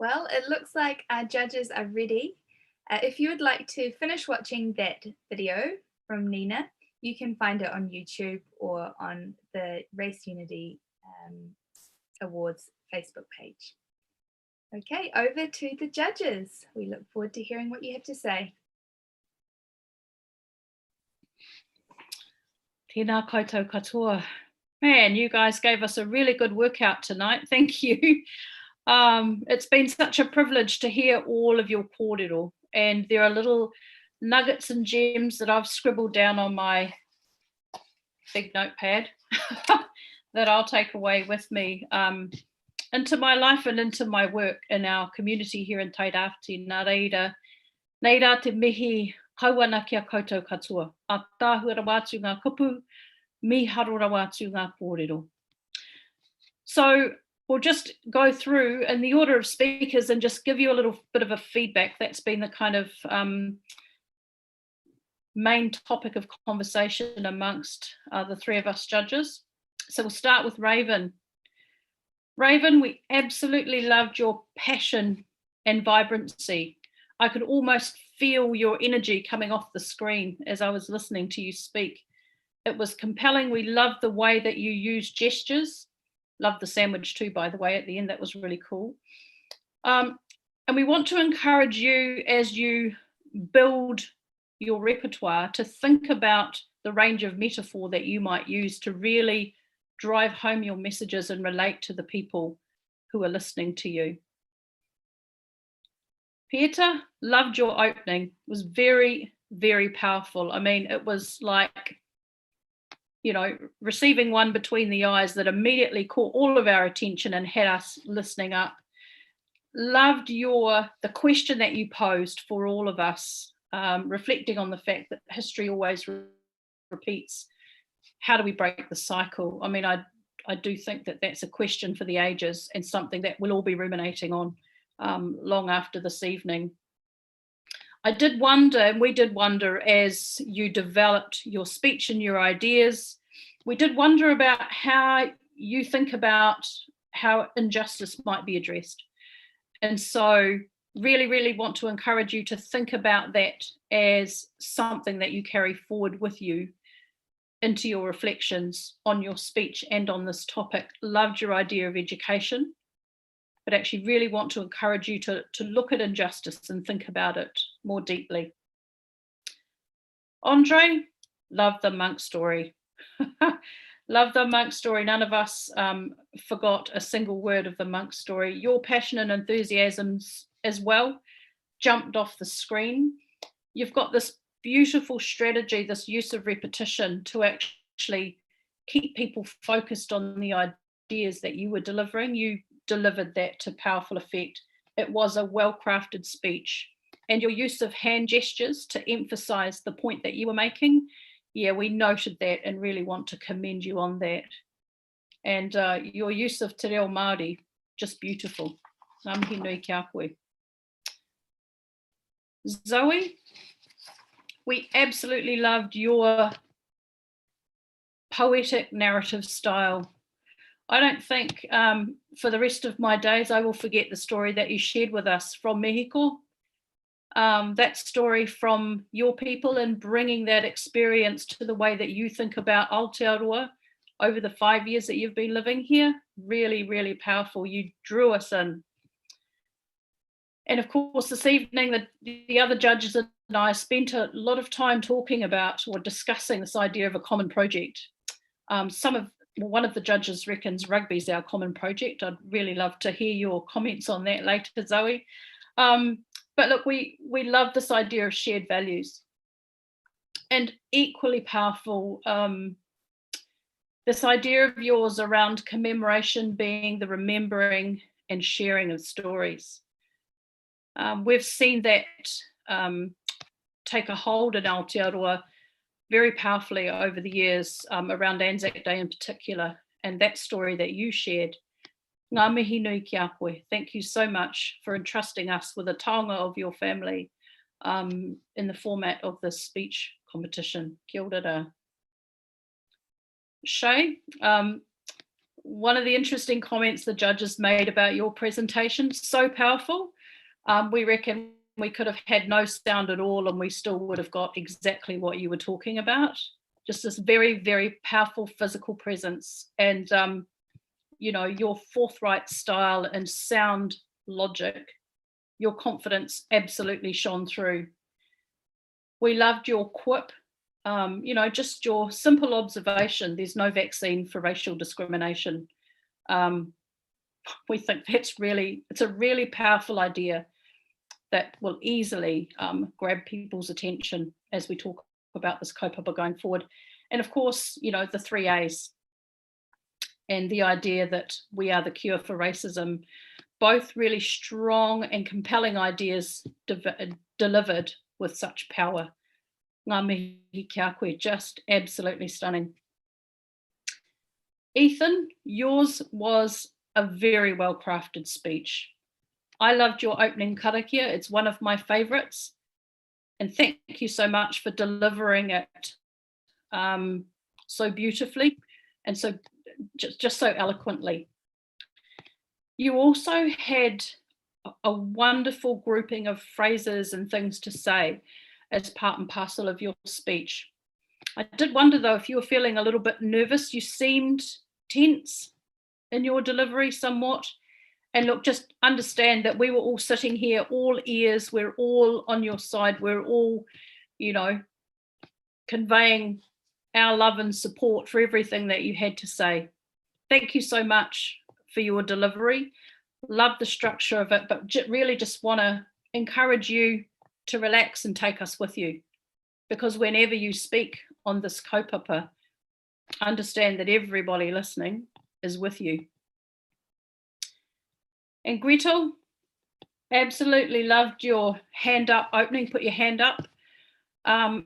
Well, it looks like our judges are ready. If you would like to finish watching that video from Nina, you can find it on YouTube or on the Race Unity Awards Facebook page. Okay, over to the judges. We look forward to hearing what you have to say. Tēnā koutou katoa. Man, you guys gave us a really good workout tonight. Thank you. It's been such a privilege to hear all of your kōrero, and there are little nuggets and gems that I've scribbled down on my big notepad that I'll take away with me into my life and into my work in our community here in Tairāwhiti. Nā reira, nei rā te mihi kauana kia koutou katoa. A tāhura wātu ngā kupu, mi harora wātu ngā kōrero. So we'll just go through in the order of speakers and just give you a little bit of a feedback. That's been the kind of main topic of conversation amongst the three of us judges. So we'll start with Raven. Raven, we absolutely loved your passion and vibrancy. I could almost feel your energy coming off the screen as I was listening to you speak. It was compelling. We loved the way that you used gestures. Loved the sandwich too, by the way, at the end. That was really cool. And we want to encourage you as you build your repertoire to think about the range of metaphor that you might use to really drive home your messages and relate to the people who are listening to you. Peter, loved your opening. It was very, very powerful. I mean, it was like, you know, receiving one between the eyes that immediately caught all of our attention and had us listening up. Loved the question that you posed for all of us, reflecting on the fact that history always repeats. How do we break the cycle? I mean, I do think that that's a question for the ages and something that we'll all be ruminating on long after this evening. I did wonder, and we did wonder as you developed your speech and your ideas, we did wonder about how you think about how injustice might be addressed. And so really, really want to encourage you to think about that as something that you carry forward with you into your reflections on your speech and on this topic. Loved your idea of education, but actually really want to encourage you to look at injustice and think about it more deeply. Andre, love the monk story. Love the monk story. None of us forgot a single word of the monk story. Your passion and enthusiasms as well jumped off the screen. You've got this beautiful strategy, this use of repetition to actually keep people focused on the ideas that you were delivering. You delivered that to powerful effect. It was a well-crafted speech. And your use of hand gestures to emphasize the point that you were making, yeah, we noted that and really want to commend you on that. And your use of te reo Māori, just beautiful. Ngā mihi nui kia koe. Zoe, we absolutely loved your poetic narrative style. I don't think for the rest of my days I will forget the story that you shared with us from Mexico. That story from your people and bringing that experience to the way that you think about Aotearoa over the 5 years that you've been living here. Really, really powerful. You drew us in. And of course, this evening, the other judges and I spent a lot of time talking about or discussing this idea of a common project. One of the judges reckons rugby's our common project. I'd really love to hear your comments on that later, Zoe. But look, we love this idea of shared values. And equally powerful, this idea of yours around commemoration being the remembering and sharing of stories. We've seen that take a hold in Aotearoa very powerfully over the years, around Anzac Day in particular, and that story that you shared. Ngā mihi nui kia koe. Thank you so much for entrusting us with a taonga of your family in the format of this speech competition. Kia ora rā. Shay, one of the interesting comments the judges made about your presentation, so powerful. We reckon we could have had no sound at all and we still would have got exactly what you were talking about. Just this very, very powerful physical presence and, you know, your forthright style and sound logic, your confidence absolutely shone through. We loved your quip, you know, just your simple observation. There's no vaccine for racial discrimination. We think it's a really powerful idea. that will easily grab people's attention as we talk about this kaupapa going forward. And of course, you know, the 3 A's and the idea that we are the cure for racism, both really strong and compelling ideas delivered with such power. Ngā mihi kia koe, just absolutely stunning. Ethan, yours was a very well-crafted speech. I loved your opening karakia. It's one of my favourites. And thank you so much for delivering it so beautifully and so just so eloquently. You also had a wonderful grouping of phrases and things to say as part and parcel of your speech. I did wonder though if you were feeling a little bit nervous. You seemed tense in your delivery somewhat. And look, just understand that we were all sitting here, all ears, we're all on your side, we're all, you know, conveying our love and support for everything that you had to say. Thank you so much for your delivery. Love the structure of it, but really just want to encourage you to relax and take us with you. Because whenever you speak on this kaupapa, understand that everybody listening is with you. And Gretel, absolutely loved your hand up opening, put your hand up. A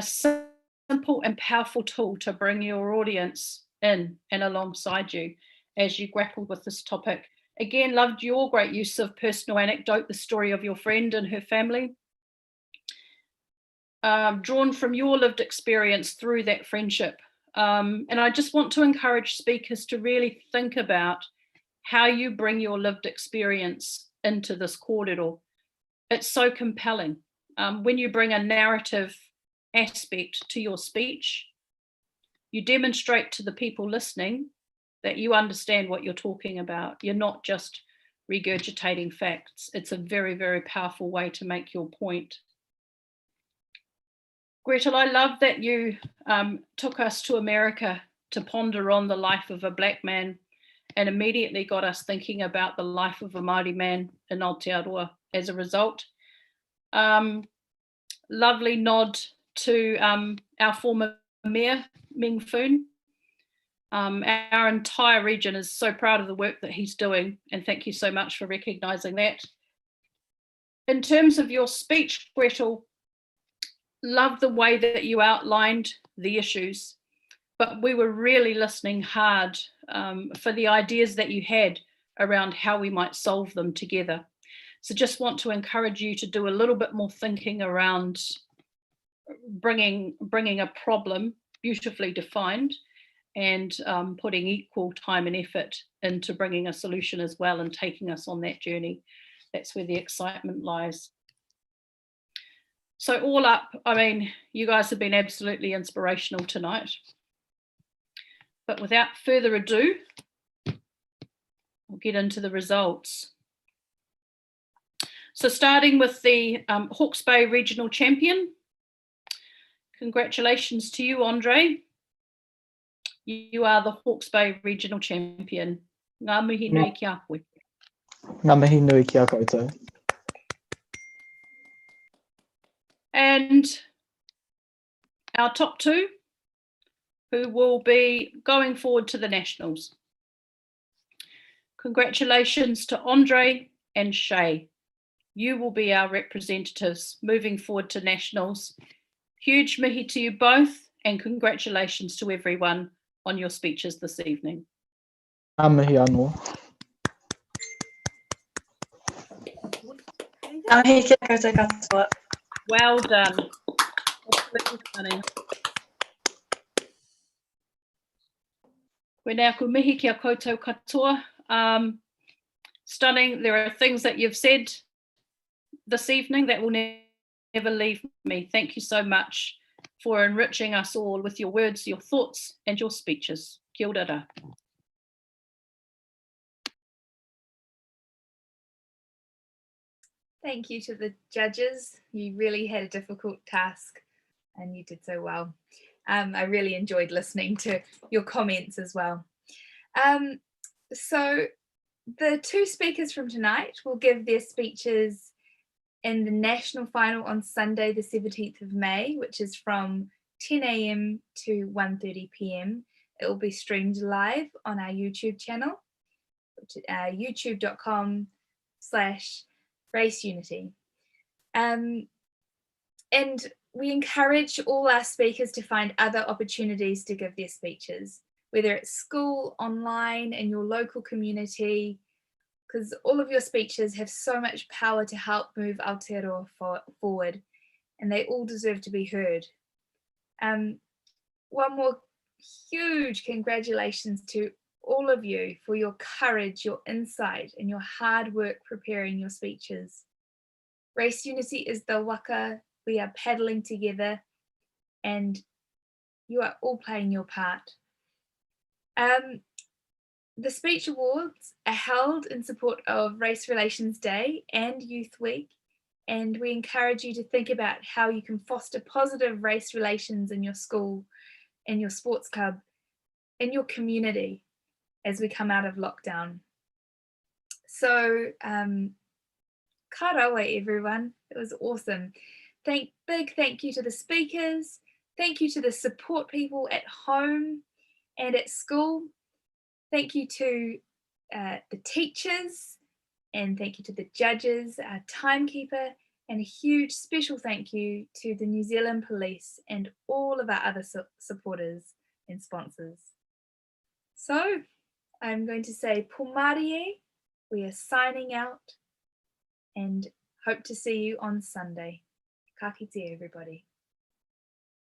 simple and powerful tool to bring your audience in and alongside you as you grappled with this topic. Again, loved your great use of personal anecdote, the story of your friend and her family. Drawn from your lived experience through that friendship. And I just want to encourage speakers to really think about how you bring your lived experience into this kōrero. It's so compelling. When you bring a narrative aspect to your speech, you demonstrate to the people listening that you understand what you're talking about. You're not just regurgitating facts. It's a very, very powerful way to make your point. Gretel, I love that you took us to America to ponder on the life of a Black man and immediately got us thinking about the life of a Māori man in Aotearoa as a result. Lovely nod to our former mayor, Meng Foon. Our entire region is so proud of the work that he's doing, and thank you so much for recognising that. In terms of your speech, Gretel, love the way that you outlined the issues, but we were really listening hard for the ideas that you had around how we might solve them together. So just want to encourage you to do a little bit more thinking around bringing a problem beautifully defined and putting equal time and effort into bringing a solution as well and taking us on that journey. That's where the excitement lies. So all up, I mean, you guys have been absolutely inspirational tonight. But without further ado, we'll get into the results. So starting with the Hawke's Bay Regional Champion, congratulations to you, Andre. You are the Hawke's Bay Regional Champion. Ngā mihi nui ki a koe. Ngā mihi nui ki a koutou. And our top two, who will be going forward to the Nationals. Congratulations to Andre and Shay. You will be our representatives moving forward to Nationals. Huge mihi to you both, and congratulations to everyone on your speeches this evening. Ngā mihi anō. Ngā mihi kia koutou katoa. Well done. Absolutely stunning. Koe ku mihi kia koutou katoa. Stunning. There are things that you've said this evening that will never leave me. Thank you so much for enriching us all with your words, your thoughts, and your speeches. Kia ora. Thank you to the judges. You really had a difficult task and you did so well. I really enjoyed listening to your comments as well. So the two speakers from tonight will give their speeches and the national final on Sunday, the 17th of May, which is from 10 a.m. to 1:30 p.m. It will be streamed live on our YouTube channel, which is youtube.com/raceunity. And we encourage all our speakers to find other opportunities to give their speeches, whether it's school, online, in your local community, because all of your speeches have so much power to help move Aotearoa forward, and they all deserve to be heard. One more huge congratulations to all of you for your courage, your insight, and your hard work preparing your speeches. Race Unity is the waka. We are paddling together, and you are all playing your part. The Speech Awards are held in support of Race Relations Day and Youth Week, and we encourage you to think about how you can foster positive race relations in your school, in your sports club, in your community as we come out of lockdown. So, ka rawa everyone, it was awesome. Big thank you to the speakers, thank you to the support people at home and at school, thank you to the teachers, and thank you to the judges, our timekeeper, and a huge special thank you to the New Zealand Police and all of our other supporters and sponsors. So I'm going to say Pomarie, we are signing out and hope to see you on Sunday. Ka kite everybody.